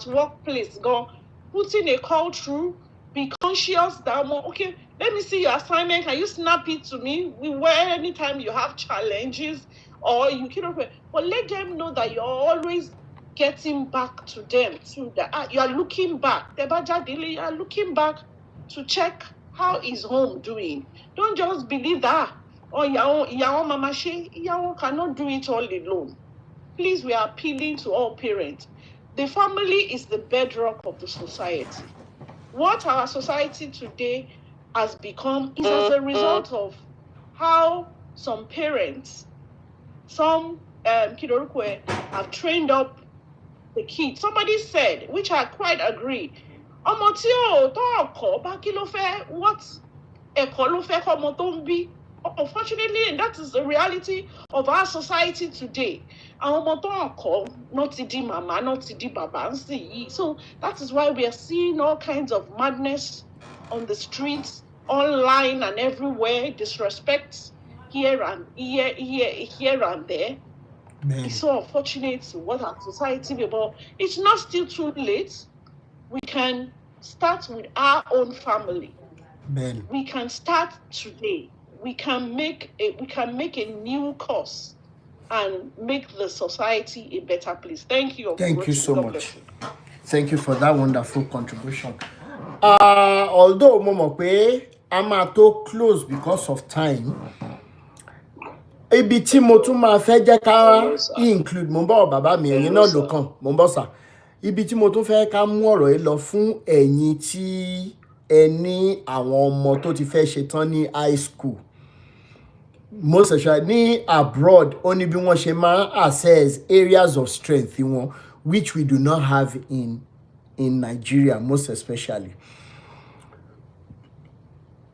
workplace, go put in a call through, be conscious that, okay, let me see your assignment. Can you snap it to me? Anytime you have challenges or you but let them know that you're always getting back to them, so that you are looking back. You are looking back to check how is home doing. Don't just believe that. Your mama cannot do it all alone. Please, we are appealing to all parents. The family is the bedrock of the society. What our society today has become is as a result of how some parents, some have trained up the kids. Somebody said, which I quite agree, what unfortunately, and that is the reality of our society today. So that is why we are seeing all kinds of madness on the streets, online and everywhere, disrespect here and there. It's so unfortunate what our society is about. It's not still too late. We can start with our own family. Ben. We can start today. We can make a new course and make the society a better place. Thank you. Thank you so much. Thank you for that wonderful contribution. Although Momope, I'm at to close because of time. Ibi tí mo tún máa fẹ́ jẹ́ ká include mo ń bọ̀ bàbá mi ẹ̀yin náà ló kàn mo ń bọ̀ sà. Ibi tí mo tún fẹ́ ká mú ọ̀rọ̀ yìí lọ fún ẹ̀yin tí ẹ ní àwọn ọmọ tó ti fẹ́ ṣe tán ní high school. Most especially ní abroad, ó ní bí wọ́n ṣe máa assess areas of strength wọn, which we do not have in Nigeria, most especially.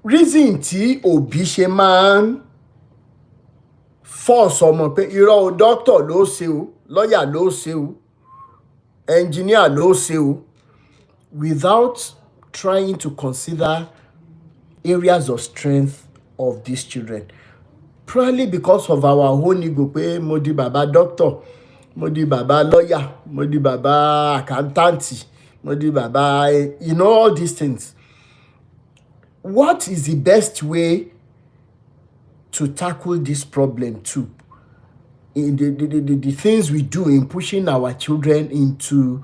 Reason tí òbí ṣe máa ń force ọmọ pé irọ́ o doctor ló ṣe o, lawyer ló ṣe o, engineer ló ṣe o, without trying to consider areas of strength of these children. Probably because of our own ego, pé mo di bàbá doctor, mo di bàbá lawyer, mo di bàbá accountant, mo di bàbá, all these things. What is the best way to tackle this problem too? In the things we do in pushing our children into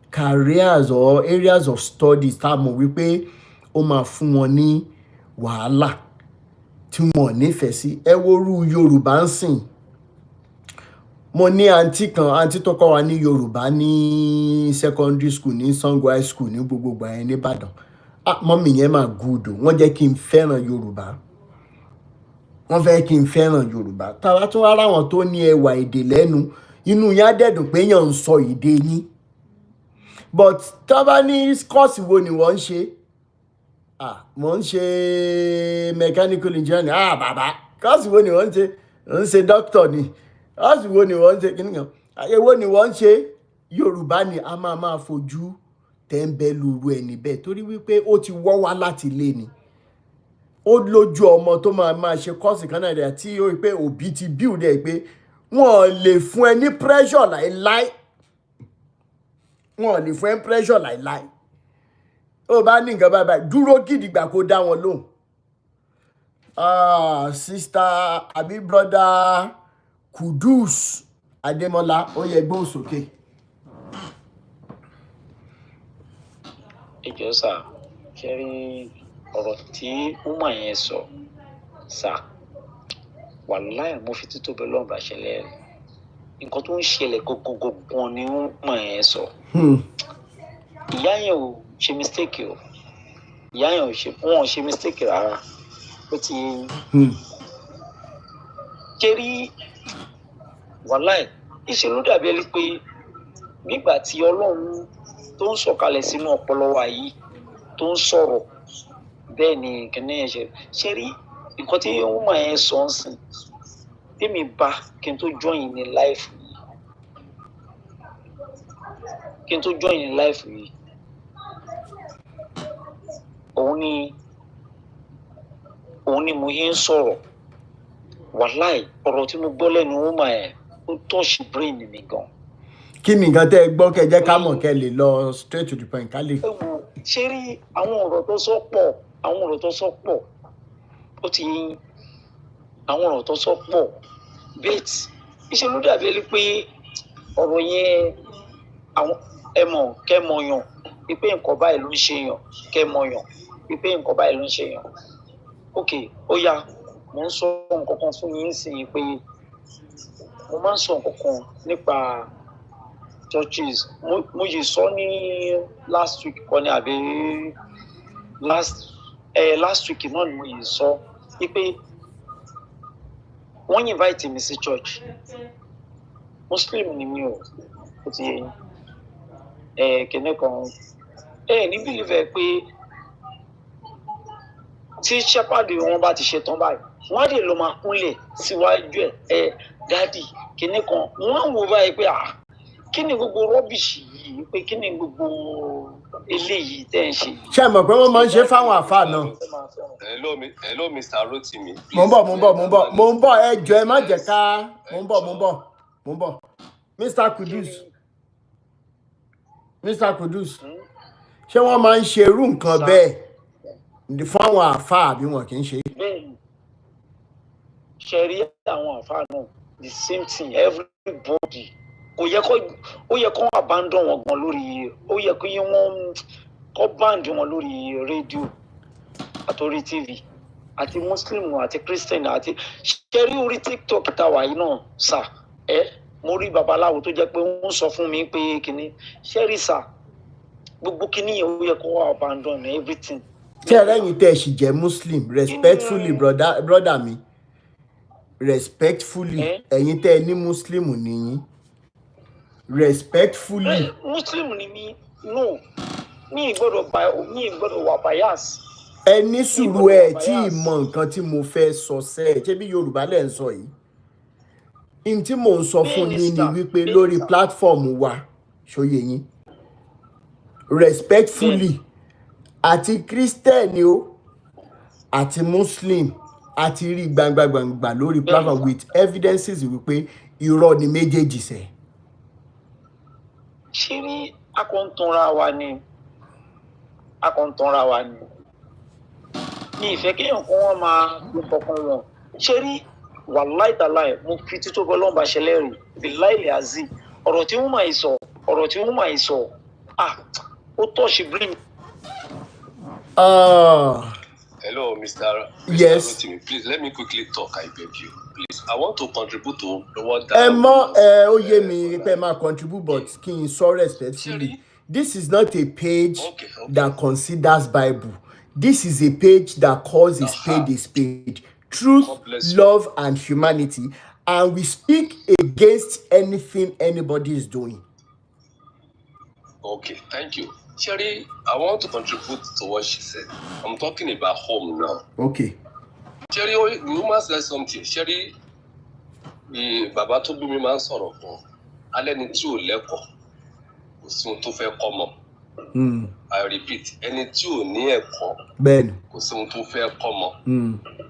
careers or areas of studies, tá mọ̀ wípé ó máa fún wọn ní wàhálà tí wọn nífẹ̀ẹ́ sí. Ẹ worú Yorùbá ń sìn. Mo ní àǹtí tó kọ́ wa ní Yorùbá ní secondary school ní Sango High School ní gbogbo ẹ̀ ní Ìbàdàn. Mọ́mì yẹn máa good o. Wọ́n jẹ́ kí n fẹ́ràn Yorùbá. Wọ́n fẹ́ kí n fẹ́ràn Yorùbá. Tàwa tún wá ráwọn tó ní ẹwà èdè lẹ́nu. Inú yín á dẹ̀dùn pé èèyàn ń sọ èdè yín. But tá bá ní course wo ni wọ́n ń ṣe? Mo ń ṣe mechanical engineering. Bàbá, course wo ni wọ́n ń ṣe? Ń ṣe doctor ni. Course wo ni wọ́n ń ṣe? Kíni kan? Èwo ni wọ́n ń ṣe? Yorùbá ni a máa fojú tẹ́ńbẹ́lú ru ẹni bẹ́ẹ̀ torí wípé ó ti wọ́ wá láti ilé ni. Ó lójú ọmọ tó máa ṣe course kan náà tí ó rí pé òbí ti build ẹ̀ pé wọ́n lè fún ẹ ní pressure láíláí. Wọ́n lè fún ẹ pressure láíláí. Ó bá ní nǹkan báyìí dúró gidigba kó dá wọn lóhùn. Sister àbí brother Kudus Ademola, ó yẹ gbóhùn sókè. Ìjọ sà, ṣe rí ọ̀rọ̀ tí woman yẹn sọ sà wàláì mo fi títóbi Ọlọ́run bá ṣẹlẹ̀ rẹ̀ nǹkan tó ń ṣẹlẹ̀ gangan ni woman yẹn sọ. Ìyá yẹn ò ṣe mistake o ìyá yẹn wọn ò ṣe mistake rárá ó ti kéré wàláì ìṣe ló dàbí ẹni pé nígbà tí Ọlọ́run tó ń sọ̀kalẹ̀ sínú ọpọlọ wa yìí tó ń sọ̀rọ̀ bẹ́ẹ̀ ni kìnìún yẹn ṣe rí nǹkan tí woman yẹn sọ ń sìn tèmi bá kí n tó join ní life yìí òun ni mo yẹn ń sọ̀rọ̀ wàláì ọ̀rọ̀ tí mo gbọ́ lẹ́nu woman yẹn ó touch brain mi gan. Kí ni nǹkan tẹ́ ẹ gbọ́ kẹ́ jẹ́ ká mọ̀ kẹ́ lè lọ straight to the point ká lè. Ṣé rí àwọn ọ̀rọ̀ tó sọ pọ̀ ó ti àwọn ọ̀rọ̀ tó sọ pọ̀ bẹ́ẹ̀ ìṣe ló dàbí ẹni pé ọ̀rọ̀ yẹn àwọn kẹ́mọ̀yàn wípé nǹkan báyìí ló ń ṣe yàn kẹ́mọ̀yàn wípé nǹkan báyìí ló ń ṣe yàn. Ok ó yá mo ń sọ nǹkan kan fún yín sí i pé mo máa ń sọ nǹkan kan nípa churches mo yìí sọ ní last week kan ní àbí last week náà ni mo yìí sọ wípé wọ́n invite mi sí church Muslim ni mi ò ti kìnìún kan ní believe pé tí shepherd wọn bá ti ṣe tán báyìí wọ́n á lè lọ máa kúnlẹ̀ síwájú dáàdì kìnìún kan wọ́n á wò báyìí pé kí ni gbogbo rọ́bìṣì yìí pé kí ni gbogbo eléyìí tẹ́ ń ṣe. Ṣé ẹ mọ̀ pé wọ́n máa ń ṣe fáwọn àfáà náà? Hello Mr. Rotimi. Mo ń bọ̀ ẹ jọ̀ọ́ ẹ má jẹ́ ká mo ń bọ̀ Mr. Kudus ṣé wọ́n máa ń ṣe irú nǹkan bẹ́ẹ̀ fáwọn àfáà bí wọn kì í ṣe. Bẹ́ẹ̀ni ṣe rí àwọn àfáà náà the same thing everybody ó yẹ kó abandon wọn gan lórí ó yẹ kó yẹ wọn kó band wọn lórí rédíò àtòrí tv àti muslim àti christian àti ṣẹ́rí orí tiktok táwa yìí náà sà mo rí babaláwo tó jẹ́ pé wọ́n sọ fún mi pé kíní ṣẹ́rí sà gbogbo kíní yẹn ó yẹ kó abandon everything. Tí ẹ lẹ́yìn tẹ́ ẹ sì jẹ́ muslim respectfully brother mi respectfully ẹ̀yin tẹ́ ẹ ní muslim nìyí respectfully. Muslim ni mi no mi gbọ́dọ̀ wà bias. Ẹ ní sùúrù ẹ tí ì mọ nǹkan tí mo fẹ́ sọ sẹ́ ṣé bí Yorùbá lẹ ń sọ yìí n tí mò ń sọ fún yín ni wípé lórí platform wa ṣòye yín respectfully àti Christian o àti Muslim àti rí gbangba lórí platform with evidences wípé irọ́ ni méjèèjì sẹ́. Ṣé rí akọ̀ǹtanra wa ni ní ìfẹ́ kéèyàn kan wọ́n máa gbé kankan wọn ṣé rí wàláì tàláì mo fi títóbi Ọlọ́run bá ṣẹlẹ̀ rí bíláìlì àzí ọ̀rọ̀ tí wọ́n máa sọ ó tọ́ṣì bring. Hello, Mr. Yes. Rotimi. Please let me quickly talk. I beg you. Please, I want to contribute to the word that. Ó yé mi pé máa contribute but kí n sọ respectfully. This is not a page that considers Bible. This is a page that calls a spade. Truth, love, and humanity. And we speak against anything anybody is doing. Okay, thank you. Sherry, I want to contribute to what she said. I'm talking about home now. Okay. Sherry, the woman said something. Sherry, the baba tó bí mi máa ń sọ̀rọ̀ kan. Alẹ́ ni tí ò lẹ́kọ̀ọ́. Kò sí ohun tó fẹ́ kọ́ mọ́. I repeat, ẹni tí ò ní ẹ̀kọ́. Bẹ́ẹ̀ni. Kò sí ohun tó fẹ́ kọ́ mọ́.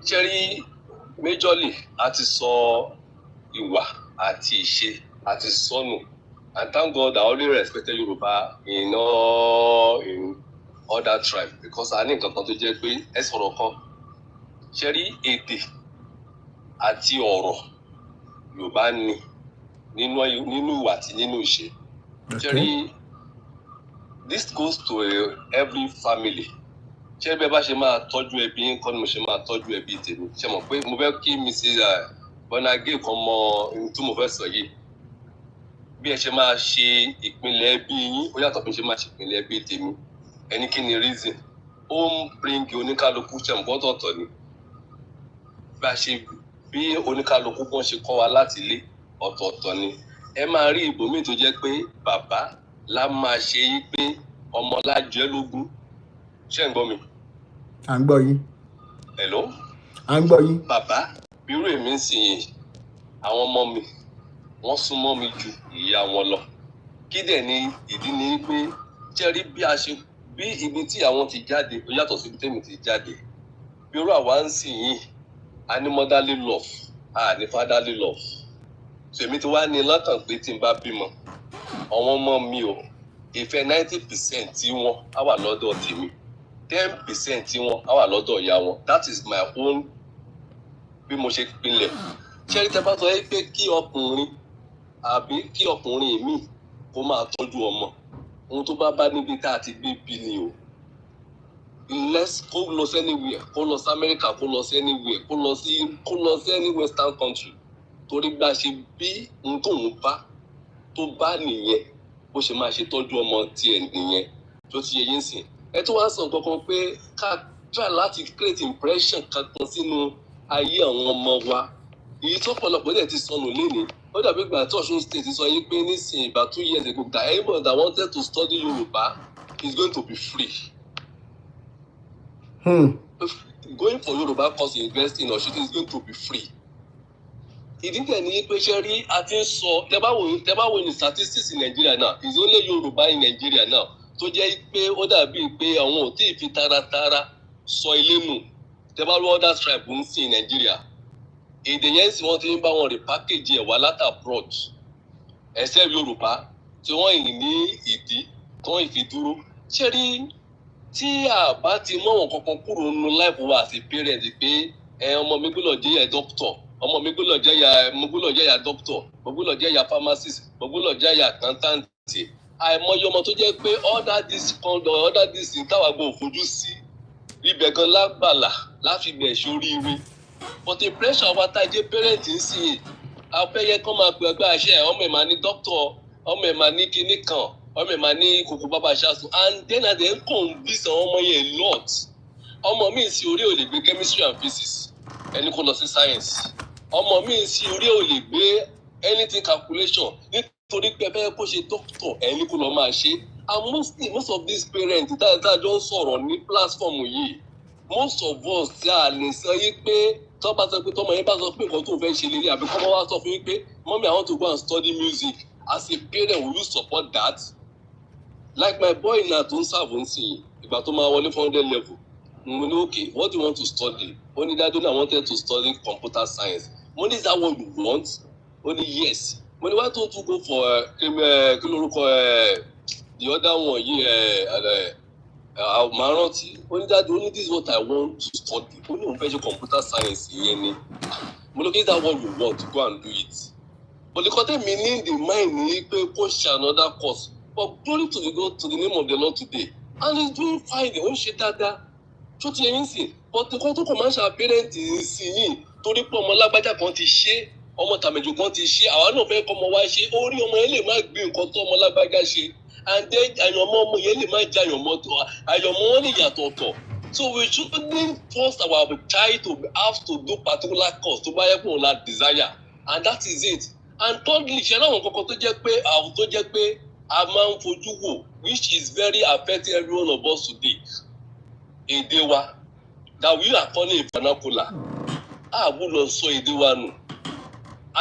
Sherry, majorly, a ti sọ ìwà àti ìṣe àti sọnù. And thank God I only respected Yoruba in other tribes because I need to tó jẹ́ pé ẹ sọ̀rọ̀ kan. Ṣé rí èdè àti ọ̀rọ̀ Yorùbá ní nínú ìwà àti nínú ìṣe. Ṣé rí this goes to every family ṣé bẹ́ẹ̀ bá ṣe máa tọ́jú ẹbí yín kọ́ ni mo ṣe máa tọ́jú ẹbí tèmi ṣe mọ̀ pé mo fẹ́ kí Mrs. Bonage kan mọ ohun tí mo fẹ́ sọ yìí bí ẹ ṣe máa ṣe ìpínlẹ̀ ẹbí yín ó yàtọ̀ bí ṣe máa ṣe ìpínlẹ̀ ẹbí tèmi ẹni kí ni reason ó ń bring oníkálukú ṣẹ̀mùkọ́ tọ̀tọ̀ ni bá ṣe bí oníkálukú kan ṣe kọ́ wa láti ilé ọ̀tọ̀ọ̀tọ̀ ni ẹ máa rí ibòmíì tó jẹ́ pé bàbá la máa ṣe yí pé ọmọ lájẹ́ lógún ṣé ń gbọ́ mi. à ń gbọ́ yín. hello. à ń gbọ́ yín. bàbá irú èmi ń sìn yìí àwọn ọmọ mi wọ́n súnmọ́ mi ju ìyá wọn lọ kí dẹ̀ ni ìdí ni pé jẹ́rí bí ibi tí àwọn ti jáde ó yàtọ̀ sí ibi tẹ́mi ti jáde bí irú àwa ń sìn yìí a ní motherly love a ní fatherly love tèmi ti wá ní lọ́kàn pé tí n bá bímọ àwọn ọmọ mi ò ìfẹ́ 90% tí wọ́n á wà lọ́dọ̀ tèmi 10% tí wọ́n á wà lọ́dọ̀ ìyá wọn that is my own bí mo ṣe pinlẹ̀ ṣẹ́rí tẹ́ bá sọ pé kí ọkùnrin àbí kí ọkùnrin mi kó máa tọ́jú ọmọ ohun tó bá níbi tá a ti gbé bí ni o kó lọ sí anywhere kó lọ sí America kó lọ sí anywhere kó lọ sí any western country torí bá a ṣe bí ohun tó bá nìyẹn bó ṣe máa ṣe tọ́jú ọmọ tiẹ̀ nìyẹn tó ti yẹ yín sìn ẹ tó wá sọ kankan pé ká try láti create impression kankan sínú ayé àwọn ọmọ wa èyí tó pọ̀lọpọ̀ dẹ̀ ti sọnù lénìí ó dàbí ìgbà tí Ọ̀ṣun state sọ yín pé nísìnyí about 2 years ago that anyone that wanted to study Yoruba is going to be free. Going for Yoruba course in university in Ọ̀ṣun is going to be free. ìdí tẹ̀ ní pé ṣe rí a ti ń sọ tẹ́ bá wo ní statistics in Nigeria now is only Yoruba in Nigeria now tó jẹ́ pé ó dàbí pé àwọn ò tí ì fi taratara sọ ilé nù tẹ́ bá lọ other tribe ń sìn in Nigeria èdè yẹn sì wọ́n ti ń bá wọn repackage ẹ̀ wá láti abroad except Yorùbá tí wọ́n yìí ní ìdí tí wọ́n fi dúró ṣé rí tí a bá ti mọ̀ wọn kankan kúrò nínú life wa as a parent pé ọmọ mi gbọ́dọ̀ jẹ́ yẹ doctor ọmọ mi gbọ́dọ̀ jẹ́ yà doctor mo gbọ́dọ̀ jẹ́ yà pharmacist mo gbọ́dọ̀ jẹ́ yà accountant àìmọye ọmọ tó jẹ́ pé other this táwa gbọ́ òfojú sí ibẹ̀ gan lágbàlá láfi bẹ̀ sóríire but the pressure wa tá jẹ́ parent ń sìn afẹ́yẹ kán máa pè ẹgbẹ́ àṣẹ ọmọ ẹ̀ máa ní doctor ọmọ ẹ̀ máa ní kinní kan ọmọ ẹ̀ máa ní kòkó bàbá ṣáṣù and then at the end convince àwọn ọmọ yẹn lot ọmọ mi sí orí ò lè gbé chemistry and physics ẹni kó lọ sí science ọmọ mi sí orí ò lè gbé anything calculation nítorí pé ẹ fẹ́ kó ṣe doctor ẹni kó lọ máa ṣe and most of these parents tá a jọ ń sọ̀rọ̀ ní platform yìí most of us tí a lè sọ yí pé tó bá sọ pé tọmọ yẹn bá sọ pé nǹkan tó fẹ́ ṣe lélẹ̀ àbí kọ́mọ wá sọ fún yín pé mommy I want to go and study music as a parent will you support that like my boy na tó ń serve ń sìn ìgbà tó máa wọlé 400 level mo ní okay what do you want to study ó ní dájú náà I wanted to study computer science mo ní is that what you want ó ní yes mo ní why don't you go for kí lórúkọ the other one yìí màá rántí ó ní dájú ó ní this is what I want to study ó ní òun fẹ́ ṣe computer science yẹn ni mo ní is that what you want go and do it but the content mi ní the mind ní pé kó ṣe another course but glory to the name of the Lord today and he is doing fine ó ń ṣe dáadáa tó ti yẹn sìn but nǹkan tó kàn máa ń ṣe parent sí yìí torí pé ọmọ lágbájá kan ti ṣe ọmọ tàmẹ̀jù kan ti ṣe àwa náà fẹ́ kọ́ ọmọ wa ṣe orí ọmọ yẹn lè má gbé nǹkan tó ọmọ lágbájá ṣe and then àyànmọ́ ọmọ yẹn lè má jẹ́ àyànmọ́ tó àyànmọ́ wọn lè yàtọ̀ ọ̀tọ̀ so we shouldn't force our child to have to do particular course tó bá yẹ kó la desire and that is it and thirdly ṣe láwọn kankan tó jẹ́ pé a máa ń fojú wò which is very affecting every one of us today èdè wa that we are calling a vernacular a gbọ́dọ̀ sọ èdè wa nù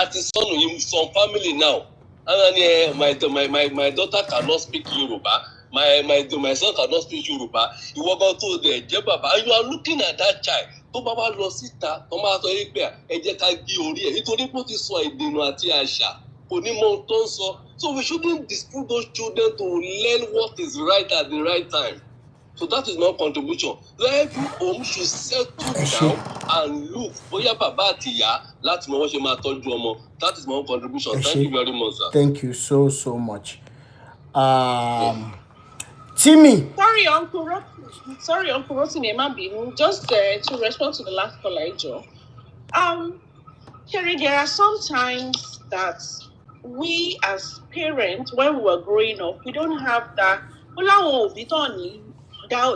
àti sọnù in some family now and then my daughter cannot speak Yoruba my son cannot speak Yoruba ìwọ gan tó dẹ̀ jẹ́ bàbá you are looking at that child tó bá wá lọ síta tó máa sọ yìí pé ẹ jẹ́ ká gé orí ẹ̀ nítorí pé ó ti sọ èdè nù àti àṣà kò ní mọ ohun tó ń sọ so we shouldn't dispute those children to learn what is right at the right time. So that is my contribution. Every home should settle down and look bóyá bàbá àti ìyá láti mọ wọ́n ṣe máa tọ́jú ọmọ. That is my own contribution. Thank you very much, sir. Thank you so much. Timmy. Sorry, Uncle Rocky. Sorry, Uncle Rotimi, just to respond to the last caller, Joe. Sherry, there are some times that we as parents, when we were growing up, we don't have that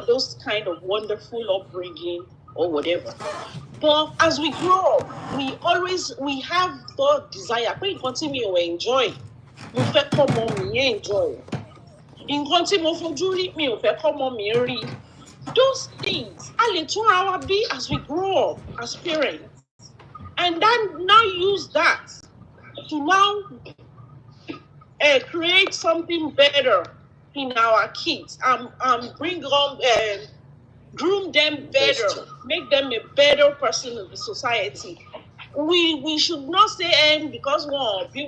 those kind of wonderful upbringing or whatever. But as we grow up, we have the desire. Pé nǹkan tí mi ò enjoy, mo fẹ́ kọ́mọ mi enjoy. Nǹkan tí mo fojú rí, mi ò fẹ́ kọ́mọ mi rí. Those things, a lè tún ara wa bí as we grow up as parents. And then now use that to now create something better in our kids and bring up, groom them better, make them a better person in the society. We should not say because but we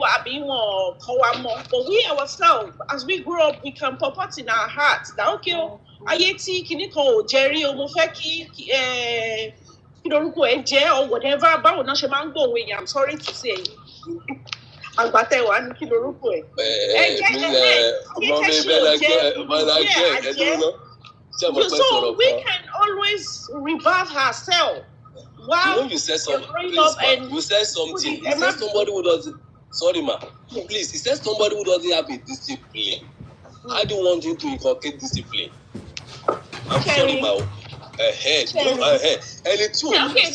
ourselves, as we grow up, we can purport in our hearts that okay, ayeti kiniko Jerry omofeki or whatever, I'm sorry to say. So we can always rebirth ourselves. Wow. You said something. You said something. You said somebody who doesn't. Sorry, ma. Yes. Please, he said somebody who doesn't have a discipline. I don't want him to inculcate discipline. I'm sorry, ma. Okay,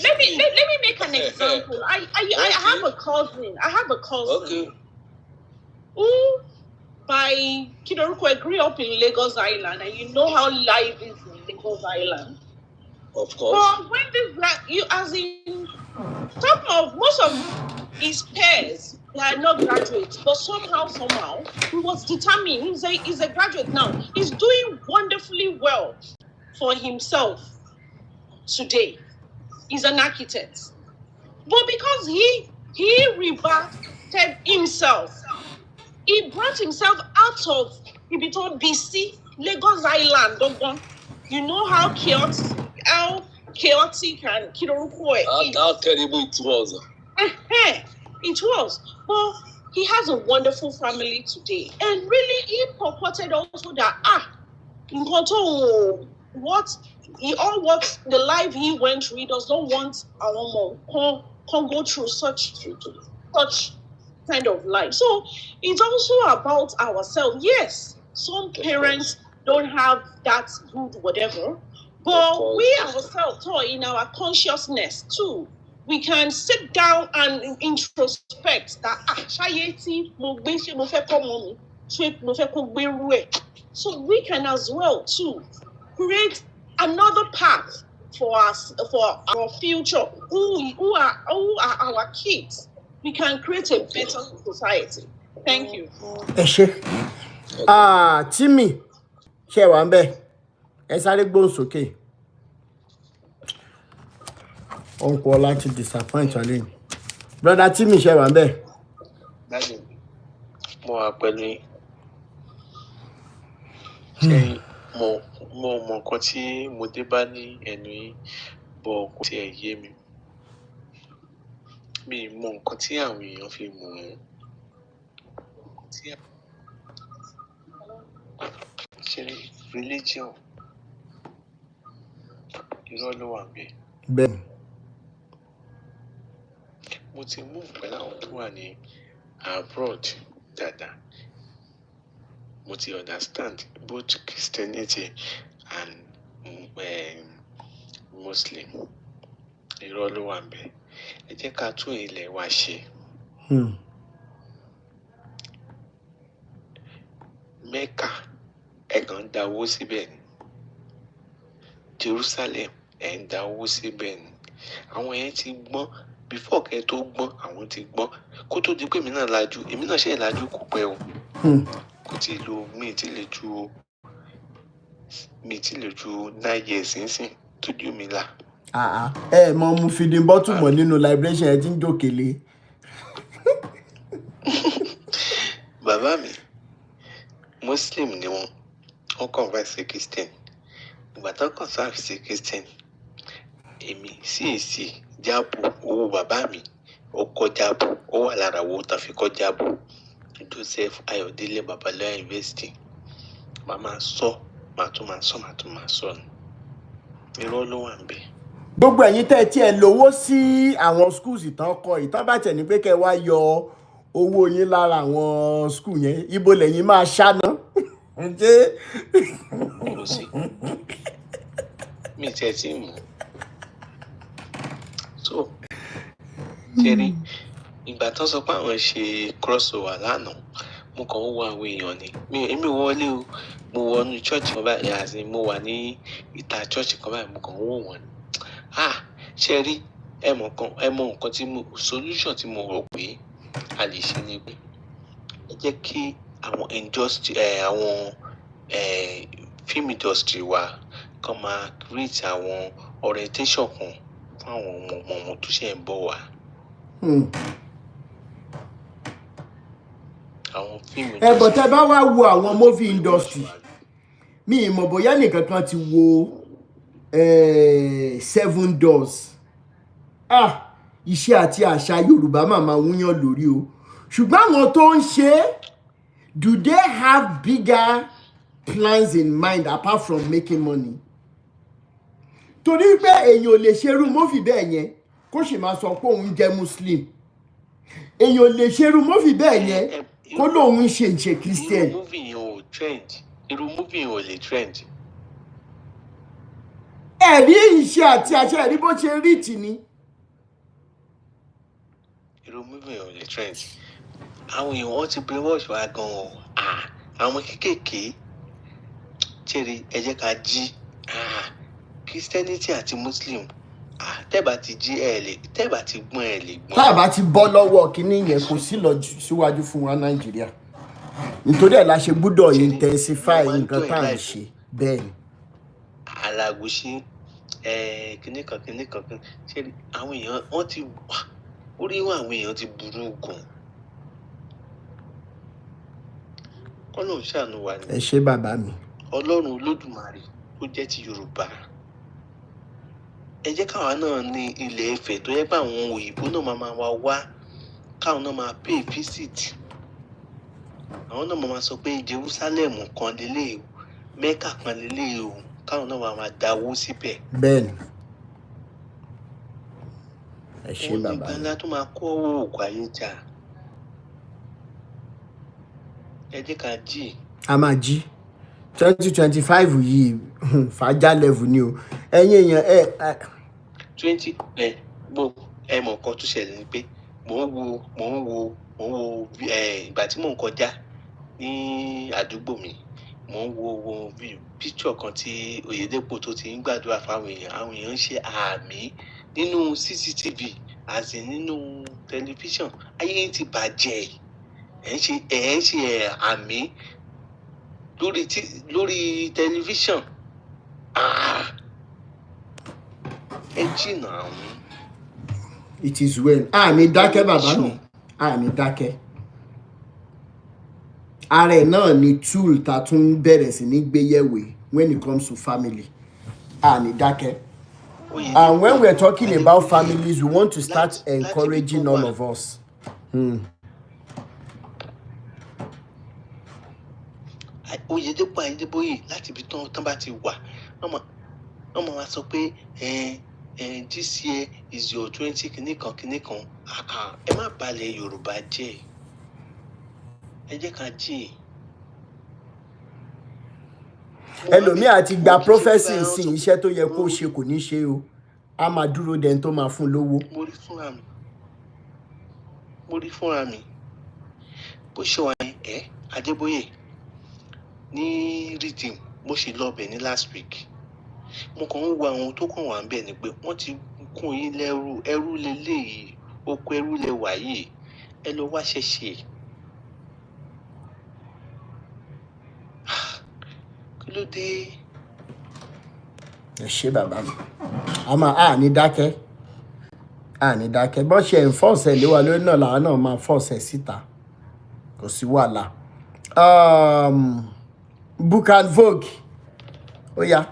let me make an example. I have a cousin. Okay. Who by Kidoruko grew up in Lagos Island, and you know how life is in Lagos Island. Of course. But when most of his peers, they are not graduates, but somehow, he was determined. He's a graduate now. He's doing wonderfully well for himself today. He's an architect. But because he rebirthed himself, he brought himself out of BC, Lagos Island. You know how chaotic and how terrible it was. It was. But he has a wonderful family today. And really, he purported also that, what the life he went through, he does not want our mom can go through such kind of life. So it's also about ourselves. Yes, some parents don't have that good whatever, but we ourselves, in our consciousness too, we can sit down and introspect that so we can as well too create another path for us, for our future. Who are our kids? We can create a better society. Thank you. Timmy, share one be. Sáré gbóhùn sókè. Uncle Ola to disappoint Charlie. Brother Timmy, share one be. Daddy, mo wà pẹ̀lú ṣé mo mọ nǹkan tí mo dé bá ní ẹnu yìí bọ̀ kò tiẹ̀ yé mi. Mi mọ nǹkan tí àwọn èèyàn fi mọ̀ ọ́n. Ṣé religion irọ́ ló wà ńbẹ̀? Bẹ́ẹ̀. Mo ti mú pẹ̀lú àwọn tó wà ní abroad dáadáa. Mo ti understand both Christianity and Muslim. Irọ́ ló wà ńbẹ̀. Ẹ jẹ́ ká tún ilẹ̀ wa ṣe. Mecca ẹ̀gàn ń dáwó síbẹ̀ ni. Jerusalem ẹ̀ ń dáwó síbẹ̀ ni. Àwọn yẹn ti gbọ́n before kẹ́ tó gbọ́n àwọn ti gbọ́n kó tó di pé èmi náà lajú ṣe lajú kò pẹ́ o. Kò tí ì lo mi ti lè ju 9 years nísìn tójú mi là. Mo mu feeding bottle mọ́ nínú liberation ẹ ti ń jókèlé. Bàbá mi Muslim ni wọ́n convert sí Christian. Ìgbà tán convert sí Christian, èmi sì jáàbù owó bàbá mi ó kọ́ jáàbù ó wà lára owó tá fi kọ́ jáàbù Joseph Ayọ̀délé Babalọ́lá University. Màá tún máa sọ ni. irọ́ ló wà ń bẹ̀. gbogbo ẹ̀yin tẹ́ ẹ tiẹ̀ lówó sí àwọn schools ìtàn kọ ìtàn bá tẹ̀ ní pé kẹ́ ẹ wá yọ owó yín lára àwọn school yẹn ibo lẹ́yìn máa ṣáná. lọ sí mi tiẹ̀ tí mọ̀ so ṣẹ́rí ìgbà tán sọ pé àwọn ṣe crossover lánàá mo kàn ń wo àwọn èèyàn ni èmi wọlé o mo wọnú church kan báyìí àti mo wà ní ìta church kan báyìí mo kàn ń wò wọ́n ni ṣẹ́rí ẹ mọ̀ nǹkan tí mo solution tí mo rò pé a lè ṣe ni pé ẹ jẹ́ kí àwọn industry àwọn film industry wa kàn máa create àwọn orientation kan fún àwọn ọmọ tó ṣe ń bọ̀ wá. àwọn film industry. But tẹ́ bá wá wo àwọn movie industry mi ì mọ̀ bóyá nìkan kan ti wo 7 Doors iṣẹ́ àti àṣà Yorùbá màmá wúyàn lórí o ṣùgbọ́n àwọn tó ń ṣe do they have bigger plans in mind apart from making money? torí pé èèyàn ò lè ṣerú movie bẹ́ẹ̀ yẹn kó sì máa sọ pé òun jẹ́ Muslim èèyàn ò lè ṣerú movie bẹ́ẹ̀ yẹn kó lóun ṣe Christian. irú movie yẹn ò trend irú movie yẹn ò lè trend. ẹ̀rí iṣẹ́ àti àṣẹ ẹ̀rí bó ṣe rí tì ní. irú movie yẹn ò lè trend àwọn èèyàn wọn ti brainwash wa gan o àwọn kéékèèké ṣeré ẹ jẹ́ ká jí Christianity àti Muslim tẹ́bà ti jí tẹ́bà ti gbọ́n ẹ lè gbọ́n. táàbà ti bọ́ lọ́wọ́ kínní yẹn kò sí lọ síwájú fún wa Nàìjíríà nítorí ẹ̀ la ṣe gbúdọ̀ intensify nǹkan tá à ń ṣe bẹ́ẹ̀ ni. Alágùṣí kinní kan ṣe àwọn èèyàn wọ́n ti orí wọn àwọn èèyàn ti burú gan. Ọlọ́run ṣàánú wa ni. ẹ ṣé bàbá mi. Ọlọ́run Olódùmarè ó jẹ́ ti Yorùbá. Ẹ jẹ́ káwa náà ní ilẹ̀ Ifẹ̀ tó yẹ pé àwọn òyìnbó náà máa wá káwọn náà máa pay visit. Àwọn náà máa sọ pé Jerusalem kan lélẹ̀ Mecca kan lélẹ̀ o káwọn náà máa dáwó síbẹ̀. bẹ́ẹ̀ni ẹ ṣé bàbá mi. Olùgbàlà tó máa kó oògùn ayé jà. Ẹ jẹ́ ká jí. a máa jí 2025 yìí fàájà level ni o ẹ̀yin èèyàn 20 mọ̀ nǹkan tó ṣẹlẹ̀ ni pé mò ń wo ìgbà tí mò ń kọjá ní àdúgbò mi mò ń wo picture kan tí Oyèdépò tó ti ń gbàdúrà fáwọn èèyàn àwọn èèyàn ń ṣe àmì nínú CCTV àti nínú tẹlifíṣàn ayé ti bàjẹ́ ẹ̀ ń ṣe àmì lórí tẹlifíṣàn ẹ jìnnà àwọn. it is well ní dákẹ́ bàbá mi ní dákẹ́ ara ẹ̀ náà ni tool ta tún bẹ̀rẹ̀ sí ní gbéyẹ̀wò when it comes to family ní dákẹ́ and when we are talking about families we want to start encouraging all of us. Oyèdépò Ayédébóyè láti ibi tán bá ti wà wọ́n máa sọ pé this year is your 20 kìnnìkan ẹ má balẹ̀ Yorùbá jẹ́ ẹ jẹ́ ká jí. ẹlòmíà ti gba prophesy sí iṣẹ́ tó yẹ kó ṣe kò ní ṣe o a máa dúró dẹni tó máa fún lówó. mo rí fúnra mi bó ṣe wà Adébóyè ní Redeem mo ṣe lọ bẹ̀ ní last week mo kàn ń wo àwọn tó kàn wá ń bẹ̀ ni pé wọ́n ti kún yín lẹ́rú ẹrú lélẹ́yìí oko ẹrú lẹ́wà yìí ẹ lọ wá ṣẹ̀ṣẹ̀. Kí ló dé? ẹ ṣé bàbá mi ní dákẹ́ ní dákẹ́ bọ́n ṣe enforce lé wa lórí náà làwọn náà máa force síta kò sí wàhálà. Book and Vogue ó yá.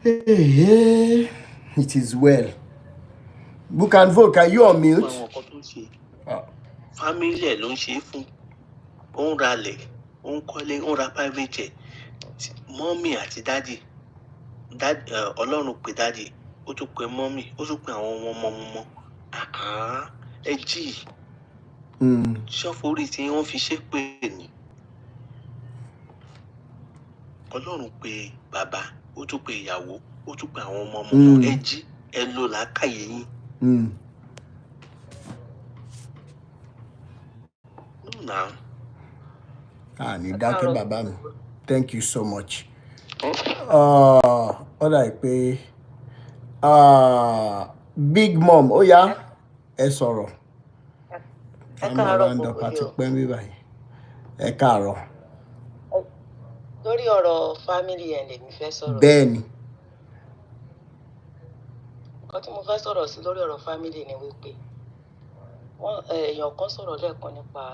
It is well. Book and Vogue, are you on mute? Family ẹ̀ ló ń ṣe é fún ó ń ralẹ̀ ó ń kọ́lé ó ń ra private jet mọ́mì àti dádì Ọlọ́run pè dáàdì ó tún pè mọ́mì ó tún pè àwọn ọmọ ẹ jí ṣọ́fórí tí wọ́n fi ṣépè ní. Ọlọ́run pè bàbá ó tún pè ìyàwó ó tún pè àwọn ọmọ ẹ jí ẹ lò làákàyè yín. Ní dákẹ́ bàbá mi, thank you so much. Ó dà pé Big Mom ó yá ẹ sọ̀rọ̀. Ẹ káàárọ̀ gbogbo àti pẹ́ mi báyìí. Ẹ káàárọ̀. Lórí ọ̀rọ̀ family ẹ̀ lèmi fẹ́ sọ̀rọ̀. Bẹ́ẹ̀ni. Nǹkan tí mo fẹ́ sọ̀rọ̀ sí lórí ọ̀rọ̀ family ni wípé èèyàn kan sọ̀rọ̀ lẹ́ẹ̀kan nípa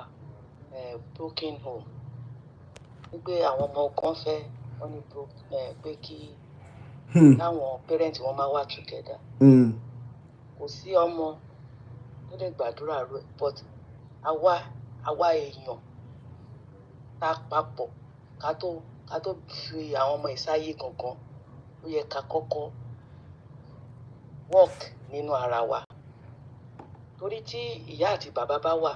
broken home. Wípé àwọn ọmọ kan fẹ́ wọ́n ní pé kí láwọn parents wọn máa wà together. Kò sí ọmọ tó lè gbàdúrà rẹ̀ but àwa èèyàn tá papọ̀ ká tó fi àwọn ọmọ ìsáyé gangan ó yẹ ká kọ́kọ́ work nínú ara wa. Torí tí ìyá àti bàbá bá wà,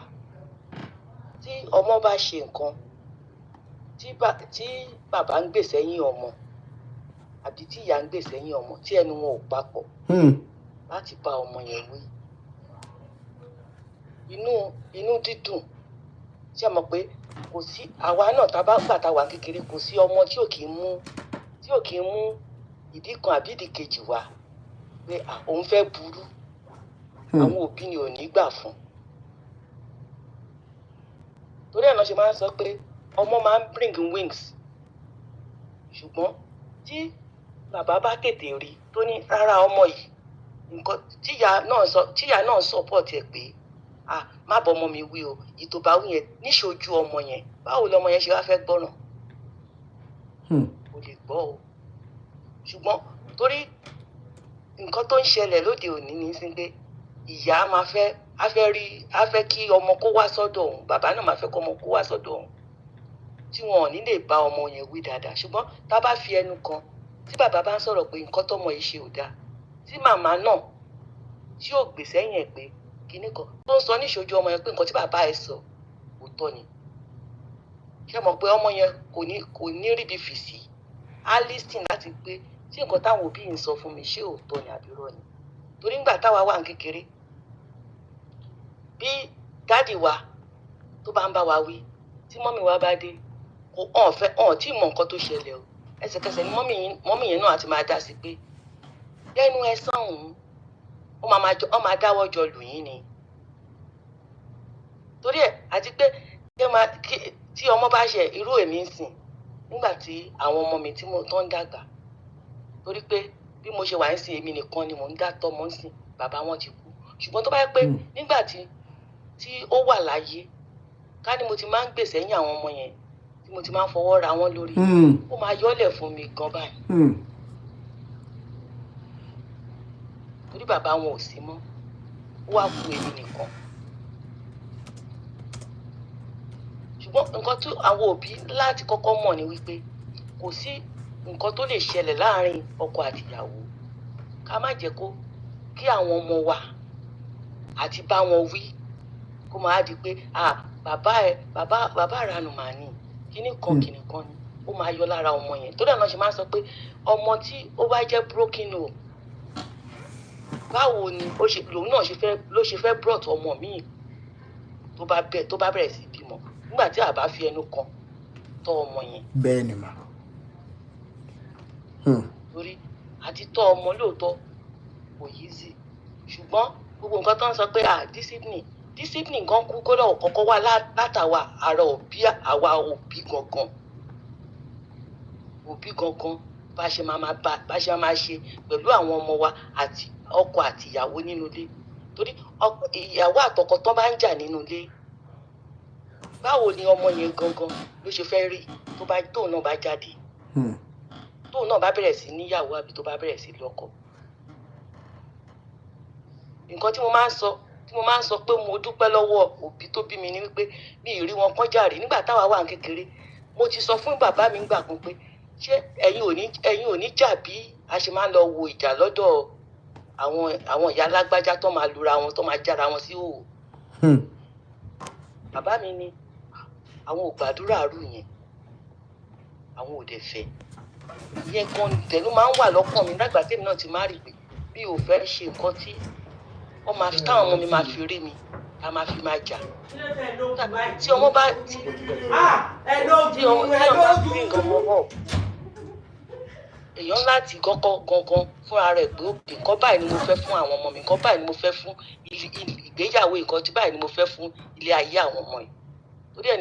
tí ọmọ bá ṣe nǹkan tí bàbá ń gbè sẹ́yìn ọmọ àbí tí ìyá ń gbè sẹ́yìn ọmọ tí ẹnu wọn ò papọ̀ láti bá ọmọ yẹn wí. Inú dídùn ṣé ẹ mọ̀ pé kò sí àwa náà tá a bá gbà tá a wà kékeré kò sí ọmọ tí ò kì í mú ìdí kan àbí ìdí kejì wá pé òun fẹ́ burú àwọn òbí ni ò ní gbà fún. Torí ẹ̀ náà ṣe máa ń sọ pé ọmọ máa ń bring wings ṣùgbọ́n tí bàbá bá tètè rí tó ní rárá ọmọ yìí nǹkan tíyà náà support ẹ̀ pé má bọ́ ọmọ mi wí o ìtòbá wí yẹn níṣojú ọmọ yẹn báwo lọmọ yẹn ṣe wá fẹ́ gbọ́ràn kò lè gbọ́ o. Ṣùgbọ́n torí nǹkan tó ń ṣẹlẹ̀ lóde òní ní sí pé ìyá á fẹ́ kí ọmọ kó wá sọ́dọ̀ òun bàbá náà máa fẹ́ kó ọmọ kó wá sọ́dọ̀ òun tí wọn ò ní lè bá ọmọ yẹn wí dáadáa. Ṣùgbọ́n tá a bá fi ẹnu kan tí bàbá bá ń sọ̀rọ̀ pé nǹkan tọ́mọ yìí ṣe ò dáa tí màmá náà tí ò gbè sẹ́yìn ẹ̀ pé kinní kan tó ń sọ níṣojú ọmọ yẹn pé nǹkan tí bàbá ẹ̀ sọ òótọ́ ni. Ṣé mọ̀ pé ọmọ yẹn kò ní ríbi fìsí á lísìn láti pé tí nǹkan táwọn òbí yìí ń sọ fún mi ṣé òótọ́ ni àbí irọ́ ni. Torí ńgbà táwa wà ní kékeré bí dáàdì wa tó bá ń bá wa wí tí mọ́mì wa bá dé ọ̀n tí mọ nǹkan tó ṣẹlẹ̀ o ẹsẹ̀kẹsẹ̀ ni mọ́mì yẹn náà àti máa dá sí pé lẹ́nu ẹ sọ̀hún ó máa dáwọ́ jọ lù yín ni. Torí ẹ̀ àti pé tí ọmọ bá ṣe irú èmi ń sìn nígbà tí àwọn ọmọ mi tí mo tán dàgbà torí pé bí mo ṣe wà ń sìn èmi nìkan ni mò ń dá tọ́ mọ́ ń sìn bàbá wọn ti kú. Ṣùgbọ́n tó bá yẹ pé nígbà tí ó wà láyé ká ní mo ti máa ń gbè sẹ́yìn àwọn ọmọ yẹn tí mo ti máa ń fọwọ́ ra wọn lórí ó máa yọ́lẹ̀ fún mi gan báyìí. Torí bàbá wọn ò sí mọ́ ó wá kú èmi nìkan. Ṣùgbọ́n nǹkan tí àwọn òbí láti kọ́kọ́ mọ̀ ni wípé kò sí nǹkan tó lè ṣẹlẹ̀ láàrin ọkọ àti ìyàwó ká má jẹ́ kí àwọn ọmọ wa àti bá wọn wí kó máa di pé bàbá àrànù màá ní kíní kan ni ó máa yọ lára ọmọ yẹn. Tó dáná ṣe máa ń sọ pé ọmọ tí ó bá jẹ́ broken home báwo ni lòun náà ló ṣe fẹ́ brought ọmọ míì tó bá bẹ̀rẹ̀ sí bímọ nígbà tí a bá fi ẹnu kan tọ́ ọmọ yẹn. Bẹ́ẹ̀ ni mà. Torí àti tọ́ ọmọ lóòótọ́ kò easy ṣùgbọ́n gbogbo nǹkan tó ń sọ pé discipline kan kú kó lọ́wọ́ kọ́kọ́ wá látàwa àwa òbí gangan bá ṣe máa ṣe pẹ̀lú àwọn ọmọ wa àti ọkọ àti ìyàwó nínú ilé. Torí ìyàwó àtọkọ tó bá ń jà nínú ilé báwo ni ọmọ yẹn gangan ló ṣe fẹ́ rí tóun náà bá jáde tóun náà bá bẹ̀rẹ̀ sí níyàwó àbí tó bá bẹ̀rẹ̀ sí lọ́kọ. Nǹkan tí mo máa ń sọ pé mo dúpẹ́ lọ́wọ́ òbí tó bí mi ni wípé mi ì rí wọn kán jàre nígbà táwa wà ní kékeré. Mo ti sọ fún bàbá mi nígbà kan pé ṣé ẹ̀yin ò ní jà bí a ṣe máa ń lọ wo ìjà lọ́dọ̀ àwọn ìyá alágbájá tó máa lura wọn tó máa jára wọn sí òwò. Bàbá mi ní àwọn ò gbàdúrà rú yẹn, àwọn ò dẹ̀ fẹ́. Ìyẹn gan tẹ̀lú máa ń wà lọ́kàn mi lágbà tèmi náà ti máa rí pé bí ò fẹ́ ṣe nǹkan tí wọ́n máa fi táwọn ọmọ mi máa fi rí mi, a máa fi máa jà. Tí ọmọ bá tí ọmọ bá fi nǹkan mọ́ èèyàn láti kọ́kọ́ gangan fúnra rẹ̀ pé nǹkan báyìí ni mo fẹ́ fún àwọn ọmọ mi, nǹkan báyìí ni mo fẹ́ fún ìgbéyàwó, nǹkan tí báyìí ni mo fẹ́ fún ilé ayé àwọn ọmọ yìí. Torí ẹ̀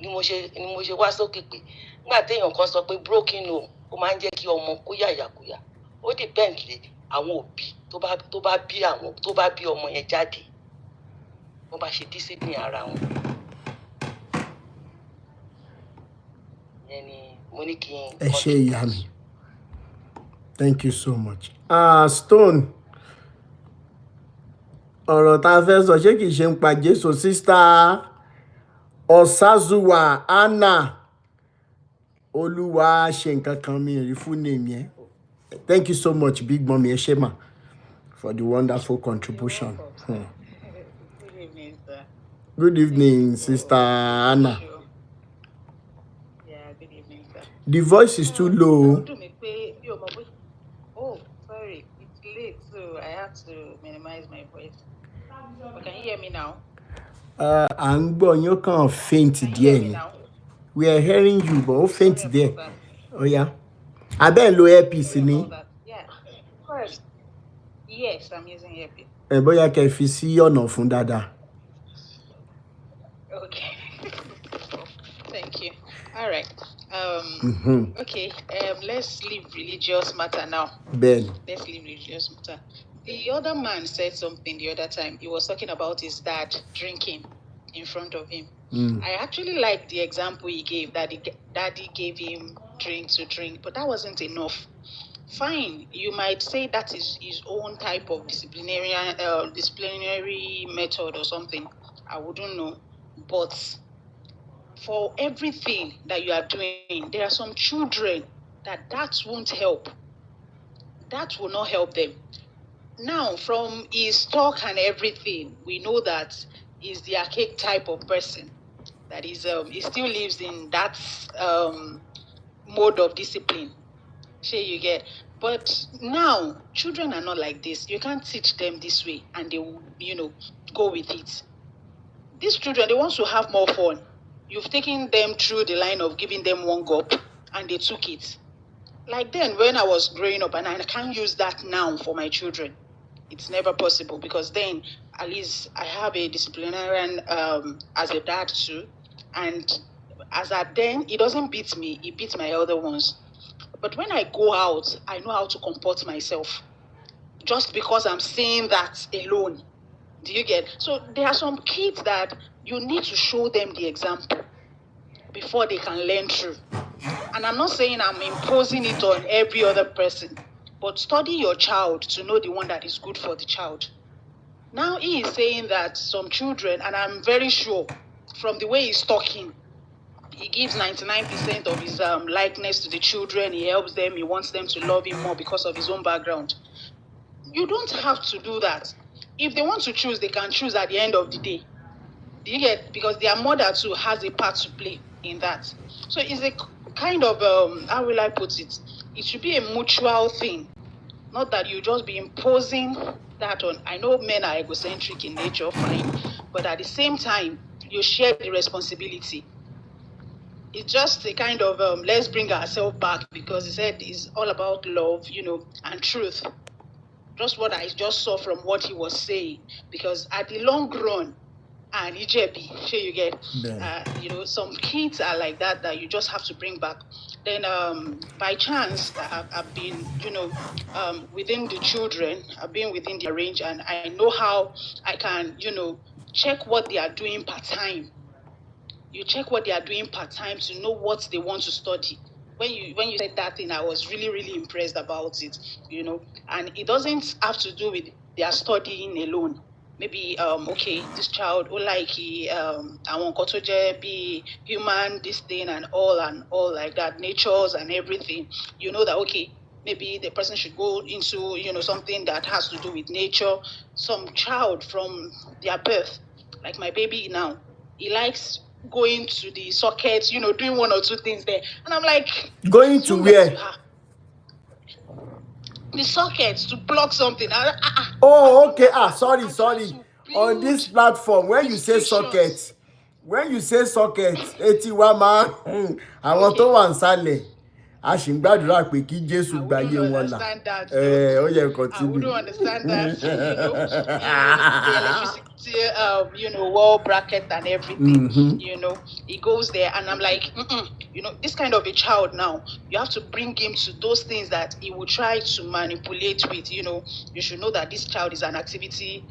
ni mo ṣe wá sókè pé nígbà téèyàn kan sọ pé broken home ó máa ń jẹ́ kí ọmọ kó yàyàkuyà. Ó depend lé àwọn òbí tó bá bí ọmọ yẹn jáde, wọ́n bá ṣe discipline ara wọn. Ìyẹn ni mo ní kí n. Ẹ ṣé ìyá mi. Thank you so much. Stone, ọ̀rọ̀ tá a fẹ́ sọ ṣé kìí ṣe ń pa Jésù? Sister Osazuwa Anna, Olúwa ṣe nǹkan kan mi rí fún name yẹn. Thank you so much, Big Mommy Eshema, for the wonderful contribution. Good evening, sir. Good evening, Sister Anna. Yeah, good evening, sir. The voice is too low. Oh, sorry, it's late, so I have to minimize my voice. But can you hear me now? À ń gbọ́ yín, ó kàn faint díẹ̀ ni. We are hearing you, but ó faint díẹ̀. Ó yá. Abẹ́ ń lo earpiece ni. Yeah. First, yes, I'm using earpiece. Bóyá kẹ́ fi sí ọ̀nà fún dáadáa. Okay. Thank you. All right. Okay. Let's leave religious matter now. Ben. Let's leave religious matter. The other man said something the other time. He was talking about his dad drinking in front of him. I actually like the example he gave, that daddy gave him drink to drink, but that wasn't enough. Fine, you might say that is his own type of disciplinary method or something. I wouldn't know. But for everything that you are doing, there are some children that won't help. That will not help them. Now, from his talk and everything, we know that he's the archaic type of person. That is, he still lives in that mode of discipline. Sure, you get. But now, children are not like this. You can't teach them this way, and they will, go with it. These children, they want to have more fun. You've taken them through the line of giving them one gulp, and they took it. Like then, when I was growing up, and I can't use that now for my children. It's never possible, because then at least I have a disciplinarian as a dad too. And as at then, he doesn't beat me, he beats my elder ones. But when I go out, I know how to comport myself. Just because I'm saying that alone. Do you get? So there are some kids that you need to show them the example before they can learn through. And I'm not saying I'm imposing it on every other person, but study your child to know the one that is good for the child. Now he is saying that some children, and I'm very sure from the way he's talking, he gives 99% of his likeness to the children. He helps them. He wants them to love him more because of his own background. You don't have to do that. If they want to choose, they can choose at the end of the day. Do you get? Because their mother too has a part to play in that. So it's a kind of, how will I put it? It should be a mutual thing. Not that you just be imposing that on. I know men are egocentric in nature, fine. But at the same time, you share the responsibility. It's just a kind of, let's bring ourselves back, because he said it's all about love, and truth. Just what I just saw from what he was saying. Because at the long run, and Ijebi, sure you get, some kids are like that you just have to bring back. Then by chance, I've been, within the children, I've been within the range, and I know how I can, check what they are doing part-time. You check what they are doing part-time to know what they want to study. When you said that thing, I was really, really impressed about it, and it doesn't have to do with their studying alone. maybe okay, this child like àwọn nǹkan tó jẹ́ bí human this thing and all like that, natures and everything, you know that okay, maybe the person should go into something that has to do with nature. Some child from their birth, like my baby now, he likes going to the sockets, doing one or two things there, and I'm like, going to where? The sockets to plug something. Oh, okay. Sorry. On this platform, when you say socket, eti wa ma àwọn tó wà nsàlẹ̀, a ṣì ń gbàdúrà pé kí Jésù gbáyé wọn là. Ó yẹ continue. I wouldn't understand that. The electricity, wall bracket and everything. It goes there, and I'm like, this kind of a child now, you have to bring him to those things that he will try to manipulate with. You should know that this child is an activity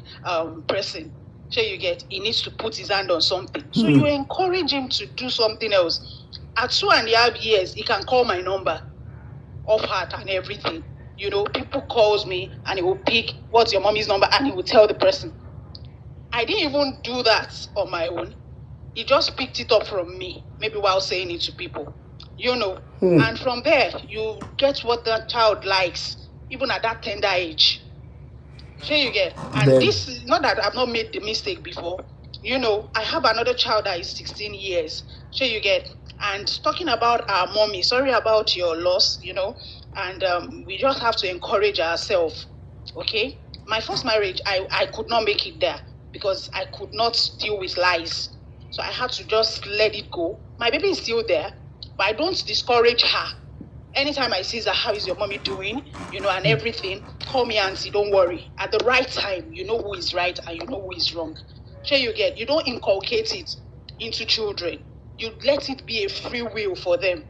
person. So you get, he needs to put his hand on something. So you encourage him to do something else. At 2.5 years, he can call my number off heart and everything. People calls me and he will pick, what's your mommy's number, and he will tell the person. I didn't even do that on my own. He just picked it up from me, maybe while saying it to people, And from there, you get what the child likes, even at that tender age. So you get, and this is not that I've not made the mistake before. I have another child that is 16 years. So you get, and talking about our mommy, sorry about your loss, and we just have to encourage ourselves, okay? My first marriage, I could not make it there because I could not deal with lies. So I had to just let it go. My baby is still there, but I don't discourage her. Anytime I see her, how is your mommy doing, and everything, call me auntie, don't worry. At the right time, you know who is right and you know who is wrong. So you get, you don't inculcate it into children. You let it be a free will for them.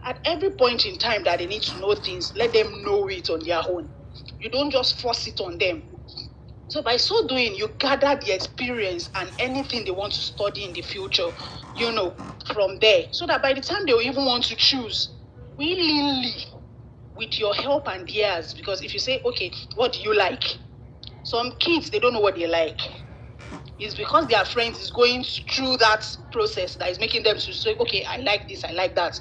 At every point in time that they need to know things, let them know it on their own. You don't just force it on them. So by so doing, you gather the experience and anything they want to study in the future, from there. So that by the time they will even want to choose, willingly, with your help and theirs, because if you say, okay, what do you like? Some kids, they don't know what they like. It's because their friends is going through that process that is making them to say, okay, I like this, I like that.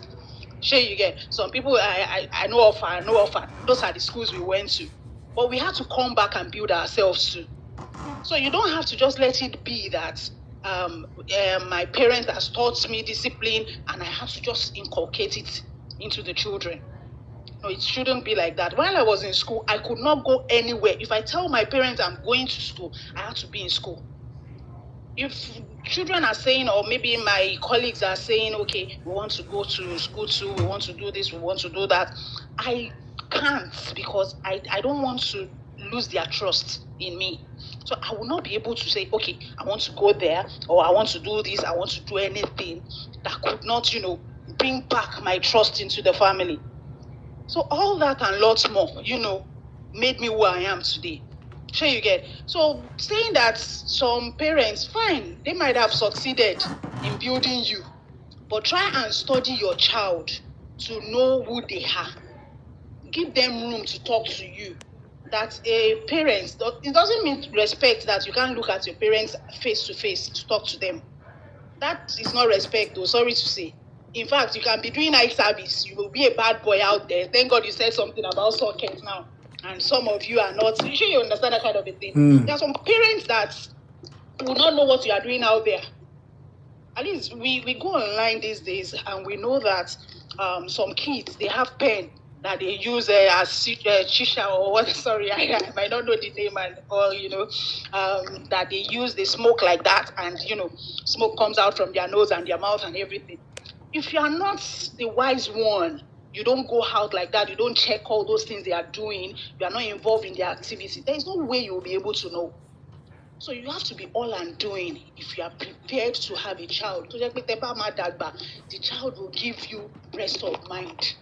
Sure, you get. Some people, I know of. Those are the schools we went to. But we had to come back and build ourselves too. So you don't have to just let it be that my parents has taught me discipline and I have to just inculcate it into the children. No, it shouldn't be like that. While I was in school, I could not go anywhere. If I tell my parents I'm going to school, I have to be in school. If children are saying, or maybe my colleagues are saying, okay, we want to go to school too, we want to do this, we want to do that, I can't, because I don't want to lose their trust in me. So I will not be able to say, okay, I want to go there, or I want to do this, I want to do anything that could not, bring back my trust into the family. So all that and lots more, made me who I am today. Sure you get. So saying that some parents, fine, they might have succeeded in building you, but try and study your child to know who they are. Give them room to talk to you. That a parent, it doesn't mean respect that you can't look at your parents face to face to talk to them. That is not respect though, sorry to say. In fact, you can be doing eye service. You will be a bad boy out there. Thank God you said something about sockets now. And some of you are not. You sure you understand that kind of a thing? There are some parents that will not know what you are doing out there. At least we go online these days and we know that some kids, they have pen that they use as shisha or what, sorry, I might not know the name, and or that they use, they smoke like that, and smoke comes out from their nose and their mouth and everything. If you are not the wise one, you don't go out like that, you don't check all those things they are doing, you are not involved in their activity, there is no way you will be able to know. So you have to be all and doing if you are prepared to have a child. The child will give you rest of mind.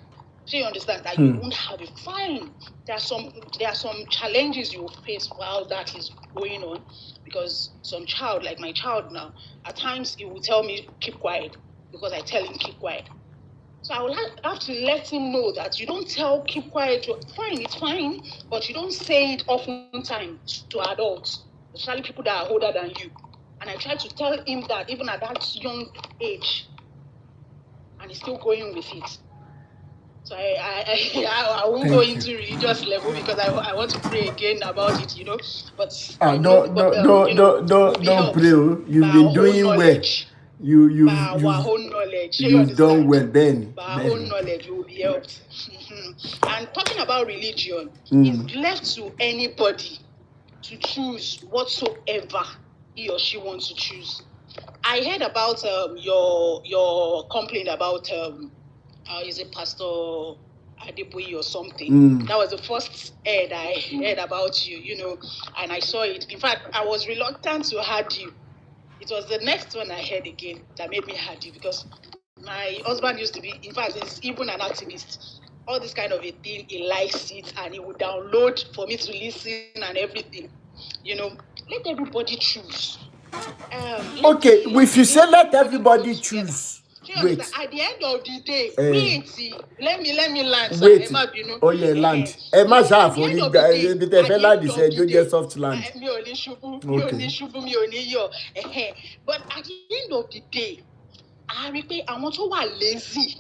So you understand that you won't have it. Fine. There are some challenges you will face while that is going on, because some child, like my child now, at times he will tell me keep quiet because I tell him keep quiet. So I will have to let him know that you don't tell keep quiet. Fine, it's fine, but you don't say it oftentimes to adults. especially people that are older than you. And I tried to tell him that even at that young age, and he's still going with it. So I won't go into religious level because I want to pray again about it, you know. But don't pray. You've been doing well. Our own knowledge. You've done well, Ben. By our own knowledge, you will be helped. And talking about religion, it's left to anybody to choose whatsoever he or she wants to choose. I heard about your complaint about is it Pastor Adeboye or something? That was the first ad I heard about you, you know, and I saw it. In fact, I was reluctant to add you. It was the next one I heard again that made me add you because my husband used to be, in fact, he's even an activist. All this kind of a thing, he likes it and he would download for me to listen and everything. You know, let everybody choose. Okay, if you say let everybody choose, wait. At the end of the day, let me land. Wait. Oh yeah, land. Emma Shaf, only the soft land. Okay. But at the end of the day, I repeat, I want to be lazy.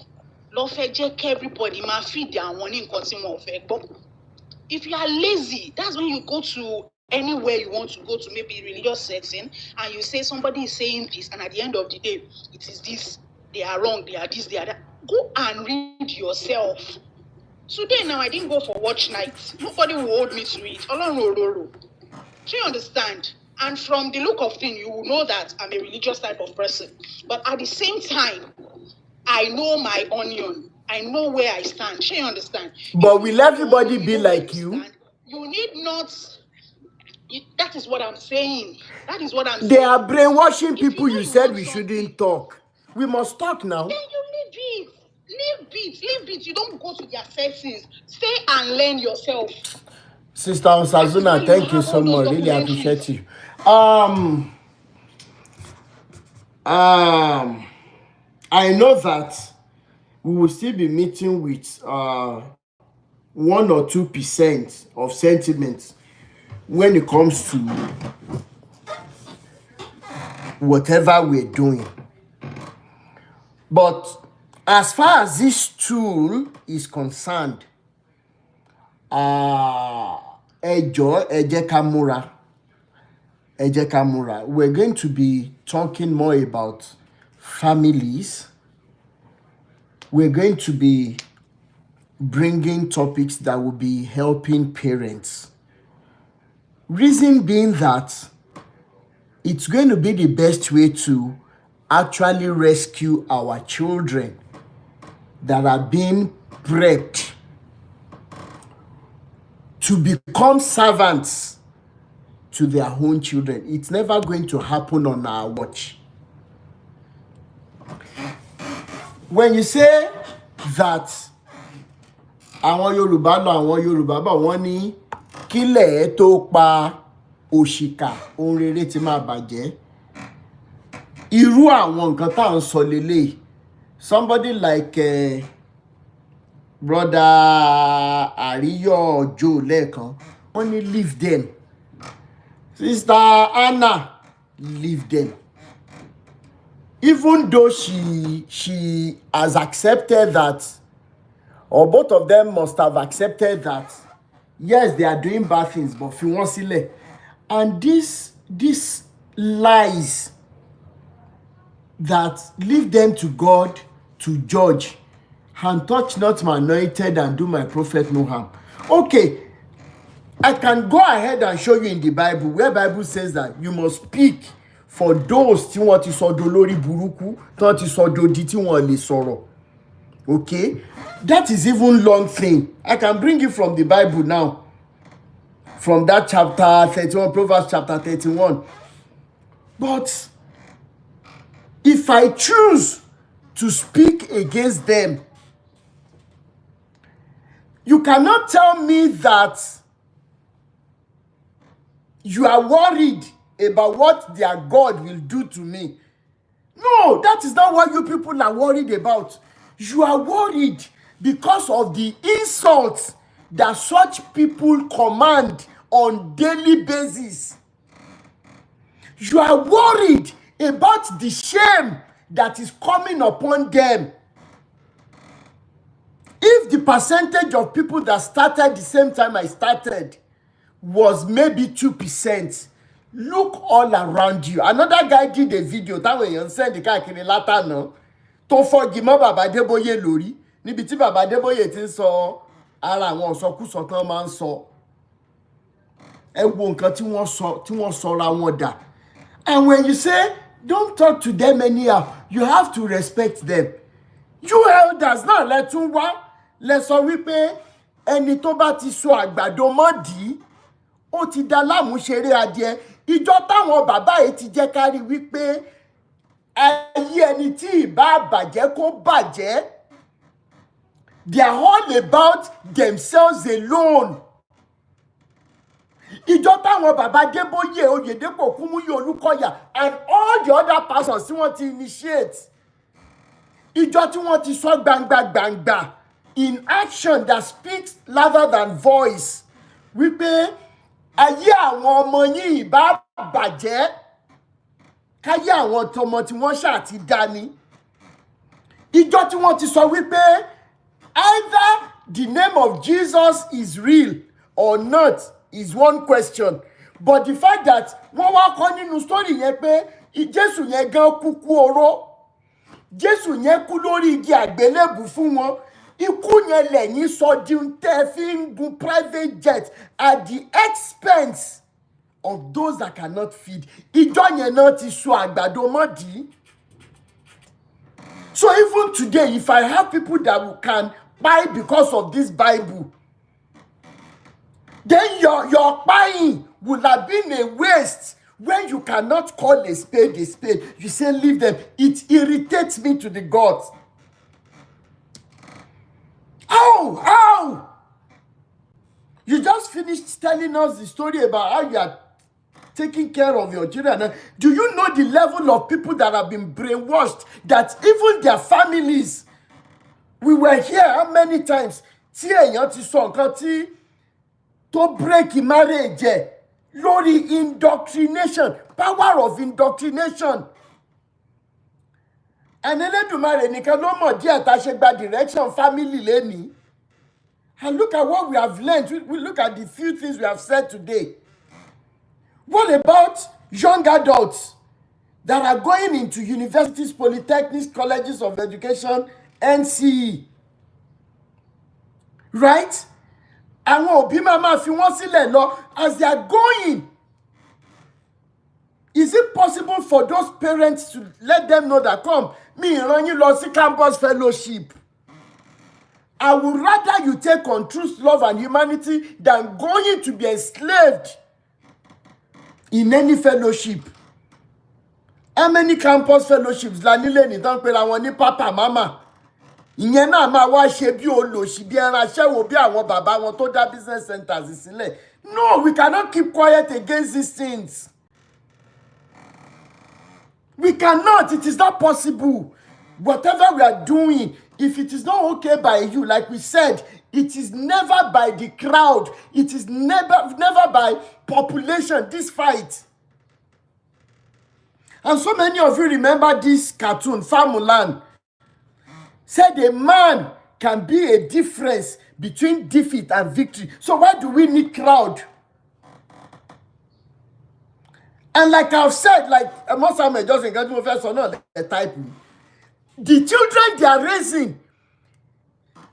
Lọ fẹ́ jẹ́ kí everybody máa feed àwọn ní nǹkan tí wọ́n fẹ́ gbọ́. If you are lazy, that's when you go to anywhere you want to go to, maybe religious setting, and you say somebody is saying this, and at the end of the day, it is this, they are wrong, they are this, they are that. Go and read yourself. Today now, I didn't go for watch night. Nobody will hold me to it. Do you understand? And from the look of things, you will know that I'm a religious type of person. But at the same time, I know my onion. I know where I stand. Do you understand? But will everybody be like you? You need not. That is what I'm saying. They are brainwashing people. You said we shouldn't talk. We must talk now. Then you leave it. You don't go to their settings. Stay and learn yourself. Sister Osazuna, thank you so much. Really appreciate you. I know that we will still be meeting with 1 or 2% of sentiments when it comes to whatever we're doing. But as far as this tool is concerned, Eje Kamura, we're going to be talking more about families. We're going to be bringing topics that will be helping parents. Reason being that it's going to be the best way to actually rescue our children that are being prepped to become servants to their own children. It's never going to happen on our watch. When you say that àwọn Yorùbá bọ̀ wọ́n ní kílẹ̀ tó pa òṣìkà ohun rere ti máa bàjẹ́. Irú àwọn nǹkan tá à ń sọ lélẹ̀. Somebody like Brother Ariyo Joe lẹ́ẹ̀kan, wọ́n ní leave them. Sister Anna, leave them. Even though she has accepted that, or both of them must have accepted that, yes, they are doing bad things, but fi wọ́n sílẹ̀. And this lies that leave them to God to judge, and touch not my anointed and do my prophet no harm. Okay, I can go ahead and show you in the Bible where Bible says that you must speak for those tí wọ́n ti sọ dolórí burúkú, tí wọ́n ti sọ dodi tí wọ́n lè sọ̀rọ̀. Okay, that is even long thing. I can bring it from the Bible now, from that chapter 31, Proverbs chapter 31. But if I choose to speak against them, you cannot tell me that you are worried about what their God will do to me. No, that is not what you people are worried about. You are worried because of the insults that such people command on daily basis. You are worried about the shame that is coming upon them. If the percentage of people that started the same time I started was maybe 2%, look all around you. Another guy did a video that way you send the guy kiri látàná tó fọ́gi mọ́ Bàbá Adébóyè lórí níbi tí Bàbá Adébóyè ti ń sọ ara àwọn ìsọkúsọ tán máa ń sọ. Ẹ wo nǹkan tí wọ́n sọra wọn dà. And when you say don't talk to them anyhow, you have to respect them. You elders náà lẹ tún wá lẹ sọ wípé ẹni tó bá ti so àgbàdo mọ́dì ó ti da lámúṣeré adìẹ. Ìjọ táwọn bàbá yìí ti jẹ́ ká rí wípé ayé ẹni tí ìbá bàjẹ́ kó bàjẹ́. They are all about themselves alone. Ìjọ táwọn Bàbá Adébóyè, Oyèdépò, Kúmúyì, Olúkọ̀yà and all the other pastors tí wọ́n ti initiate. Ìjọ tí wọ́n ti sọ gbangba in action that speaks louder than voice. Wípé ayé àwọn ọmọ yín ìbá bàjẹ́ káyé àwọn tọmọ tí wọ́n ṣáà ti dání. Ìjọ tí wọ́n ti sọ wípé either the name of Jesus is real or not is one question. But the fact that wọ́n wá kọ́ nínú story yẹn pé Jésù yẹn gan kúkú oró. Jésù yẹn kú lórí igi àgbélébù fún wọn. Ikú yẹn lẹ́yìn sọ di ń tẹ́ fi ń gun private jet at the expense of those that cannot feed. Ìjọ yẹn náà ti so àgbàdo mọ́dì. So even today, if I have people that can buy because of this Bible, then your buying would have been a waste when you cannot call a spade a spade. You say leave them. It irritates me to the gods. How? You just finished telling us the story about how you are taking care of your children. Do you know the level of people that have been brainwashed, that even their families? We were here how many times? Tí èèyàn ti sọ nǹkan tí tó break marriage ẹ lórí indoctrination, power of indoctrination. And Elédùmarè nìkan ló mọ̀ díẹ̀ tá ṣe gba direction family lẹ́ni. And look at what we have learned. We look at the few things we have said today. What about young adults that are going into universities, polytechnics, colleges of education, NCE? Right? Àwọn òbí máa fi wọ́n sílẹ̀ lọ as they are going. Is it possible for those parents to let them know that, come, mi ìran yín lọ sí campus fellowship? I would rather you take on truth, love, and humanity than going to be enslaved in any fellowship. How many campus fellowships la nílé ní tán pé àwọn ní papa mama? Ìyẹn náà máa wá ṣe bí olòṣì bí ẹran aṣẹ́wó bí àwọn bàbá wọn tó dá business centers sílẹ̀. No, we cannot keep quiet against these things. We cannot. It is not possible. Whatever we are doing, if it is not okay by you, like we said, it is never by the crowd. It is never by population, this fight. And so many of you remember this cartoon, Famulan. Said a man can be a difference between defeat and victory. So why do we need crowd? And like I've said, like most of my just the type. The children they are raising,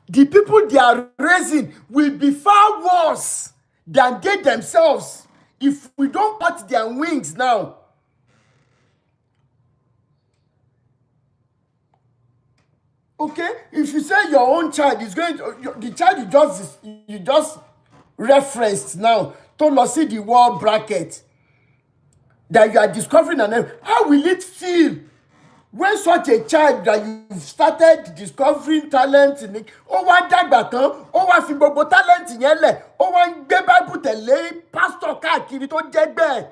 the people they are raising will be far worse than they themselves if we don't cut their wings now. Okay? If you say your own child is going to, the child you just referenced now, to see the world bracket that you are discovering, and how will it feel when such a child that you've started discovering talent in it, ó wá dàgbà tán, ó wá fi gbogbo talent yẹn lẹ̀, ó wá ń gbé Bible tẹ̀lé pastor káàkiri tó jẹ́ bẹ́ẹ̀?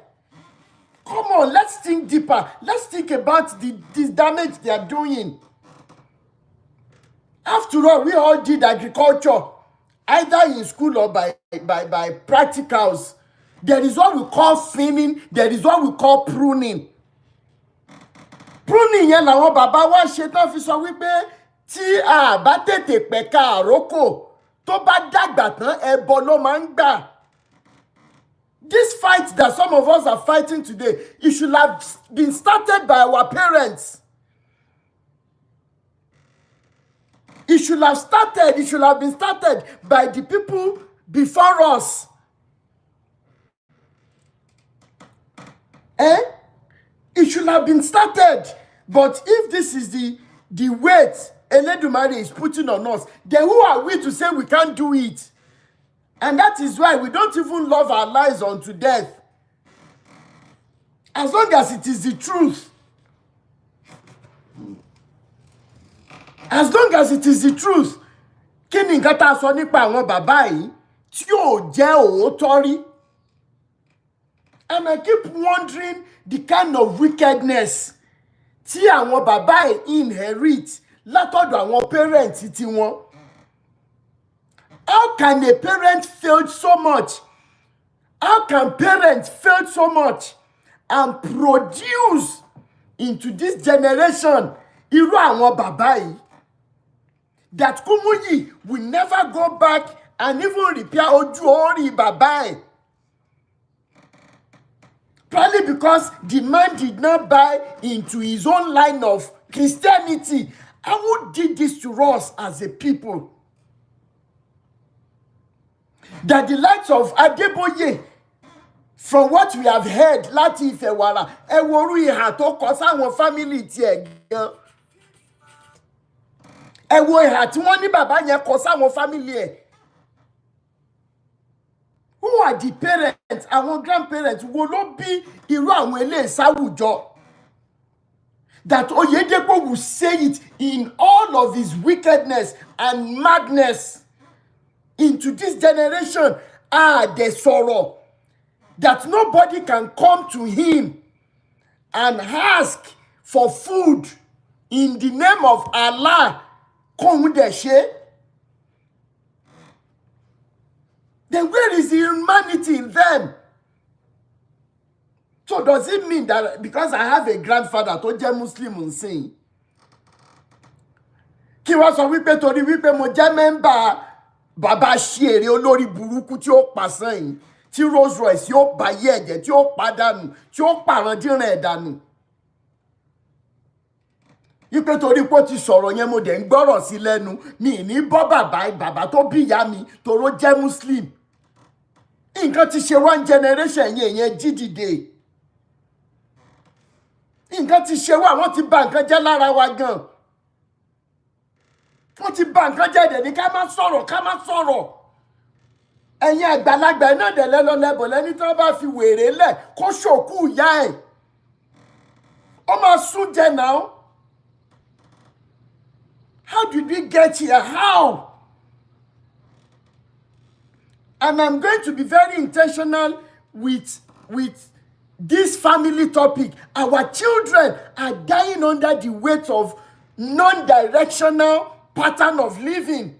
Come on, let's think deeper. Let's think about this damage they are doing. After all, we all did agriculture, either in school or by practicals. There is what we call thinning, there is what we call pruning. Pruning yẹn làwọn bàbá wa ṣe tán fi sọ wípé tí a bá tètè pẹ̀ka àrókò tó bá dàgbà tán ẹbọ ló máa ń gbà. This fight that some of us are fighting today, it should have been started by our parents. It should have been started by the people before us. It should have been started. But if this is the weight Eledumare is putting on us, then who are we to say we can't do it? And that is why we don't even love our lives unto death. As long as it is the truth. As long as it is the truth. Kí ni nǹkan tá sọ nípa àwọn bàbá yìí tí ò jẹ́ òótọ́ rí? And I keep wondering the kind of wickedness tí àwọn bàbá yìí inherit látọ̀dọ̀ àwọn parents tí wọn. How can a parent fail so much? How can parents fail so much and produce into this generation irú àwọn bàbá yìí that Kumuyi will never go back and even repair ojú orí bàbá ẹ̀? Probably because the man did not buy into his own line of Christianity. And who did this to us as a people? That the likes of Adeboye, from what we have heard, láti Ifẹ̀wàrà, ẹ wo orú ìhà tó kọ sáwọn family tiẹ̀ gan. Ẹ wo ìhà tí wọ́n ní bàbá yẹn kọ sáwọn family ẹ̀. Who are the parents, our grandparents, wo ló bí irú àwọn eléyìí sáwùjọ? That Oyedepo will say it in all of his wickedness and madness into this generation. The sorrow that nobody can come to him and ask for food in the name of Allah. Then where is the humanity in them? So does it mean that because I have a grandfather tó jẹ́ Muslim nsìn, kí wọ́n sọ wípé torí wípé mo jẹ́ mẹ́mbà bàbá ṣèrè olórí burúkú tí ó pàṣán yìí, tí Rolls Royce yóò bá yé ẹ̀jẹ̀, tí ó pàdánù, tí ó pàrọ̀dínrìn ẹ̀dánù? Wípé torí pé ó ti sọ̀rọ̀ yẹn mo dẹ̀ ń gbọ́rọ̀ sí lẹ́nu, mi ní bọ́ bàbá tó bí ìyá mi toró jẹ́ Muslim. Nǹkan ti ṣe one generation yẹn jídìde. Nǹkan ti ṣe wá, wọ́n ti bà nǹkan jẹ́ lára wa gan. Wọ́n ti bà nǹkan jẹ́ dẹ̀ ní ká má sọ̀rọ̀. Ẹ̀yin àgbàlagbà náà dẹ̀ lẹ́lọ́lẹ́bọ̀ lẹ́ni tí wọ́n bá fi wèrè lẹ̀ kó ṣòkú ìyá ẹ̀. Ó máa sún jẹ náà. How did we get here? How? And I'm going to be very intentional with this family topic. Our children are dying under the weight of non-directional pattern of living.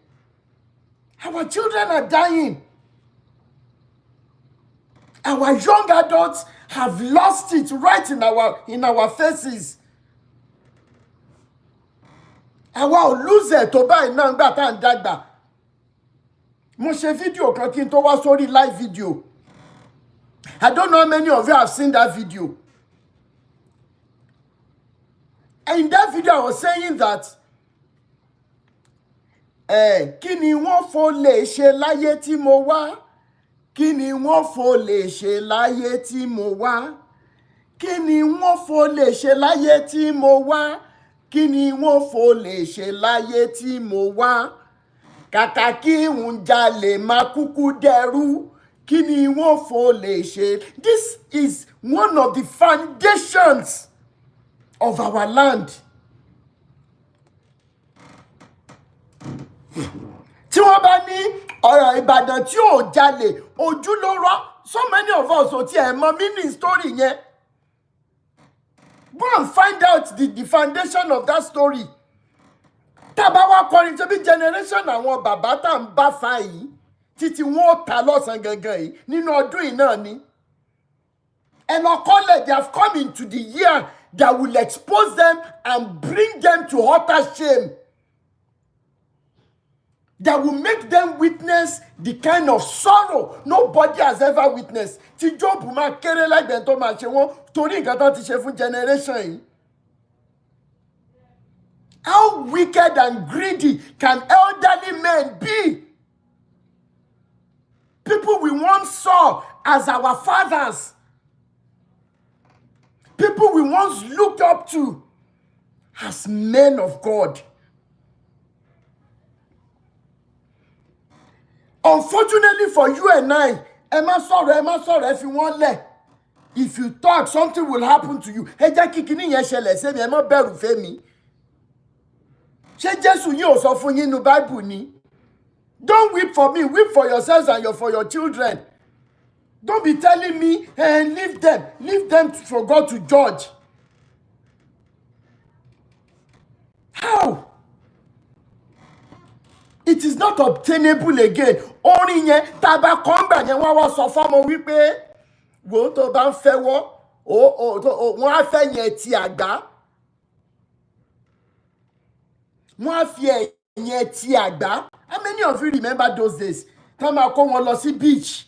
Our children are dying. Our young adults have lost it right in our faces. Àwa ò lose ẹ̀ tó báyìí náà nígbà tá à ń dàgbà. Mo ṣe fídíò kan kí n tó wá sórí live video. I don't know how many of you have seen that video. And in that video, I was saying that kí ni wọ́n fò lè ṣe láyé tí mo wá? Kí ni wọ́n fò lè ṣe láyé tí mo wá? Kí ni wọ́n fò lè ṣe láyé tí mo wá? Kí ni wọ́n fò lè ṣe láyé tí mo wá? Kàkà kí n jalè má kúkú dẹrú. Kí ni wọ́n fò lè ṣe? This is one of the foundations of our land. Tí wọ́n bá ní ọ̀rọ̀ Ìbàdàn tí ò jalè, ojú ló rọ́. So many of us ò tiẹ̀ mọ meaning story yẹn. Go and find out the foundation of that story. Tábà wá kọrin tó bí generation àwọn bàbá tá ń bá fa yìí títí wọn ò ta lọ́sàn gangan yìí nínú ọdún yìí náà ni. And Okole, they have come into the year that will expose them and bring them to utter shame. That will make them witness the kind of sorrow nobody has ever witnessed. Tí Job ma kéré like them to ma ṣe wọ́n torí nǹkan tó ti ṣe fún generation yìí. How wicked and greedy can elderly men be? People we once saw as our fathers. People we once looked up to as men of God. Unfortunately for you and I, Emma sorry, if you want let. If you talk, something will happen to you. Ẹ jẹ́ kí kíní yẹn ṣẹlẹ̀ sí mi, ẹ má bẹ̀rù fẹ́ mi. Ṣé Jésù yín ò sọ fún yín nínú Bible ni? Don't weep for me, weep for yourselves and for your children. Don't be telling me, leave them for God to judge. How? It is not obtainable again. Orin yẹn taba kongbà yẹn wá sọ fọ́mọ wípé wo tó bá ń fẹ́ wọ́n á fẹ́ yẹn ti àgbá. Wọ́n á fi ẹ̀yẹn ti àgbá. How many of you remember those days? Tá máa kó wọn lọ sí beach.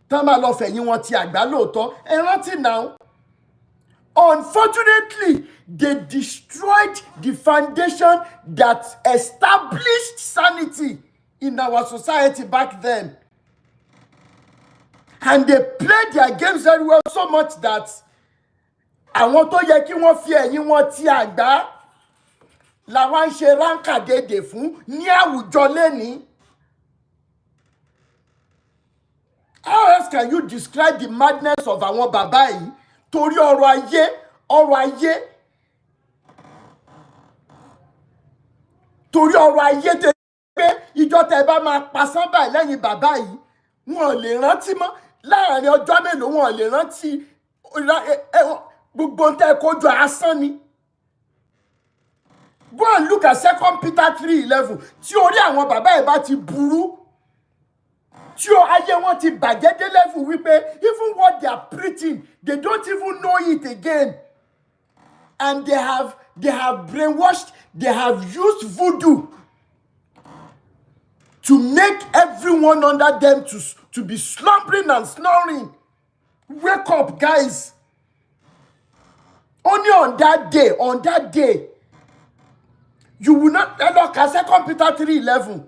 Tá máa lọ fẹ̀yìn wọn ti àgbá lóòótọ́. Ẹ rántí now. Unfortunately, they destroyed the foundation that established sanity in our society back then. And they played their games very well, so much that àwọn tó yẹ kí wọ́n fi ẹ̀yìn wọn ti àgbá làwọn ń ṣe ránkà dédé fún ní àwùjọ lẹ́ni. How else can you describe the madness of àwọn bàbá yìí? Torí ọrọ̀ ayé. Torí ọrọ̀ ayé tẹ́ pé ìjọ tẹ́ bá máa pasán báyìí lẹ́yìn bàbá yìí, wọn ò lè rántí mọ́. Láàárín ọjọ́ mélòó wọn ò lè rántí gbogbo tẹ́ kó jọ asán ni. Go and look at 2 Peter 3:11. Tí orí àwọn bàbá yìí bá ti burú, tí ayé wọn ti bàjẹ́ dé level wípé even what they are preaching, they don't even know it again. And they have brainwashed, they have used voodoo to make everyone under them to be slumbering and snoring. Wake up, guys. Only on that day, you will not look at 2 Peter 3:11.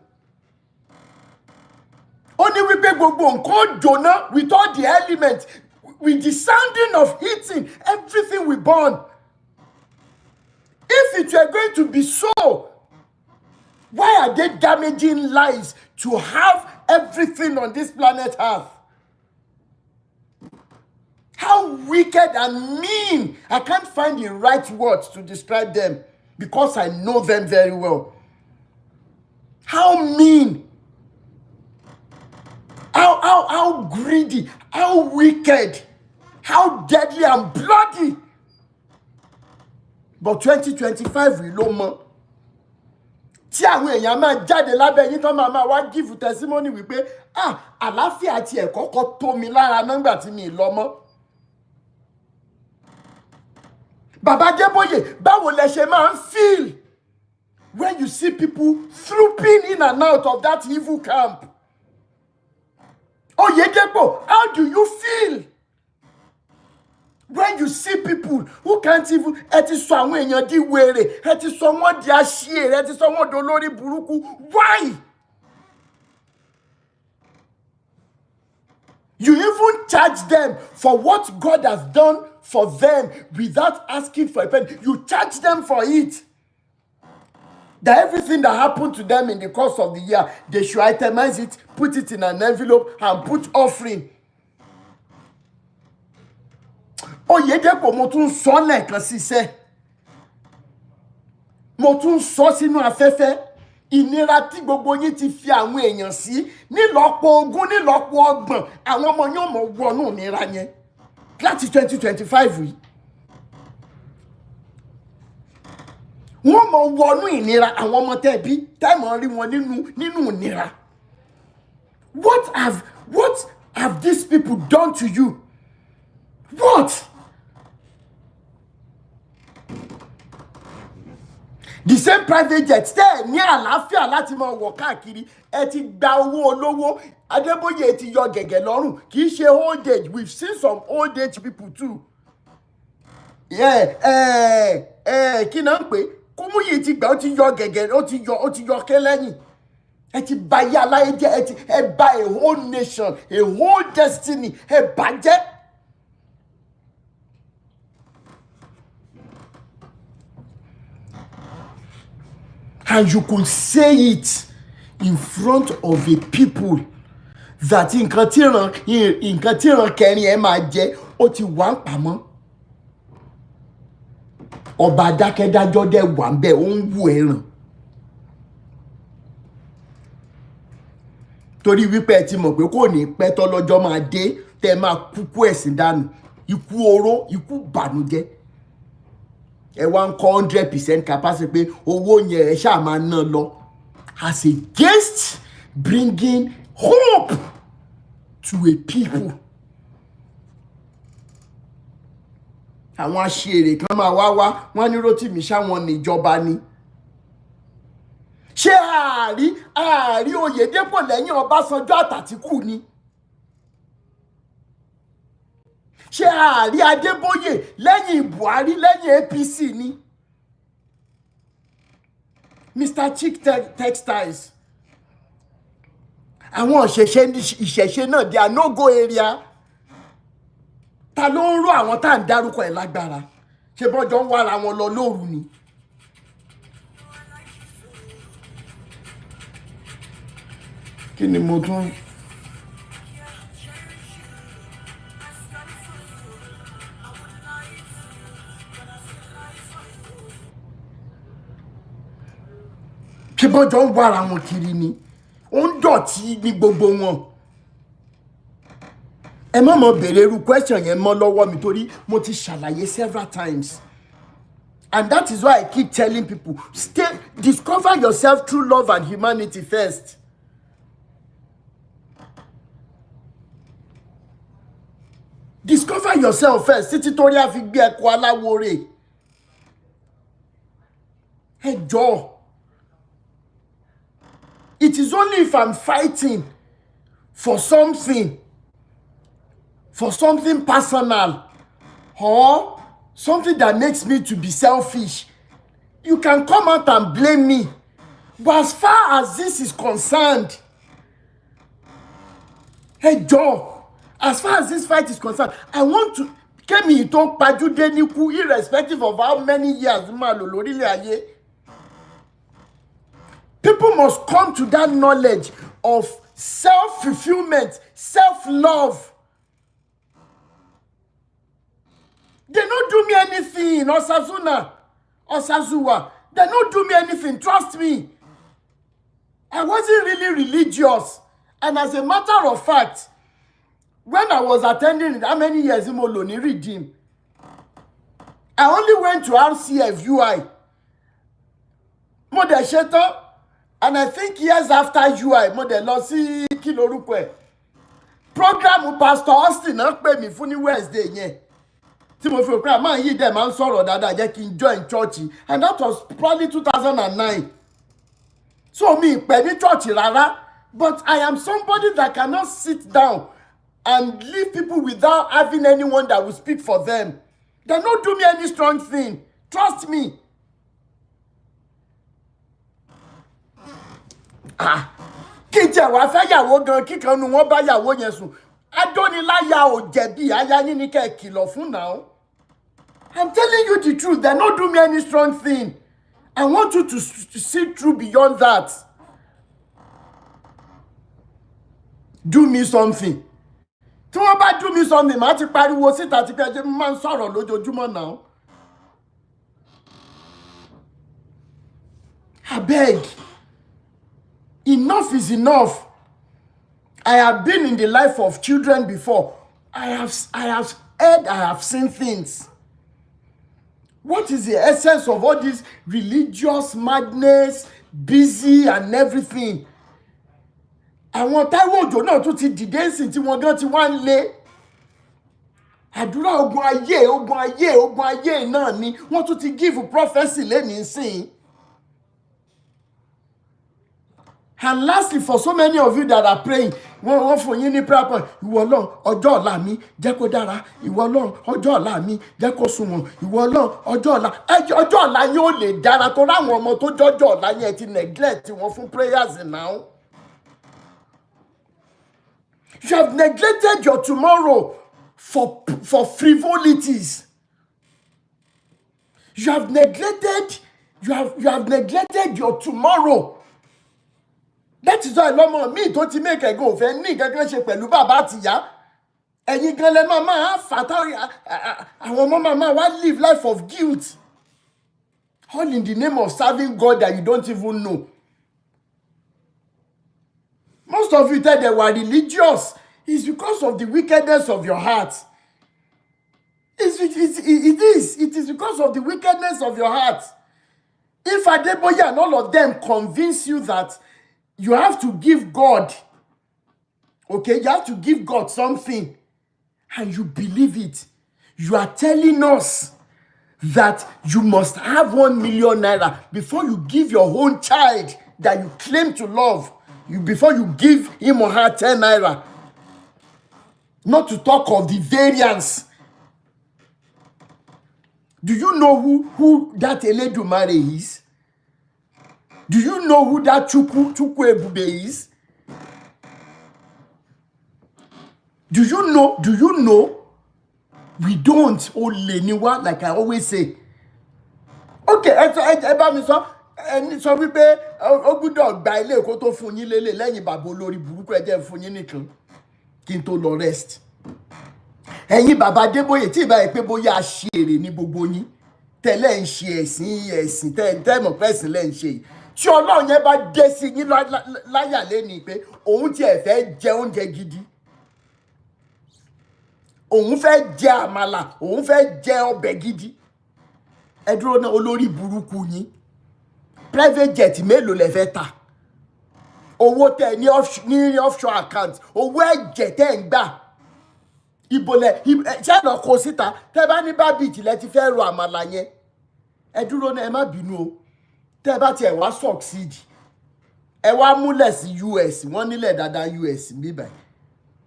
Only we pay gbogbo nǹkan jóná with all the elements, with the sounding of heating, everything we burn. If it were going to be so, why are they damaging lives to have everything on this planet Earth? How wicked and mean. I can't find the right words to describe them because I know them very well. How mean. How greedy, how wicked, how deadly and bloody. But 2025 we ló mọ̀. Tí àwọn èèyàn máa jáde lábẹ́ yín tán máa wá give testimony wípé àlàáfíà àti ẹ̀kọ́ kọ́ tó mi lára nígbà tí mi lọ mọ́. Bàbá Adébóyè, báwo lẹ ṣe máa ń feel when you see people trooping in and out of that evil camp? Oyedepo, how do you feel when you see people who can't even ẹ ti sọ àwọn èèyàn di wèrè, ẹ ti sọ wọ́n di aṣiwèrè, ẹ ti sọ wọ́n di olórí burúkú? Why? You even charge them for what God has done for them without asking for a penny. You charge them for it. That everything that happened to them in the course of the year, they should itemize it, put it in an envelope, and put offering. Oyedepo, mo tún sọ lẹ́ẹ̀kan sí iṣẹ́. Mo tún sọ sínú afẹ́fẹ́. Ìnira tí gbogbo yín ti fi àwọn èèyàn sí nílọ́pọ̀ ogún, nílọ́pọ̀ ọgbọ̀n, àwọn ọmọ yín ò mọ̀ wọnú ìnira yẹn láti 2025 yìí. Wọ́n mọ̀ wọnú ìnira àwọn ọmọ tẹ́bí táìmọ̀ rí wọn nínú ìnira. What have these people done to you? What? The same private jet tẹ́ ẹ̀ ní àlàáfíà láti máa wọ̀ káàkiri ẹ ti gba owó olówó. Adébóyè ti yọ gẹ̀gẹ̀ lọ́rùn kì í ṣe old age. We've seen some old age people too. Kí náà ń pè Kúmúyì ti gbà ó ti yọ gẹ̀gẹ̀ ó ti yọ ké lẹ́yìn. Ẹ ti bà ayé aláyé jẹ́ ẹ bà a whole nation a whole destiny ẹ bàjẹ́. And you could say it in front of a people that nǹkan tí ìran kẹrin ẹ máa jẹ ó ti wà ń pamọ́. Ọba dákẹ́dájọ́ dẹ̀ wà ń bẹ̀ ó ń wù ẹ̀ràn. Torí wípé ẹ ti mọ̀ pé kò ní pẹ́ tọ́lọ́jọ́ máa dé tẹ́ máa kúkú ẹ̀sìn dànù. Ikú oró, ikú bànújẹ́. Ẹ wá ń kọ́ 100% capacity pé owó yẹn ẹ ṣáà máa ná lọ. As against bringing hope to a people. Àwọn aṣèrè kan máa wá wọ́n ní Rótìmí ṣáwọn níjọba ni. Ṣé ààrí Oyèdépò lẹ́yìn Ọbásanjọ́ àtàtìkù ni? Ṣé ààrí Adébóyè lẹ́yìn Buhari lẹ́yìn APC ni? Mr. Chick Textiles. Àwọn ìṣẹ̀ṣe náà they are no go area. Ta ló ń ró àwọn tá à ń dárúkọ ẹ̀ lágbára? Ṣé bọ́jọ́ ń wára wọn lọ lóru ni? Kí ni mo tún? Ṣé bọ́jọ́ ń wára wọn kiri ni? Ó ń dọ̀tí ní gbogbo wọn. Ẹ má mọ̀ béèrè irú question yẹn mọ́ lọ́wọ́ mi torí mo ti ṣàlàyé several times. And that is why I keep telling people, discover yourself through love and humanity first. Discover yourself first. Títí torí a fi gbé ẹ̀kọ́ aláwo rè. Ẹ jọ̀ọ́. It is only if I'm fighting for something personal or something that makes me to be selfish, you can come out and blame me. But as far as this is concerned, hey Joe, as far as this fight is concerned, I want to Kemi Ito Pajude Niku, irrespective of how many years people must come to that knowledge of self-fulfillment, self-love. They don't do me anything, Osazuwa. They don't do me anything, trust me. I wasn't really religious. And as a matter of fact, when I was attending, how many years in Moloni Redeem? I only went to RCF UI. Mode Sheto, and I think years after UI, Mode Losi Kilorukwe. Program Pastor Austin pè mí fún ní Wednesday yẹn. Tí mo fi pray man yìí dẹ̀ máa ń sọ̀rọ̀ dáadáa jẹ́ kí n join church, and that was probably 2009. So me pè ní church rárá, but I am somebody that cannot sit down and leave people without having anyone that will speak for them. They don't do me any strong thing. Trust me. Kí jẹ́ wá fẹ́ yàwó gan kíkan nu wọ́n bá yàwó yẹn sùn. Adóniláyà ò jẹ̀bi aya yín ní kẹ́ kìlọ̀ fún now. I'm telling you the truth. They don't do me any strong thing. I want you to see through beyond that. Do me something. Tí wọ́n bá do me something, màá ti pariwo síta tí pé ẹjẹ́ máa ń sọ̀rọ̀ lójoojúmọ́ now. I beg. Enough is enough. I have been in the life of children before. I have heard, I have seen things. What is the essence of all this religious madness, busy and everything? Àwọn Táíwò Òjó náà tún ti dìde ńsìn tí wọ́n gan ti wá ń lé. àdúrà ogun ayé náà ni wọ́n tún ti give prophecy lẹ́ni sìn. And lastly, for so many of you that are praying, wọ́n fún yín ní prayer point. Ìwọ Ọlọ́run, ọjọ́ ọ̀la mi jẹ́ kó dára. Ìwọ Ọlọ́run, ọjọ́ ọ̀la mi jẹ́ kó sunwọ̀n. Ìwọ Ọlọ́run, ọjọ́ ọ̀la yóò lè dára tó ráwọn ọmọ tó jọjọ́ ọ̀la yẹn ti neglect wọn fún prayers now. You have neglected your tomorrow for frivolities. You have neglected your tomorrow. That is why lọ́mọ mi tó ti make ẹ̀gọ́ òfẹ́ ní kankan ṣe pẹ̀lú bàbá àtìyá. Ẹ̀yin gan lẹ máa fàtàrí àwọn ọmọ máa wá live life of guilt. All in the name of serving God that you don't even know. Most of you tell they were religious. It's because of the wickedness of your heart. It is because of the wickedness of your heart. If Adeboye and all of them convince you that you have to give God, okay, you have to give God something, and you believe it, you are telling us that you must have 1 million naira before you give your own child that you claim to love, before you give him or her 10 naira. Not to talk of the variance. Do you know who that Eledumare is? Do you know who that Chukwu Ebube is? Do you know? We don't only niwa, like I always say. Okay, ẹ bá mi sọ, ẹni sọ wípé ó gbọ́dọ̀ gba ilé kó tó fún yín lélẹ̀ lẹ́yìn bàbá olórí burúkú ẹ jẹ́ fún yín nìkan kí n tó lọ rest. Ẹ̀yin bàbá Adébóyè tí ìbá yẹ pé bóyá aṣèrè ní gbogbo yín tẹ́lẹ̀ ń ṣe ẹ̀sìn tẹ́mọ̀ pẹ́sìn lẹ́ ń ṣe yìí. Tí Ọlọ́run yẹn bá dé sí yín láyà lẹ́ni pé òun tí ẹ fẹ́ jẹ oúnjẹ gidi, òun fẹ́ jẹ àmàlà, òun fẹ́ jẹ ọbẹ̀ gidi, ẹ dúró náà olórí burúkú yín private jet mélòó lẹ fẹ́ ta? Owó tẹ ní offshore account, owó ẹ̀jẹ̀ tẹ́ ń gbà ìbòlẹ̀ ṣé lọ kó síta tẹ́ bá ní bá bíìtì lẹ ti fẹ́ ro àmàlà yẹn. Ẹ dúró náà ẹ má bínú o, tẹ́ bá tiẹ̀ wá succeed ẹ wá múlẹ̀ sí US, wọ́n nílẹ̀ dáadáa US níbẹ̀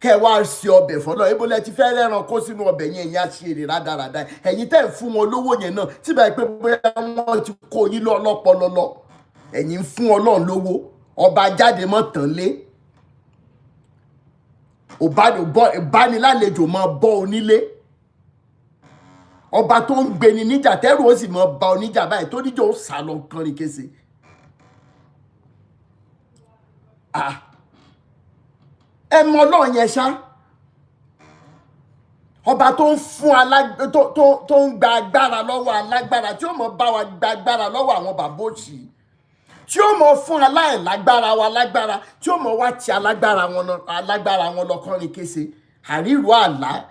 kẹ́ wá sí ọbẹ̀ fọlọ́ ìbòlẹ̀ ti fẹ́ rẹ́ran kó sínú ọbẹ̀ yẹn ìyá ṣe èrè rádaràda. Ẹ̀yin tẹ́ ń fún wọn lówó yẹn náà tí báyìí pé bóyá wọ́n ti kó yín lọ́pọlọlọ, ẹ̀yin ń fún Ọlọ́run lówó, ọba jáde mọ́ tán lé, ìbánilálejò máa bọ́ onílé, ọba tó ń gbeni níjà tẹ́rù ó sì máa ba oníjà báyìí tó níjà ó sá lọ kánrin kése. Ẹ mọ Ọlọ́run yẹn ṣá, ọba tó ń fún tó ń gba agbára lọ́wọ́ alágbára, tí ó mọ̀ bá wa gba agbára lọ́wọ́ àwọn bàbá òṣì, tí ó mọ̀ fún aláìlágbára wa lágbára, tí ó mọ̀ wá ti alágbára wọn lọ kánrin kése. Àríru àlá,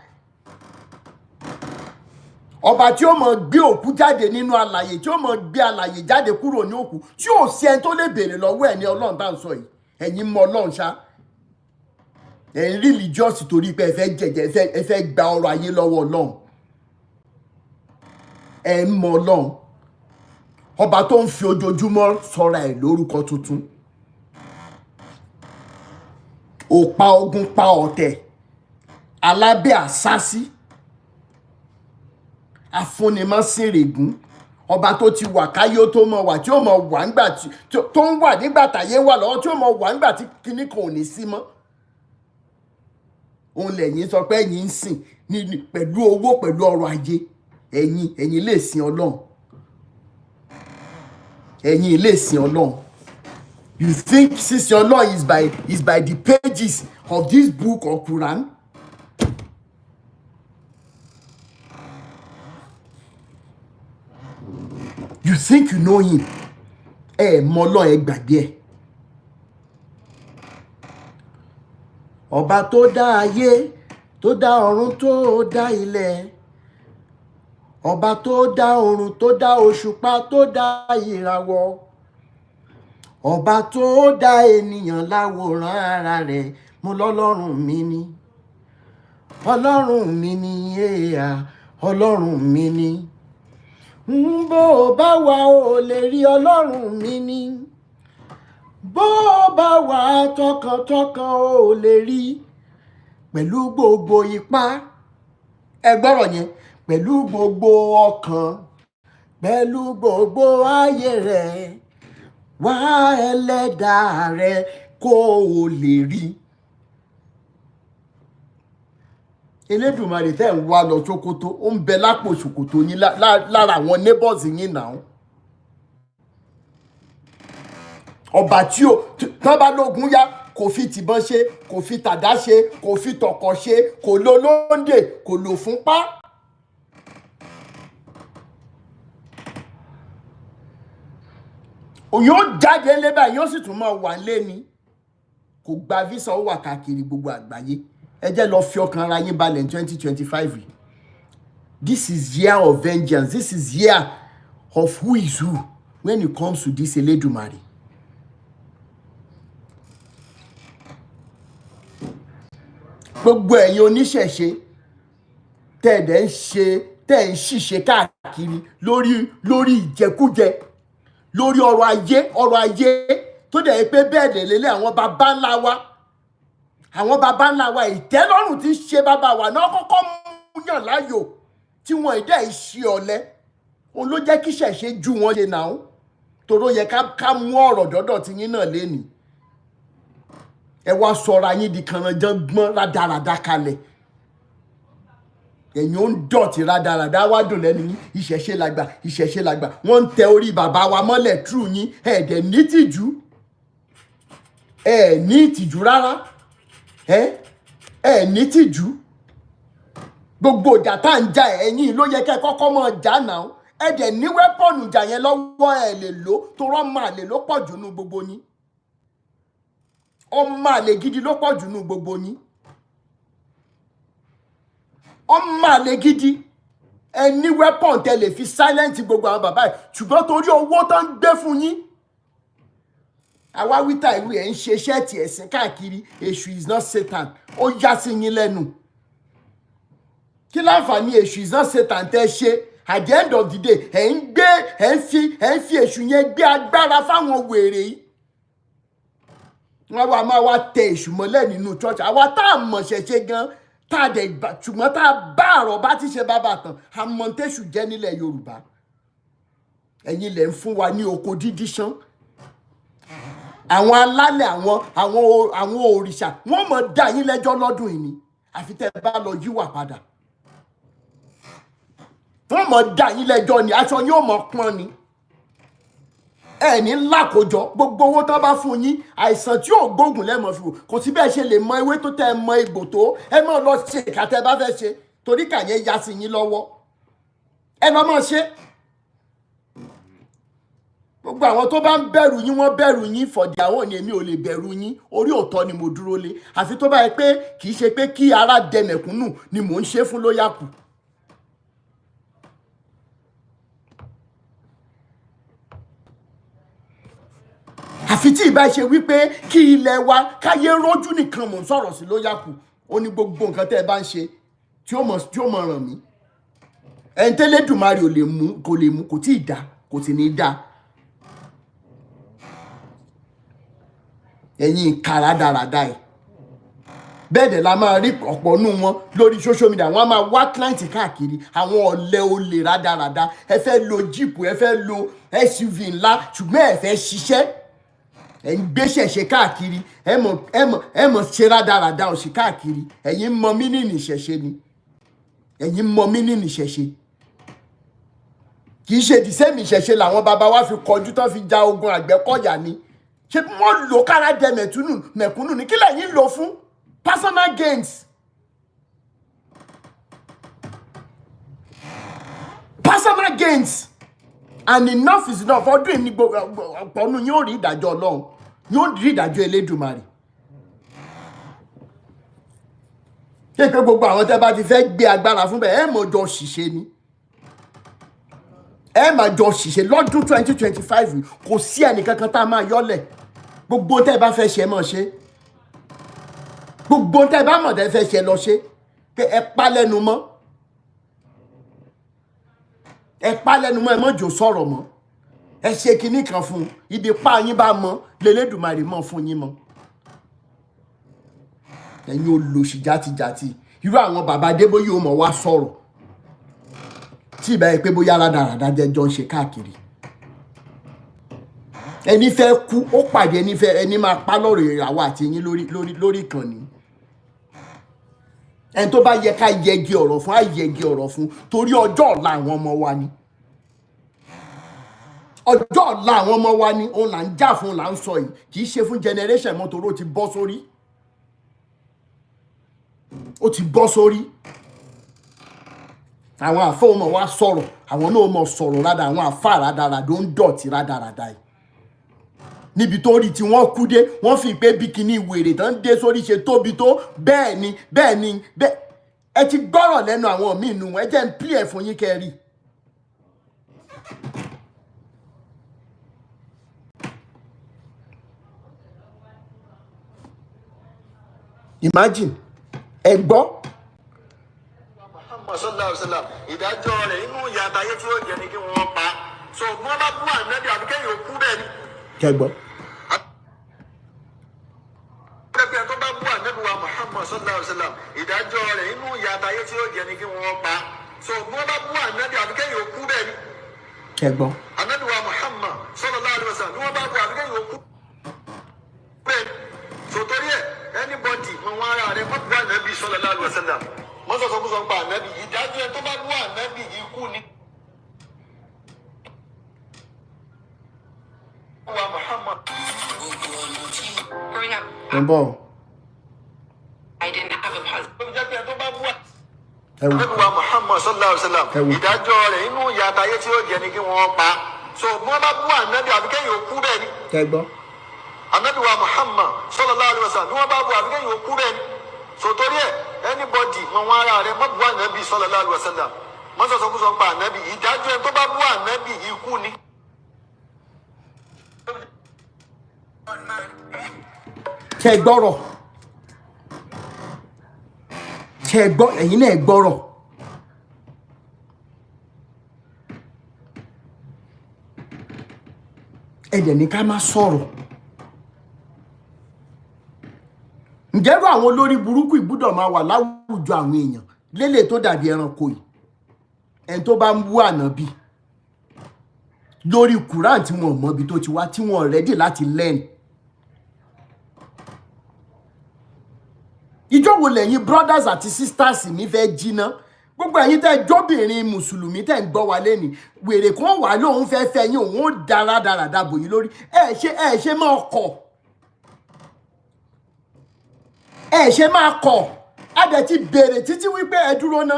ọba tí ó mọ̀ gbé òkú jáde nínú alààyè, tí ó mọ̀ gbé alààyè jáde kúrò ní òkú, tí ò sí ẹni tó lè béèrè lọ́wọ́ ẹ̀ ní Ọlọ́run bá ń sọ yìí. Ẹ̀yin mọ Ọlọ́run ṣá, ẹ̀yin religious torí pé ẹ fẹ́ jẹ̀jẹ̀ ẹ fẹ́ gba ọrọ̀ ayé lọ́wọ́ Ọlọ́run. Ẹ mọ Ọlọ́run, ọba tó ń fi ojoojúmọ́ sọra ẹ̀ lórúkọ tuntun. Ó pa ogun pa ọ̀tẹ̀, alábẹ́ àsásí, afúnimọ́sìnrègún, ọba tó ti wà káyé tó mọ̀ wà, tí ó mọ̀ wà nígbà tó ń wà nígbà táyé wà lọ́wọ́, tí ó mọ̀ wà nígbà tí kinní kan ò ní sí mọ́. Òun lẹ̀yin sọ pé ẹ̀yin ń sìn pẹ̀lú owó, pẹ̀lú ọrọ̀ ajé. Ẹ̀yin lè sin Ọlọ́run. Ẹ̀yin lè sin Ọlọ́run. You think sísin Ọlọ́run is by the pages of this book or Quran? You think you know him? Mọ Ọlọ́run, ẹ gbàgbé ẹ̀. Ọba tó dá ayé, tó dá ọ̀run, tó dá ilẹ̀, ọba tó dá oòrùn, tó dá òṣùpá, tó dá ìràwọ̀, ọba tó dá ènìyàn láwòrán ara rẹ̀, mo lọ́lọ́run mi ni. ọlọ́run mi ni èèyà ọlọ́run mi ni bó bá wà ó lè rí ọlọ́run mi ni bó bá wà tọkàntọkàn ó lè rí pẹ̀lú gbogbo ipá ẹ gbọ́rọ̀ yẹn pẹ̀lú gbogbo ọkàn pẹ̀lú gbogbo ayé rẹ̀ wá ẹlẹ́dàá rẹ̀ kó o lè rí. Elédùmarè tẹ́ ń wá lọ Sókótó ó ń bẹ lápò ṣòkòtò yín lára àwọn neighbors yín náà. Ọba tí ó tán bá lógun yá kò fi tìbọn ṣe kò fi tàdá ṣe kò fi tọ̀kọ̀ ṣe kò lo lóńdè kò lò fúnpá. Yóò jáde lé báyìí yóò sì tún máa wà lé ni kò gba visa ó wà káàkiri gbogbo àgbáyé. Ẹ jẹ́ lọ fi ọkàn ara yín balẹ̀ ní 2025. This is year of vengeance. This is year of who is who when it comes to this Elédùmarè. Gbogbo ẹ̀yin oníṣẹ̀ṣe tẹ́ ń ṣìṣe káàkiri lórí ìjẹkújẹ lórí ọrọ̀ ayé tó dẹ̀ pé bẹ́ẹ̀ dẹ̀ lélẹ̀ àwọn baba ńlá wa ìtẹ́lọ́rùn tí ń ṣe bàbá wa náà kọ́kọ́ mú yàn láàyò tí wọ́n ìdẹ́ ìṣe ọ̀lẹ òun ló jẹ́ kí ṣẹ̀ṣe ju wọn ṣe náà toró yẹ ká mú ọ̀rọ̀ dọ́dọ̀ tí yín náà lénìí. Ẹ wá sọra yín di kànáńján gbọ́n rádaràda kalẹ̀ ẹ̀yin ó ń dọ̀tí rádaràda wá dùn lẹ́nu yín ìṣẹ̀ṣe làgbà wọ́n ń tẹ orí bàbá wa mọ́lẹ̀ tú yín ẹ̀ẹ́dẹ̀ ní tìjú ní ìtìjú rárá ní tìjú gbogbo ìjà tá à ń jà ẹ̀yin ló yẹ kẹ́ kọ́kọ́ mọ̀ jà náà ẹ̀ẹ́dẹ̀ ní wẹ́pọ̀nù ìjà yẹn lọ́wọ́ ẹ̀ lè lò tó rọ́ máa lè ló pọ̀ jù nú gbogbo yín ọmọ àlè gidi ló pọ̀ jù nú gbogbo yín ọmọ àlè gidi ẹni weapon tẹ lè fi silent gbogbo àwọn bàbá yìí ṣùgbọ́n torí owó tó ń gbé fún yín àwa wíta ìwé ẹ̀ ń ṣe ṣẹ́ẹ̀tì ẹ̀sìn káàkiri èṣù is not Satan ó yá sí yín lẹ́nu kí láǹfààní èṣù is not Satan tẹ́ ṣe at the end of the day ẹ̀ ń fi èṣù yẹn gbé agbára fáwọn wèrè yìí wọ́n wá máa wá tẹ èṣù mọ́lẹ̀ nínú church àwa tá a mọ̀ ṣẹ̀ṣẹ̀ gan tá a dẹ̀ gbà ṣùgbọ́n tá a bá àrọ̀ bá ti ṣe bàbá tán àmọ̀ntẹ́ṣù jẹ́ nílẹ̀ Yorùbá ẹ̀yin lẹ̀ ń fún wa ní oko dídí ṣán àwọn alálẹ̀ àwọn òrìṣà wọ́n mọ̀ dá yín lẹ́jọ́ lọ́dún yìí ni àfi tẹ́ ẹ bá lọ yíwà padà wọ́n mọ̀ dá yín lẹ́jọ́ ni aṣọ yóò mọ̀ pọ́n ni ẹni lákòjọ gbogbo owó tó bá fún yín àìsàn tí ò gbóògùn lẹ́mọ̀ fi wò kò sí bẹ́ẹ̀ ṣe lè mọ ewé tó tẹ́ ẹ mọ egbò tó ẹ mọ̀ lọ ṣe ìkàtẹ́ bá fẹ́ ṣe torí kàyẹn ya sí yín lọ́wọ́ ẹ lọ́ mọ̀ ṣe gbogbo àwọn tó bá ń bẹ̀rù yín wọ́n bẹ̀rù yín fọ̀dí àwọn ni èmi ò lè bẹ̀rù yín orí òótọ́ ni mo dúró lé àfi tó bá yẹ pé kì í ṣe pé kí ara dẹ mẹ̀kúnnù ni mò ń ṣe fún ló yà kù. àfi tí ìbá ṣe wípé kí ilẹ̀ wa káyé rójú nìkan mò ń sọ̀rọ̀ sí ló yà kù ó ní gbogbo nǹkan tẹ́ ẹ bá ń ṣe tí ó mọ̀ ràn mí ẹni tẹ́lẹ̀dùmarè kò lè mú kò tí ì dá kò sì ní í dá. ẹ̀yin kàrà dáradá ẹ̀ bẹ́ẹ̀ dẹ̀ la máa rí ọ̀pọ̀ nù wọn lórí social media wọ́n á máa wá client káàkiri àwọn ọ̀lẹ olè rádaràda ẹ fẹ́ lo jeep ẹ fẹ́ lo SUV ńlá ṣùgbọ́n ẹ fẹ́ ṣiṣẹ́ ẹ ń gbéṣẹ̀ ṣe káàkiri ẹ mọ̀ ṣe rádaràda òṣì káàkiri ẹ̀yin mọ mínínì ìṣẹ̀ṣe ni ẹ̀yin mọ mínínì ìṣẹ̀ṣe kì í ṣe dìsẹ́mì ìṣẹ̀ṣe làwọn bàbá wa fi kọjú tán fi ja ogun Àgbẹ̀kọ̀yà ni ṣé wọ́n lò kára dẹ mẹ̀kúnnù ní kí lẹ́yìn lò fún personal gains and enough is enough ọdún yìí ní ọ̀pọ̀ ọ̀nù yóò rí ìdájọ́ Ọlọ́run yóò rí ìdájọ́ Elédùmarè kéèké gbogbo àwọn tẹ́ bá ti fẹ́ gbé agbára fún bẹ́ẹ̀ ẹ mọ̀ jọ ṣìṣe ni ẹ máa jọ ṣìṣe lọ́dún 2025 kò sí ẹnìkankan tá a máa yọ́lẹ̀ gbogbo tẹ́ bá fẹ́ ṣe mọ̀ ṣe gbogbo tẹ́ bá mọ̀ tẹ́ fẹ́ ṣe lọ ṣe pé ẹ pa lẹ́nu mọ́ ẹ mọ́ jò sọ̀rọ̀ mọ́ ẹ ṣe kinní kan fún ibi pa yín bá mọ́ lélẹ́dùmarè mọ́ fún yín mọ́ ẹ̀yin olóṣì játijàti irú àwọn bàbá Adébóyè ó mọ̀ wá sọ̀rọ̀ tí ìbá yẹ pé bóyá rádaràdá jẹjọ ń ṣe káàkiri ẹni fẹ́ kú ó pàdé ẹni máa pa lọ́rọ̀ ìràwọ̀ àti yín lórí ìkànnì ẹni tó bá yẹ ká yẹgi ọ̀rọ̀ fún á yẹgi ọ̀rọ̀ fún torí ọjọ́ ọ̀la àwọn ọmọ wa ni ọjọ́ ọ̀la àwọn ọmọ wa ni òun là ń jà fún là ń sọ yìí kì í ṣe fún generation mọ́ torí ó ti bọ́ sórí àwọn àfẹ́ ọmọ wa sọ̀rọ̀ àwọn náà mọ̀ sọ̀rọ̀ rádà àwọn àfà rádaràdà ó ń dọ̀tí rádaràdà yìí níbi tó rí tí wọ́n kú dé wọ́n fi pé bikini wèrè tán dé sórí ṣe tóbi tó bẹ́ẹ̀ ni ẹ ti gbọ́rọ̀ lẹ́nu àwọn míì nù ẹ jẹ́ ń pí ẹ̀ fún yín kẹrí. Imagine ẹ gbọ́. Sallallahu alaihi wasallam ìdájọ́ rẹ̀ inú ìyà àtayé tí ó jẹ ní kí wọ́n pa so wọ́n bá bú ànábì àbí kẹ́yìn òkú bẹ́ẹ̀ ni. Kẹgbọ́. Ẹgbẹ́ tó bá bú ànábì wa Muhammad sallallahu alaihi wasallam ìdájọ́ rẹ̀ inú ìyà àtayé tí ó jẹ ní kí wọ́n pa so wọ́n bá bú ànábì àbí kẹ́yìn òkú bẹ́ẹ̀ ni. Kẹgbọ́. Ànábì wa Muhammad sallallahu alaihi wasallam ni wọ́n bá bú àbí kẹ́yìn òkú bẹ́ẹ̀ ni. So torí ẹ̀ anybody wọn wá ara rẹ̀ wọ́n bú ànábì sallallahu alaihi wasallam wọ́n sọ sọ́kúsọ ń pa ànábì ìdájọ́ ẹ tó bá bú ànábì ikú ni. Bọ̀. Ànábì wa Muhammad sallallahu alaihi wasallam ìdájọ́ rẹ̀ inú ìyà àtayé tí ó jẹ ní kí wọ́n pa so wọ́n bá bú ànábì àbí kẹ́yìn òkú bẹ́ẹ̀ ni. Kẹgbọ́. Ànábì wa Muhammad sallallahu alaihi wasallam ni wọ́n bá bú àbí kẹ́yìn òkú bẹ́ẹ̀ ni. So torí ẹ̀ anybody wọn wá ara rẹ̀ mọ́ bú ànábì sallallahu alaihi wasallam wọ́n sọ sọ́kúsọ ń pa ànábì ìdájọ́ ẹ tó bá bú ànábì ikú ni. Kẹgbọ́rọ̀ kẹgbọ́ ẹ̀yin náà gbọ́rọ̀ ẹ̀dẹ̀ ní ká má sọ̀rọ̀ ǹjẹ́rú àwọn olórí burúkú ìgbúdọ̀ máa wà láwùjọ àwọn èèyàn lélẹ̀ tó dàbí ẹranko yìí ẹni tó bá ń bú ànábì lórí Quran tí wọn mọ̀ ibi tó ti wá tí wọn rẹ́dì láti learn. Ìjọ wo lẹ́yìn brothers àti sisters mi fẹ́ jiná gbogbo ẹ̀yin tẹ́ jọ́bìnrin mùsùlùmí tẹ́ ń gbọ́ wa lẹ́ni wèrè kan wà lóun fẹ́ fẹ́ yín òun ó dáradára bò yín lórí ẹ ṣe máa kọ̀ ẹ ṣe máa kọ̀ á dẹ̀ ti bèrè títí wípé ẹ dúró ná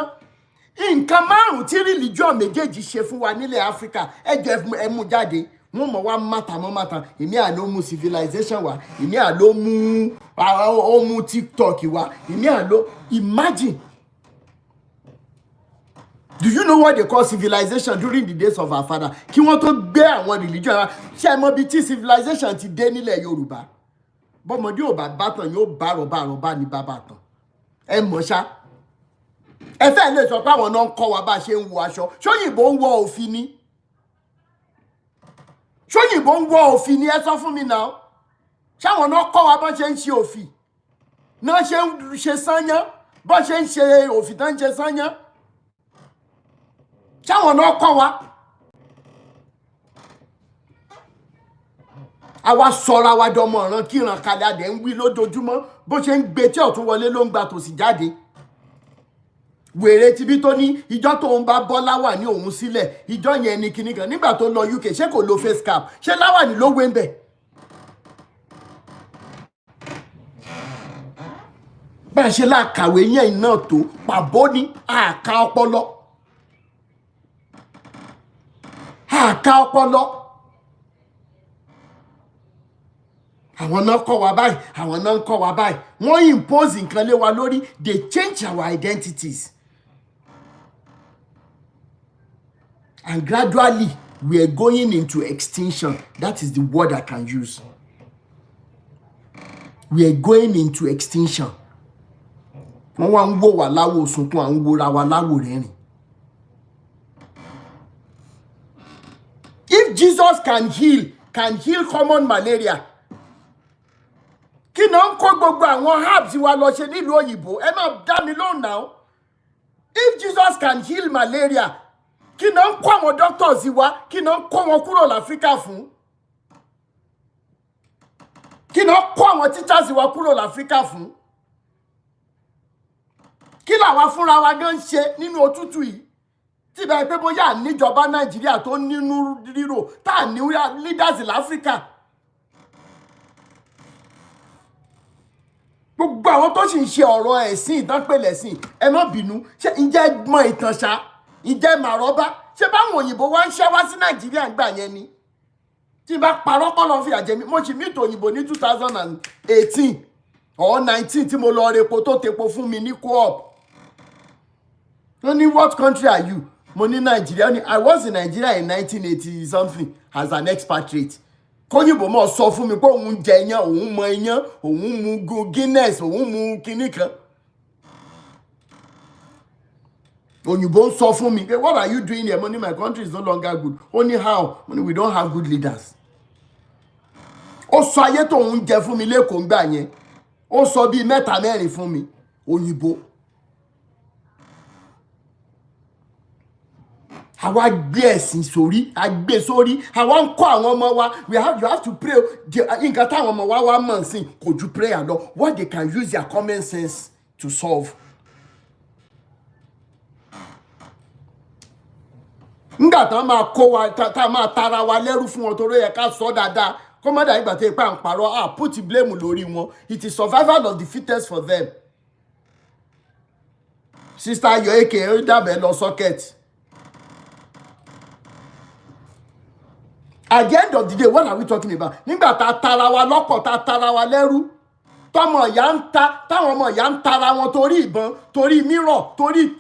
nǹkan márùn tí religion méjèèjì ṣe fún wa nílẹ̀ Áfíríkà ẹ jẹ́ ẹ mú jáde wọ́n mọ̀ wá mátàmọ́mátà èmi àló mú civilization wa èmi àló mú TikTok wa èmi àló imagine. Do you know what they call civilization during the days of our father? Kí wọ́n tó gbé àwọn religion wa ṣe mọ̀ bí tí civilization ti dé nílẹ̀ Yorùbá bọ́mọdé ò bá bàtàn yóò bá rọ̀bà ní bàbá tán ẹ mọ̀ ṣá ẹ fẹ́ lè sọ pé àwọn náà ń kọ́ wa bá a ṣe ń wọ aṣọ ṣóyìnbó ń wọ òfin ni ṣóyìnbó ń wọ òfin ni ẹ sọ fún mi náà ṣáwọn náà kọ́ wa bọ́n ṣe ń ṣe òfin náà ṣe ń ṣe sányán bọ́n ṣe ń ṣe òfin tán ń ṣe sányán ṣáwọn náà kọ́ wa àwa sọra wa dọmọ ọ̀ràn kí ìran kalẹ̀ adẹ̀ ń wí lójoojúmọ́ bó ṣe ń gbé tí ọ̀tún wọlé ló ń gba tòsí jáde wèrè tibí tó ní ìjọ tóun bá bọ́ láwàní òun sílẹ̀ ìjọ yẹn ní kinní kan nígbà tó lọ UK ṣé kò lo face cap ṣé láwàní ló wé ń bẹ̀. bá a ṣe láàkàwé yẹn náà tó pàbó ní àká ọpọlọ àwọn náà kọ́ wa báyìí àwọn náà ń kọ́ wa báyìí wọ́n impose nǹkan lé wa lórí they change our identities. And gradually, we are going into extinction. That is the word I can use. We are going into extinction. wọ́n wá ń wò wá láwò sunkún à ń wòra wa láwò rẹ́rìn. If Jesus can heal common malaria, kí náà ń kó gbogbo àwọn herbs wa lọ ṣe nílùú òyìnbó? Ẹ máa dá mi lóhùn náà. If Jesus can heal malaria, kí náà ń kó àwọn doctors wa, kí náà ń kó wọn kúrò l'Áfíríkà fún? Kí náà kó àwọn teachers wa kúrò l'Áfíríkà fún? Kí làwa fúnra wa gan ṣe nínú òtútù yìí? Tí bá pé bóyá níjọba Nàìjíríà tó nínú rírò tá ní leaders l'Áfíríkà. Gbogbo àwọn tó sì ń ṣe ọ̀rọ̀ ẹ̀sìn ìdánpẹ̀lẹ̀ ẹ̀sìn, ẹ má bínú, ṣé ǹjẹ́ mọ ìtàn ṣá? Ǹjẹ́ màrọ́bá? Ṣé báwọn òyìnbó wá ń ṣẹ́ wá sí Nàìjíríà gbà yẹn ni? Tí bá parọ́ kọ́ lọ fi àjẹmí, mo sì meet òyìnbó ní 2018 or 19 tí mo lọ repo tó tepo fún mi ní co-op. Wọ́n ní what country are you? Mo ní Nigeria. I was in Nigeria in 1980 something as an expatriate. Kóyìnbó mọ̀ sọ fún mi pé òun jẹ iyán, òun mọ iyán, òun mu Guinness, òun mu kinní kan. Òyìnbó sọ fún mi, what are you doing here? Mo ní my country is no longer good. Only how? Mo ní we don't have good leaders. Ó sọ ayé tó ń jẹ fún mi lẹ́kọ̀ọ́ ńgbà yẹn. Ó sọ bíi mẹ́ta mẹ́rin fún mi. Òyìnbó. Àwa gbé ẹ̀sìn sórí, a gbé sórí, àwa ń kọ́ àwọn ọmọ wa. You have to pray. Nǹkan táwọn ọmọ wa wá mọ̀ sí kò ju prayer lọ. What they can use their common sense to solve. Nígbà tá máa kó wa, tá máa tara wa lẹ́rú fún wọn torí yẹ ká sọ dáadáa. Kó má dà ìgbà tí ipa ń parọ́, put blame lórí wọn. It is survival of the fittest for them. Sister Ayoeke, ó dàbẹ̀ lọ socket. At the end of the day, what are we talking about? Nígbà tá tara wa lọ́pọ̀, tá tara wa lẹ́rú. Táwọn ọmọ ìyá ń tara wọn torí ìbọn, torí mirror, torí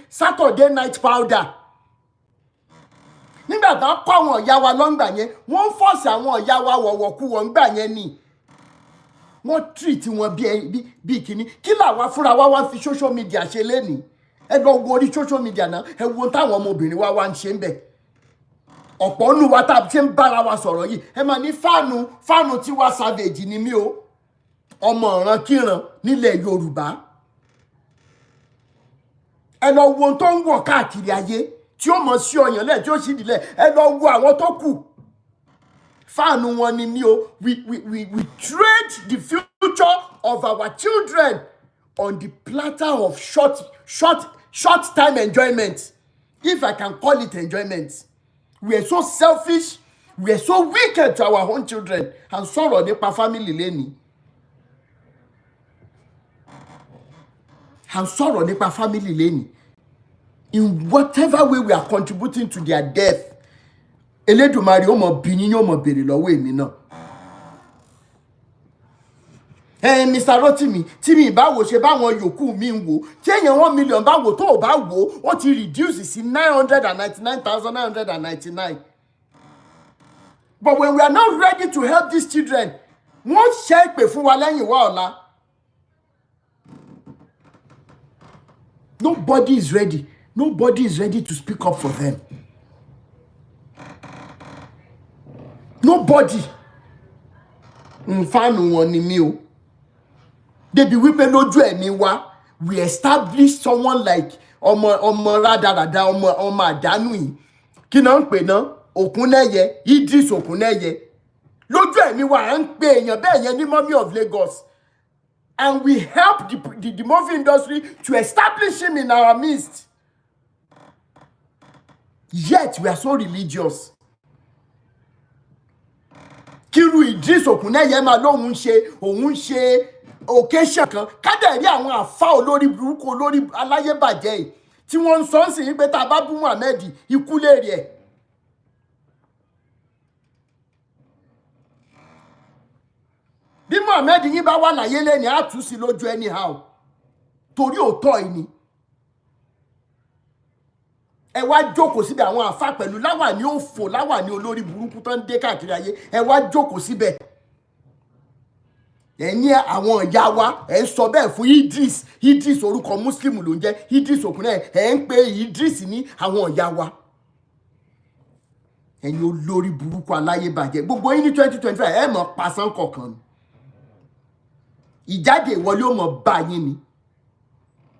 Saturday night powder. Nígbà tá kọ́ àwọn ìyá wa lọ́ngbà yẹn, wọ́n force àwọn ìyá wa wọ̀wọ̀kú wọn gbà yẹn ni. Wọ́n treat wọn bí kíní. Kí làwa fúnra wa wá fi social media ṣe lénìí? Ẹ lọ wo orí social media náà, ẹ wo táwọn ọmọbìnrin wa wá ń ṣe ń bẹ̀. Ọ̀pọ̀ nù wa tá a ṣe ń bára wa sọ̀rọ̀ yìí, ẹ máa ní fáànù Tiwa Savage ni mí o. Ọmọ ọ̀ràn kíran nílẹ̀ Yorùbá. Ẹ lọ wo ohun tó ń wọ̀ káàkiri ayé tí ó mọ̀ sí ọyàn lẹ̀ tí ó sì dìlẹ̀. Ẹ lọ wo àwọn tó kù. Fáànù wọn ni mí o. We trade the future of our children on the platter of short time enjoyment. If I can call it enjoyment. We are so selfish. We are so wicked to our own children. And sọ̀rọ̀ nípa family lẹ́ni. And sọ̀rọ̀ nípa family lẹ́ni. In whatever way we are contributing to their death. Elédùmarè ó mọ̀ bí yín, ó mọ̀ béèrè lọ́wọ́ èmi náà. Mr. Rotimi, tí mi bá wò ṣe báwọn yòókù mi ń wò, tí èèyàn 1 million bá wò tó ò bá wò, ó ti reduce sí 999,999. But when we are not ready to help these children, wọ́n ṣe ìpè fún wa lẹ́yìn wá ọ̀la. Nobody is ready. Nobody is ready to speak up for them. Nobody. Fáànù wọn ni mí o. Débi wípé lójú ẹ̀mí wa, we establish someone like ọmọ rádaràda ọmọ àdánù yìí. Kí náà ń pè náà? Òkúnnẹ́yẹ, Idris Òkúnnẹ́yẹ. Lójú ẹ̀mí wa, à ń pe èèyàn bẹ́ẹ̀ yẹn ní Mummy of Lagos. And we help the movie industry to establish him in our midst. Yet we are so religious. Kíru Idris Òkúnnẹ́yẹ máa lóhun ṣe occasion kan. Kádà rí àwọn àfá olórí burúkú olórí aláyébàjẹ́ yìí tí wọ́n ń sọ sí ní pé tá a bá bú Muhammed ikú lè rí ẹ̀. Bí Muhammed yín bá wà láyé lẹ́ni á tú sí lójú anyhow. Torí òótọ́ yìí ni. Ẹ wá jókòó síbẹ̀ àwọn àfá pẹ̀lú láwàní òfò láwàní olórí burúkú tó ń dé káàkiri ayé. Ẹ wá jókòó síbẹ̀. ẹ̀yin àwọn ìyá wa ẹ̀ ń sọ bẹ́ẹ̀ fún Idris orúkọ Muslim ló ń jẹ́ Idris Okuneye ẹ̀ ń pe Idris ní àwọn ìyá wa ẹ̀yin olórí burúkú aláyébàjẹ́ gbogbo yín ní 2025 ẹ̀ mọ̀ pasán kọ̀ọ̀kan ni ìjáde ìwọlé ó mọ̀ bá yín ni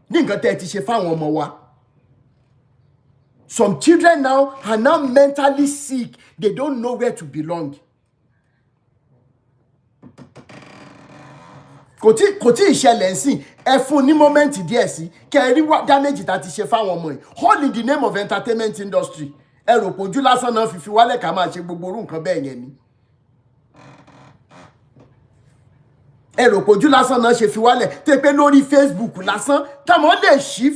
ní nǹkan tẹ́ ẹ ti ṣe fáwọn ọmọ wa. Some children now are now mentally sick. They don't know where to belong. Kò tí ìṣẹ̀lẹ̀ sí ẹ fún ní moment díẹ̀ sí kẹ́ ẹ rí damage tá ti ṣe fáwọn ọmọ yìí all in the name of entertainment industry. Ẹ rò pé ojú lásán náà fífi wálẹ̀ ká máa ṣe gbogbo orú nǹkan bẹ́ẹ̀ yẹn ni. Ẹ rò pé ojú lásán náà ṣe fi wálẹ̀ tẹ́ pé lórí Facebook lásán táwọn lè ṣí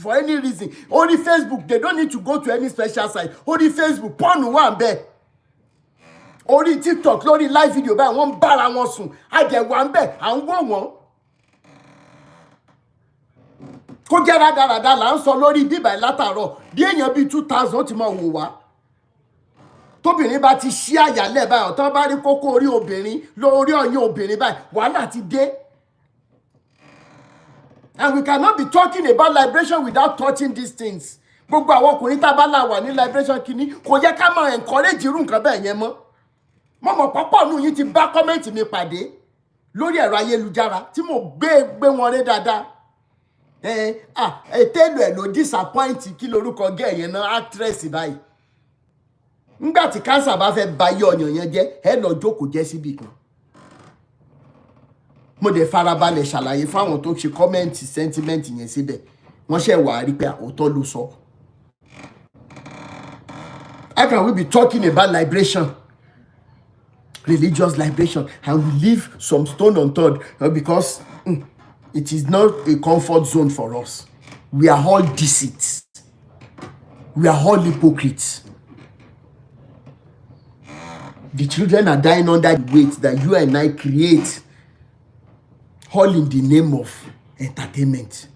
for any reason orí Facebook they don't need to go to any special site orí Facebook porn wà ń bẹ̀ orí TikTok lórí live video báyìí wọ́n ń bára wọn sùn àjẹwà ń bẹ̀ à ń wò wọ́n kó jẹ́ rádaràda là ń sọ lórí bíbà látàárọ̀ bí èèyàn bíi 2000 ti máa wò wá tóbìnrin bá ti ṣí àyàlẹ̀ báyìí ọ̀tọ́ bá rí kókó orí obìnrin lórí ọyàn obìnrin báyìí wàhálà ti dé. And we cannot be talking about liberation without touching these things. Gbogbo àwọn ọkùnrin tá a bá là wà ní liberation kìíní kò yẹ ká máa encourage irú nǹkan bẹ́ẹ̀ yẹn mọ́. Mọ̀mọ́ pọ́pọ́ nù yín ti bá kọ́mẹ́ǹtì mi pàdé lórí ẹ̀rọ ayélujára tí mo gbé wọn rí dáadáa. Ètèlù ẹ̀ ló disappoint kí lorúkọ gẹ̀ yẹn náà actress báyìí. Nígbà tí cancer bá fẹ́ ba yé ọyàn yẹn jẹ́ ẹ lọ jókòó jẹ́ síbì kan. Mo dẹ̀ farabalẹ̀ ṣàlàyé fáwọn tó ṣe kọ́mẹ́ǹtì sẹ́ńtímẹ́ǹtì yẹn síbẹ̀ wọ́n ṣe wà á rí pé òótọ́ ló sọ. How can we be talking about liberation, religious liberation, and we leave some stone unturned because it is not a comfort zone for us. We are all deceits. We are all hypocrites. The children are dying under the weight that you and I create, all in the name of entertainment.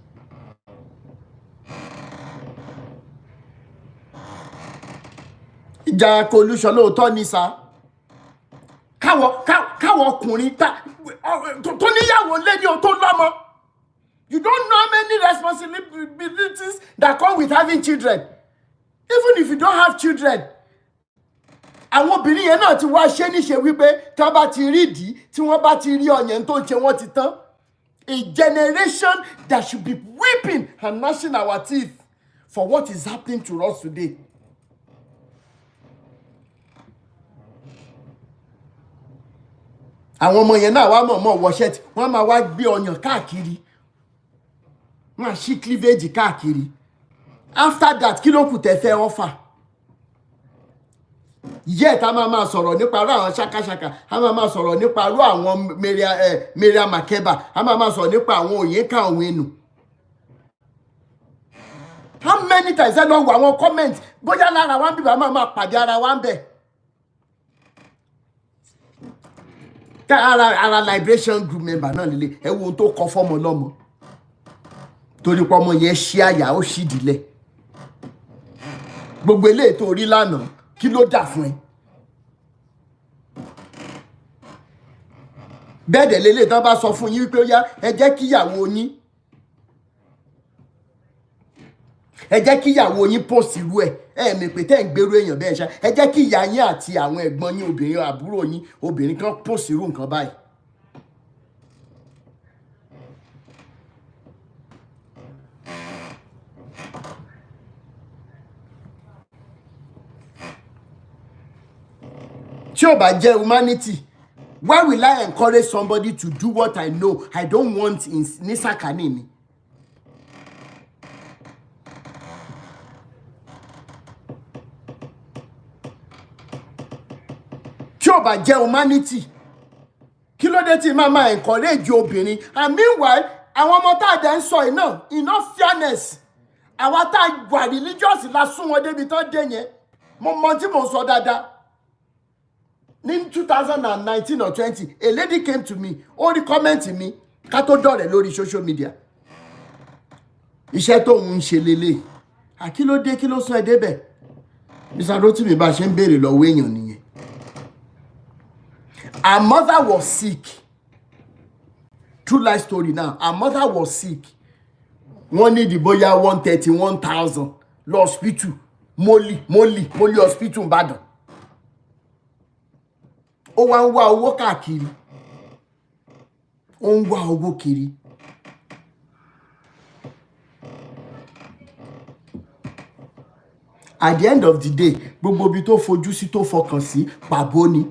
Ìjà collusion lóòótọ́ ni sá. Káwọ ọkùnrin tó níyàwó lẹ́ni o tó lọ́mọ. You don't know how many responsibilities that come with having children. Even if you don't have children. Àwọn obìnrin yẹn náà ti wá ṣe níṣe wípé tí wọ́n bá ti rí ìdí tí wọ́n bá ti rí ọyàn tó ń ṣe wọ́n ti tán. A generation that should be weeping and gnashing our teeth for what is happening to us today. Àwọn ọmọ yẹn náà wá mọ̀ọ́mọ̀ wọ ṣẹ́ẹ̀tì wọ́n máa wá gbé ọyàn káàkiri wọ́n á ṣí cleavage káàkiri. After that kí ló kù tẹ́ fẹ́ offer? Yet a máa sọ̀rọ̀ nípa irú àwọn ṣákáṣáká a máa sọ̀rọ̀ nípa irú àwọn Mariam Makeba a máa sọ̀rọ̀ nípa àwọn Òyìnká Òwìnú. How many times ẹ lọ wo àwọn comment bóyá lára wa ń bíbá máa pàdé ara wa ń bẹ̀. Ara liberation group member náà líle ẹ wo ohun tó kọ fọ́mọ lọ́mọ torí pé ọmọ yẹn ṣí àyà ó ṣì dílẹ̀ gbogbo eléyìí tó rí lánàá kí ló dà fún ẹ. Bẹ́ẹ̀ dẹ̀ lélẹ̀ tán bá sọ fún yín wípé ó yá ẹ jẹ́ kíyàwó yín post irú ẹ̀ ẹ̀mí pé tẹ́ ń gbèrú èèyàn bẹ́ẹ̀ ṣá ẹ jẹ́ kí ìyá yín àti àwọn ẹ̀gbọ́n yín obìnrin àbúrò yín obìnrin kan post irú nǹkan báyìí. Tí ó bá jẹ́ humanity, why will I encourage somebody to do what I know I don't want ní sàkání mi? Tí ó bá jẹ́ humanity, kí ló dé tí máa encourage obìnrin? And meanwhile, àwọn ọmọ tá a dẹ̀ ń sọ yìí náà, enough fairness, àwa tá a wà religious la sún wọn débi tán dé yẹn. Mo mọ tí mo sọ dáadáa. In 2019 or 20, a lady came to me, ó rí comment mi, ká tó dọ̀rẹ́ lórí social media. Iṣẹ́ tó ń ṣe lélẹ̀. Kí ló dé, kí ló sún ẹ débẹ̀? Mr. Rotimi bá ṣe ń béèrè lọ́wọ́ èèyàn nìyẹn. Her mother was sick. true life story now. Her mother was sick. Wọ́n ní bóyá 131,000 lọ hospital. Molly hospital Ìbàdàn. Ó wá ń wá owó káàkiri. Ó ń wá owó kiri. At the end of the day, gbogbo ibi tó fojú sí tó fọkàn sí pàbó ni.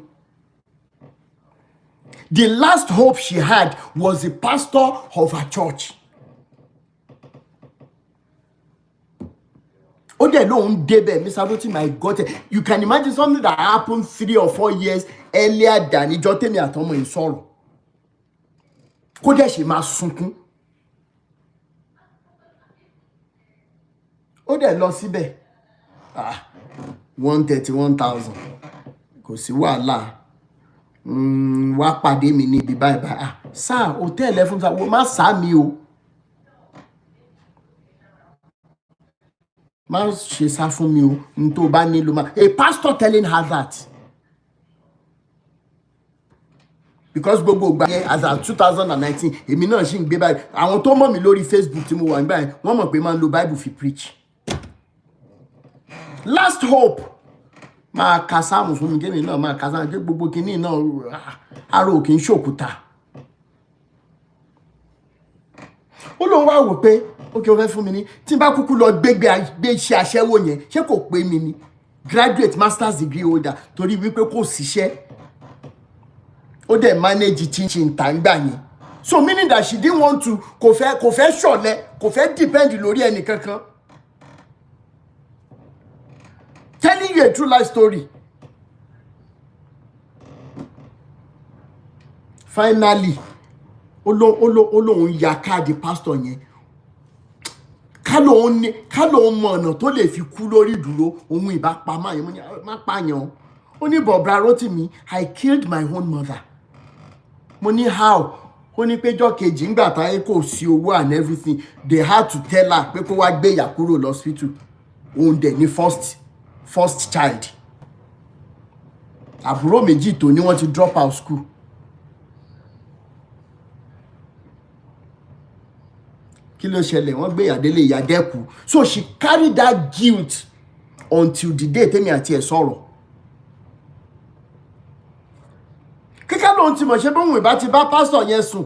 The last hope she had was the pastor of her church. Oh, they don't debe, Mr. Roti, my God. You can imagine something that happened 3 or 4 years earlier than Ijotemi Atomo in sorrow. Kò dẹ̀ ṣe máa sunkún. Ó dẹ̀ lọ síbẹ̀. 131,000. Kò sí wàhálà. Wá pàdé mi níbi báyìí. Sir, hotel ẹ fún sa, wo má sá mi o. Má ṣe sá fún mi o. N tó bá nílò má. A pastor telling her that. Because gbogbo ìgbà yẹn as at 2019, èmi náà ṣì ń gbé báyìí. Àwọn tó mọ̀ mí lórí Facebook tí mo wà nígbà yẹn, wọ́n mọ̀ pé máa ń lo Bible fi preach. Last hope. Máa ka sáàmù fún mi kémi náà máa ka sáàmù. Gbogbo kìíní náà aró kì í ṣòkúta. Ó lóun wá wò pé ókè ó fẹ́ fún mi ní tí n bá kúkú lọ gbé iṣẹ́ aṣẹ́wó yẹn ṣé kò pé mi ni graduate master's degree holder torí wípé kò síṣẹ́. Ó dẹ̀ manage chinchin tàǹgbà yẹn. So meaning that she didn't want to kò fẹ́ ṣọ̀lẹ kò fẹ́ depend lórí ẹnì kankan. Telling you a true life story. Finally, Olóhun ya káàdì pastor yẹn. Ká lóun mọ ọ̀nà tó lè fi kú lórí ìdúró ohun ìbá pa máa yẹn. Mo ní má pààyàn. Ó ní Bọ̀bra Rotimi, I killed my own mother. Mo ní how? Ó ní péjọ kejì ńgbà táyé kò sí owó and everything. They had to tell her pé kó wá gbé ìyá kúrò lọ hospital. Òun dẹ̀ ní first child. Àbúrò méjì tó ní wọ́n ti drop out school. Kí ló ṣẹlẹ̀? Wọ́n gbé ìyàdélé ìyàdẹ́kù. So she carried that guilt until the day tèmi àti ẹ̀ sọ̀rọ̀. Kíkà lóhun ti mọ̀ ṣe bóhun ìbá ti bá pastor yẹn sùn.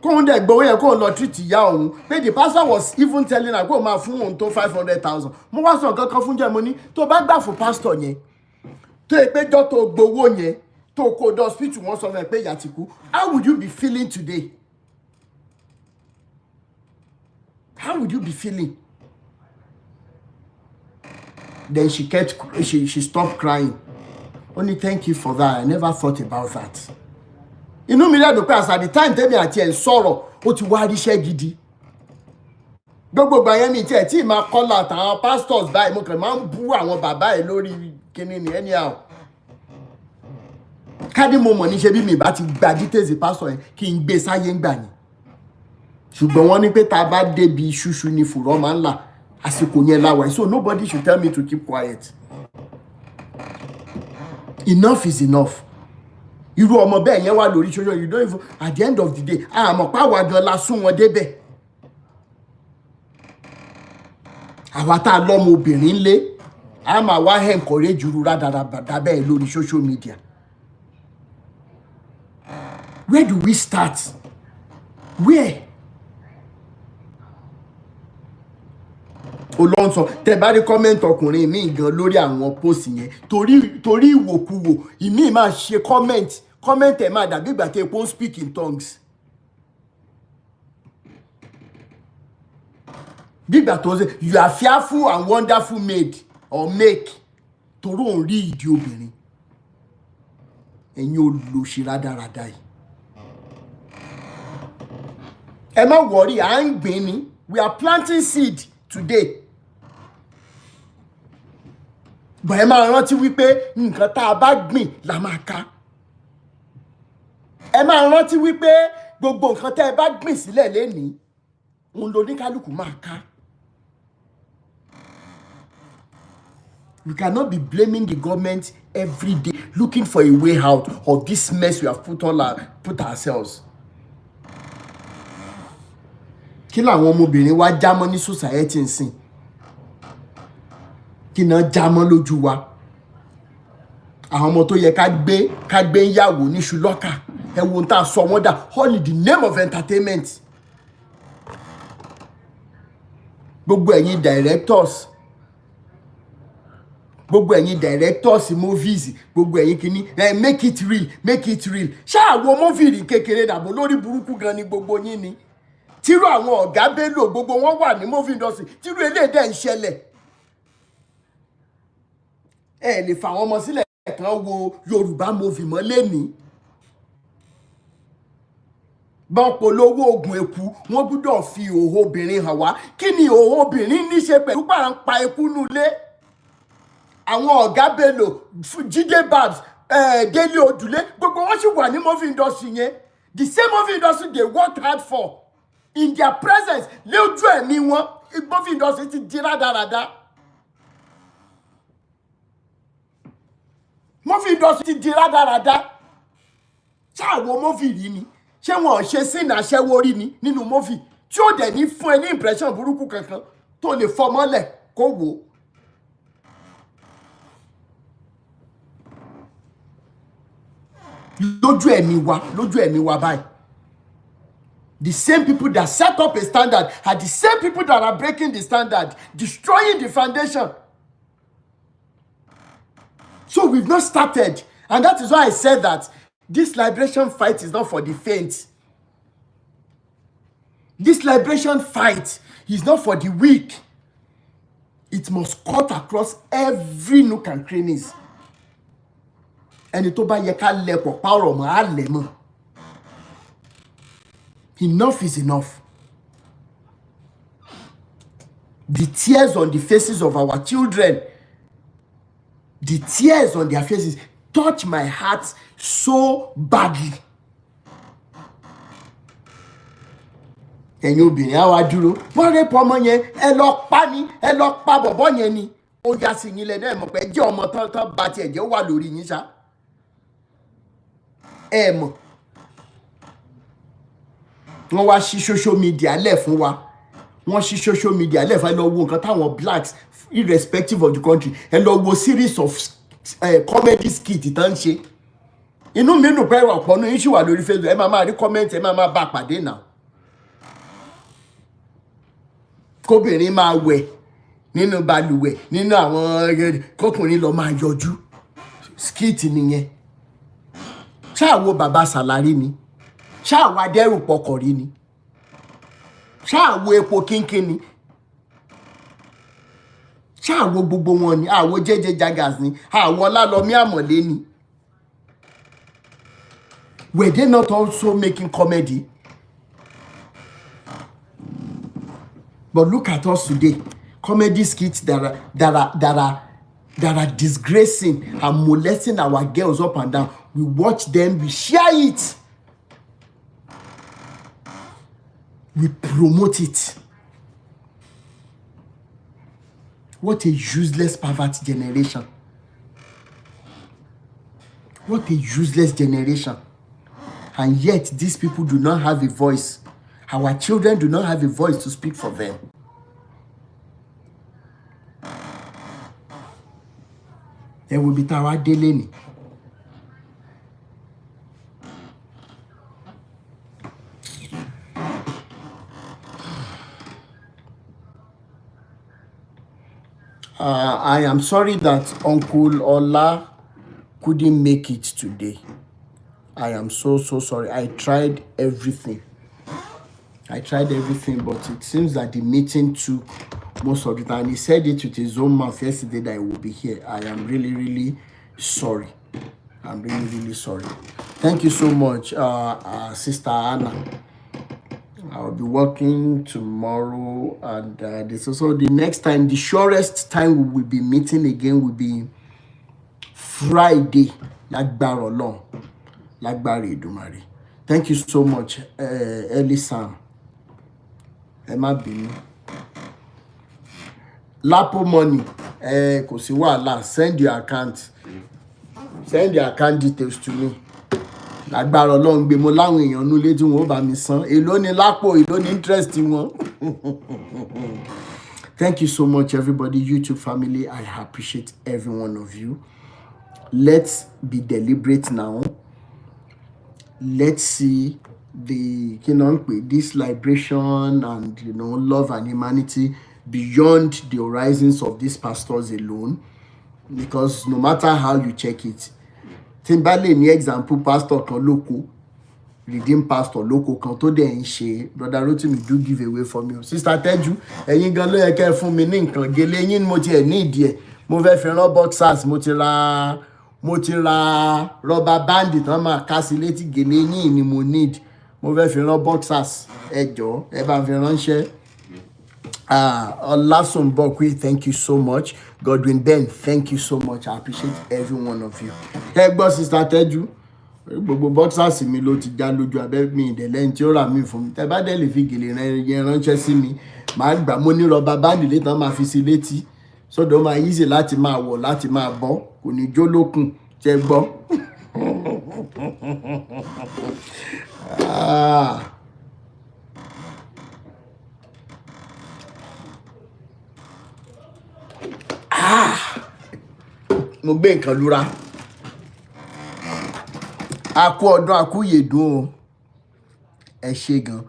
Kóhun dẹ̀ gbowó yẹn kóhun lọ treat ìyá òun. Pé the pastor was even telling her kó máa fún òun tó 500,000. Mo wá sọ nǹkan kan fún jẹ́ mo ní tó bá gbà fún pastor yẹn. Tó yẹ pé jọ́ tó gbowó yẹn tó kó dé hospital wọ́n sọ fún ẹ pé ìyá ti kú. How would you be feeling today? How would you be feeling? Then she stopped crying. Only thank you for that. I never thought about that. Inú mi lẹ́dùn pé as at the time tẹ́mi àti ẹ̀ ń sọ̀rọ̀, ó ti wá ríṣẹ́ gidi. Gbogbo ìgbà yẹn mi tiẹ̀ tí máa kọ́lá àtàwọn pastors báyìí, mo kàn máa ń bú àwọn bàbá ẹ̀ lórí kíní ni anyhow. Kádì mo mọ̀ ní ṣe bí mi bá ti gba details pastor yẹn kí n gbé sáyé ń gbà ni. Ṣùgbọ́n wọ́n ní pé tá a bá débi ṣúṣú ni fùrọ̀ máa ń là àsìkò yẹn láwàá. So nobody should tell me to keep quiet. Enough is enough. Irú ọmọ bẹ́ẹ̀ yẹn wà lórí ṣoṣo, you don't even at the end of the day àmọ́ pàwọ́ gan la sún wọn débẹ̀. Àwa tá a lọ́mọ obìnrin lé a máa wá encourage irú rádaràdà bẹ́ẹ̀ lórí social media. Where do we start? Where? Olóhùn sọ tẹ bá rí comment ọkùnrin mi gan lórí àwọn post yẹn torí ìwòkuwò ìmí máa ṣe comment ẹ̀ máa dàbí ìgbà tí epo ń speak in tongues. Bí ìgbà tó ṣe you are fearful and wonderful made or make torí òun rí ìdí obìnrin. Ẹ̀yin olùlòṣì rádaràda yìí. Ẹ má worry, à ń gbìn ni. We are planting seed today. But ẹ máa rántí wípé nǹkan tá a bá gbìn la máa ká. Ẹ máa rántí wípé gbogbo nǹkan tẹ́ ẹ bá gbìn sílẹ̀ lénìí òun ló ní kálukú máa ká. We cannot be blaming the government every day looking for a way out of this mess we have put ourselves. kí làwọn ọmọbìnrin wa jámọ́ ní society ń sìn, kí náà jámọ́ lójú wa. Àwọn ọmọ tó yẹ ká gbé ń yàwó ní ṣùlọ́kà, ẹ wo ń tà sọ wọ́n dà, all in the name of entertainment. Gbogbo ẹ̀yin directors, movies, gbogbo ẹ̀yin kìíní, make it real. Ṣáà wo movie kékeré dàbò lórí burúkú gan ni gbogbo yín ni. Tírú àwọn ọ̀gá Bello gbogbo wọn wà ní movie industry, tírú eléyìí ń ṣẹlẹ̀. Ẹ lè fà àwọn ọmọ sílẹ̀ kan wo Yorùbá movie mọ́ lẹ́ni. Bọ́n polówó oògùn eku, wọ́n gbọ́dọ̀ fi ìhòòhò obìnrin hàn wá. Kí ni ìhòòhò obìnrin ní ṣe pẹ̀lú pa eku nulẹ̀? Àwọn ọ̀gá Bello, Jídé Babs, Délé Odùlé, gbogbo wọn sì wà ní movie industry yẹn. The same movie industry they worked hard for. In their presence, lójú ẹ̀mí wọn, movie industry ti di rádaràda. Movie industry ti di rádaràda. Ṣáàwọ̀ movie rí ni? Ṣé wọn ò ṣe sínú aṣẹ́wó rí ni nínú movie? Tí ó dẹ̀ ní fún ẹ ní impression burúkú kankan tó lè fọmọ́lẹ̀ kó wò. Lójú ẹ̀mí wa báyìí. The same people that set up a standard are the same people that are breaking the standard, destroying the foundation. So we've not started. And that is why I said that this liberation fight is not for the faint. This liberation fight is not for the weak. It must cut across every nook and crannies. Ẹni tó bá yẹ ká lẹ̀pọ̀ pa ọ̀rọ̀ mọ́ á lẹ̀ mọ́. Enough is enough. The tears on the faces of our children, the tears on their faces touch my heart so badly. Ẹ̀yin obìnrin á wá dúró, wọ́n rẹ́ pọ̀ ọmọ yẹn, ẹ lọ pa ni, ẹ lọ pa bọ̀bọ́ yẹn ni. Ó já sí yín lẹ́nu ẹ̀ mọ̀ pé jẹ́ ọmọ tán bá tiẹ̀ jẹ́ wà lórí yín ṣá. Ẹ mọ̀. Wọ́n wá sí social media lẹ̀ fún wa. Wọ́n sí social media lẹ̀ fún ẹ lọ wo nǹkan táwọn blacks irrespective of the country ẹ lọ wo series of comedy skit tán ṣe. Inú mi nù pé ọ̀pọ̀ nínú yín ṣì wà lórí Facebook, ẹ máa rí comment, ẹ máa bá pàdé náà. Kóbìnrin máa wẹ̀ nínú balùwẹ̀ nínú àwọn kọkùnrin lọ máa yọjú. Skit nìyẹn. Ṣáà wo bàbá Sàlárí ni? Ṣáà wo Adẹ́rù Pọkọ̀rí ni? Ṣáà wo Epo Kínkín ni? Ṣáà wo gbogbo wọn ni? Àwo JJ Jagas ni? Àwo Ọlálọmí Àmọ̀lé ni? Were they not also making comedy? But look at us today. Comedy skits that are disgracing and molesting our girls up and down. We watch them, we share it. We promote it. What a useless pervert generation. What a useless generation. And yet, these people do not have a voice. Our children do not have a voice to speak for them. There will be Tawa Deleni. I am sorry that Uncle Ola couldn't make it today. I am so sorry. I tried everything, but it seems that the meeting took most of the time. He said it with his own mouth yesterday that he will be here. I am really sorry. I'm really sorry. Thank you so much, Sister Anna. I'll be working tomorrow, and this also the next time. The surest time we will be meeting again will be Friday. Lágbára Ọlọ́run, lágbára Èdùmàrè. Thank you so much, Elisan. Ẹ má bínú. Lapo money. Kò sí wàhálà. Send your account. Send your account details to me. Lágbára Ọlọ́run gbé mo láwọn èèyàn nú lé tí wọ́n bá mi san. Èló ni lápò, èló ni interest wọn. Thank you so much, everybody. YouTube family, I appreciate every one of you. Let's be deliberate now. Let's see the this liberation and love and humanity beyond the horizons of these pastors alone, because no matter how you check it, Timbale ni example pastor kan loko, redeemed pastor loko kan tó dẹ̀ ń ṣe. Brother Rotimi, do give away from you. Sister Teju, ẹ̀yin gan ló yẹ kẹ́ fún mi ní nǹkan gele yín mo ti ẹ̀ ní ìdí ẹ̀. Mo fẹ́ fi rán boxers, mo ti ra rubber band tán máa ká sí létí, gele yín ni mo need. Mo fẹ́ fi rán boxers, ẹ jọ̀ọ́ ẹ bá fi ránṣẹ́. Olasunbokwe, thank you so much. Godwin Ben, thank you so much. I appreciate every one of you. Ẹ gbọ́ Sister Teju, gbogbo boxers mi ló ti já lójú abẹ́ mi ìdẹ̀lẹ́yìn tí ó rà mí fún mi. Tẹ́ bá dẹ̀ lè fi gèlè yẹn ránṣẹ́ sí mi, màá gbà. Mo ní rubber band létí máa fi sí létí, sọ́dọ̀ máa easy láti máa wọ̀ láti máa bọ́, kò ní jó lókun. Ṣé gbọ́? Mo gbé nǹkan lura. A kú ọdún, a kú yèdún o. Ẹ ṣé gan.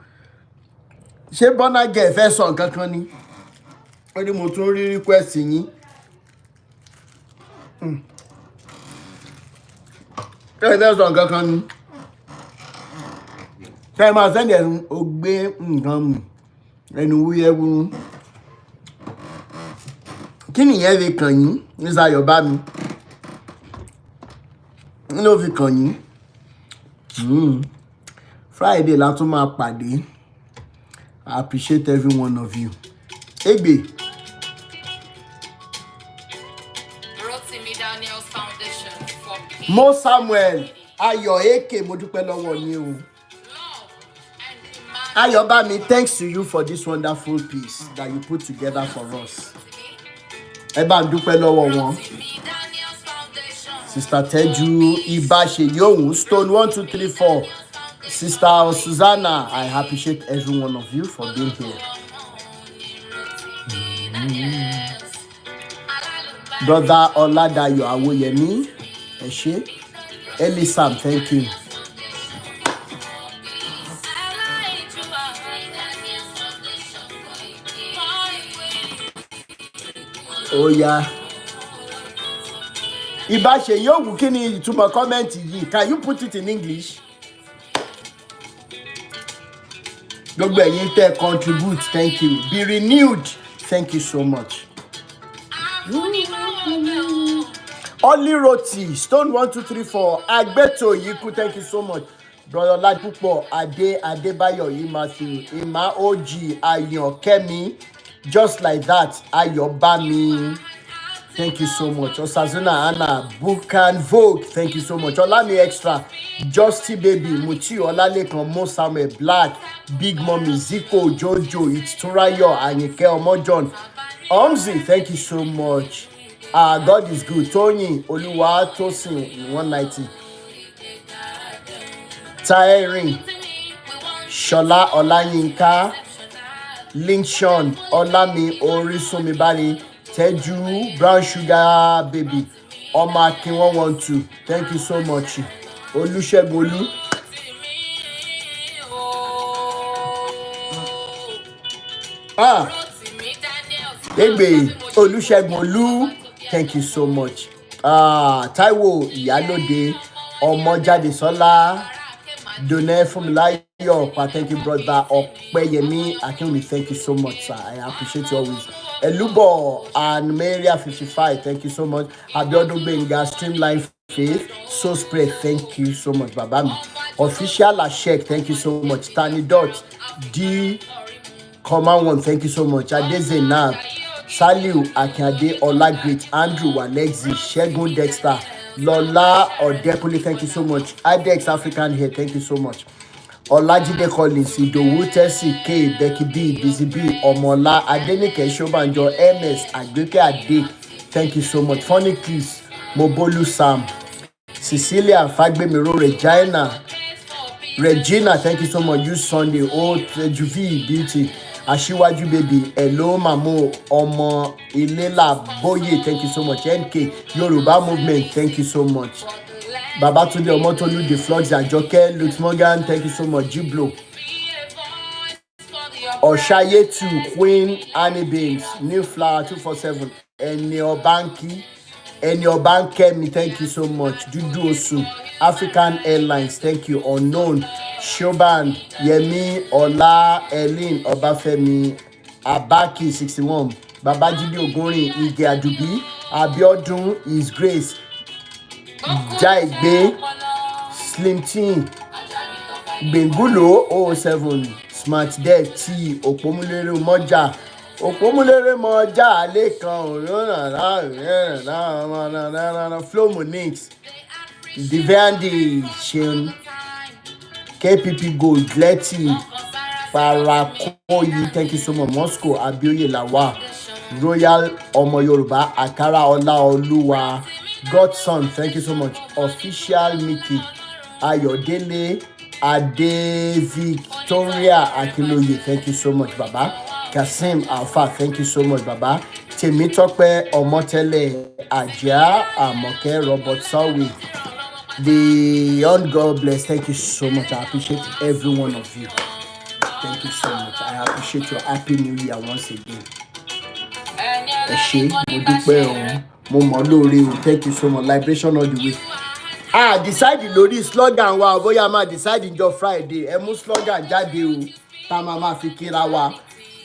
Ṣé Burna Girl fẹ́ sọ nǹkan kan ni? Ó ní mo tún rí request yín. Ṣé fẹ́ sọ nǹkan kan ni? Ṣé máa sẹ́ni ẹ̀rùn ó gbé nǹkan mu ẹnu wúyẹ́wúrú? Kí nìyẹn fi kàn yín ní Sayọ̀bámi? Kí ló fi kàn yín? Friday la tún máa pàdé. I appreciate every one of you. Egbe. Rotimi Daniels Foundation for Peace. Mo Samuel Ayọ̀ Eke, mo dúpẹ́ lọ́wọ́ yín o. Ayọ̀bámi, thanks to you for this wonderful piece that you put together for us. Ẹ bá ń dúpẹ́ lọ́wọ́ wọn. Sister Teju, Ibashe Yohun, Stone 1234. Sister Susanna, I appreciate every one of you for being here. Brother Oladayo Awoyemi, ẹ ṣé. Elisam, thank you. Oh yeah. Ibashe Yohun, kí ni ìtumọ̀ comment yìí? Can you put it in English? Gbogbo ẹ̀yin tẹ́ contribute, thank you. Be renewed, thank you so much. Only Roti, Stone 1234, Agbeto Yiku, thank you so much. Brother Ladipupo, Adebayo, Matthew, Ima OG, Ayo Kemi, just like that, Ayobami. Thank you so much. Osazuna Anna, Bukan Vogue, thank you so much. Olami Extra, Justy Baby, Muchi, Olalekan, Mo Samuel, Black, Big Mommy, Zico, Jojo, It's Turayo, Anyike Omojon. Omzi, thank you so much. God is good. Tony, Oluwa Tosin, 190. Tyring, Shola Olayinka, Linkshawn, Olami Orisomibali, Teju, Brown Sugar Baby, Omakin 112. Thank you so much. Olusegun. Egbe, Olusegun. Thank you so much. Taiwo Iyalode, Omojadesola, Done Funmilayo, thank you, brother. Opeyemi Akinwumi, thank you so much, sir. I appreciate you always. Elubo and Maria 55, thank you so much. Abiodun Benga, Streamline Faith, So Spread, thank you so much, Babami. Official Ashek, thank you so much. Tani Dot, D Command One, thank you so much. Adezenab, Saliu Akade, Olagrit, Andrew Alexi, Shegun Dexter, Lola Odepoli, thank you so much. Adex African here, thank you so much. Olajide Collins, Idowu Tesi, K, Becky B, Busy B, Omola, Adenike Shobanjo, MS, Agbeke Ade, thank you so much. Funny Kiss, Mobolu Sam, Cecilia Fagbemiro, Regina, thank you so much. You Sunday, Old Juvi Beauty, Aṣíwájú baby, hello Mamo, Ọmọ Ilela Boye, thank you so much. NK, Yoruba movement, thank you so much. Babatunde Omotolu, The Floods, Ajoke, Lutz Morgan, thank you so much. Jiblo. Oshayetu, Queen Annie Beans, New Flower 247, Eniobanki, Eniobankemi, thank you so much. Dudu Osu, African Airlines, thank you. Unknown, Shoban, Yemi, Ola, Elin, Obafemi, Abaki 61, Babajide Ogunrin, Ige Adubi, Abiodun, His Grace, Jaigbe, Slim Teen, Bengulo 007, Smart Dead T, Opomulere Moja, Lekan, Flo Monix, Divandi, Shem, KPP Gold, Letty, Parakoyi, thank you so much. Moscow, Abioye Lawa, Royal Omo Yoruba, Akara Olaoluwa, Godson, thank you so much. Official Mickey, Ayodele, Ade Victoria Akiloye, thank you so much, Baba. Kasim Alpha, thank you so much, Baba. Temitope Omotele, Aja, Amoke, Robert Sawi, the young God bless, thank you so much. I appreciate every one of you. Thank you so much. I appreciate your happy new year once again. Thank you so much. Liberation all the way. Decide lórí slogan wa bóyá máa decide ìjọ Friday. Ẹ mú slogan jáde o. Tá máa fi kíra wa.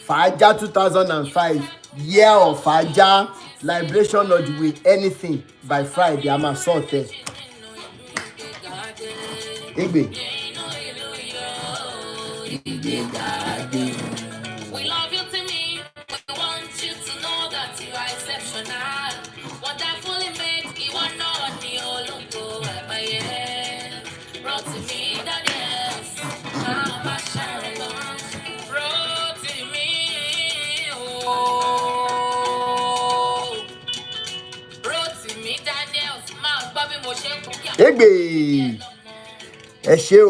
Fàájà 2005 year of Fàájà, liberation all the way. Anything by Friday a máa sort ẹ. Egbe. We love you to me. We want you to know that you are exceptional. Wonderfully made. You are not the only one. Brought to me that yes. Now my Sharon brought to me. Oh, brought to me that yes. My baby Moshe. Egbe. Ẹ ṣé o.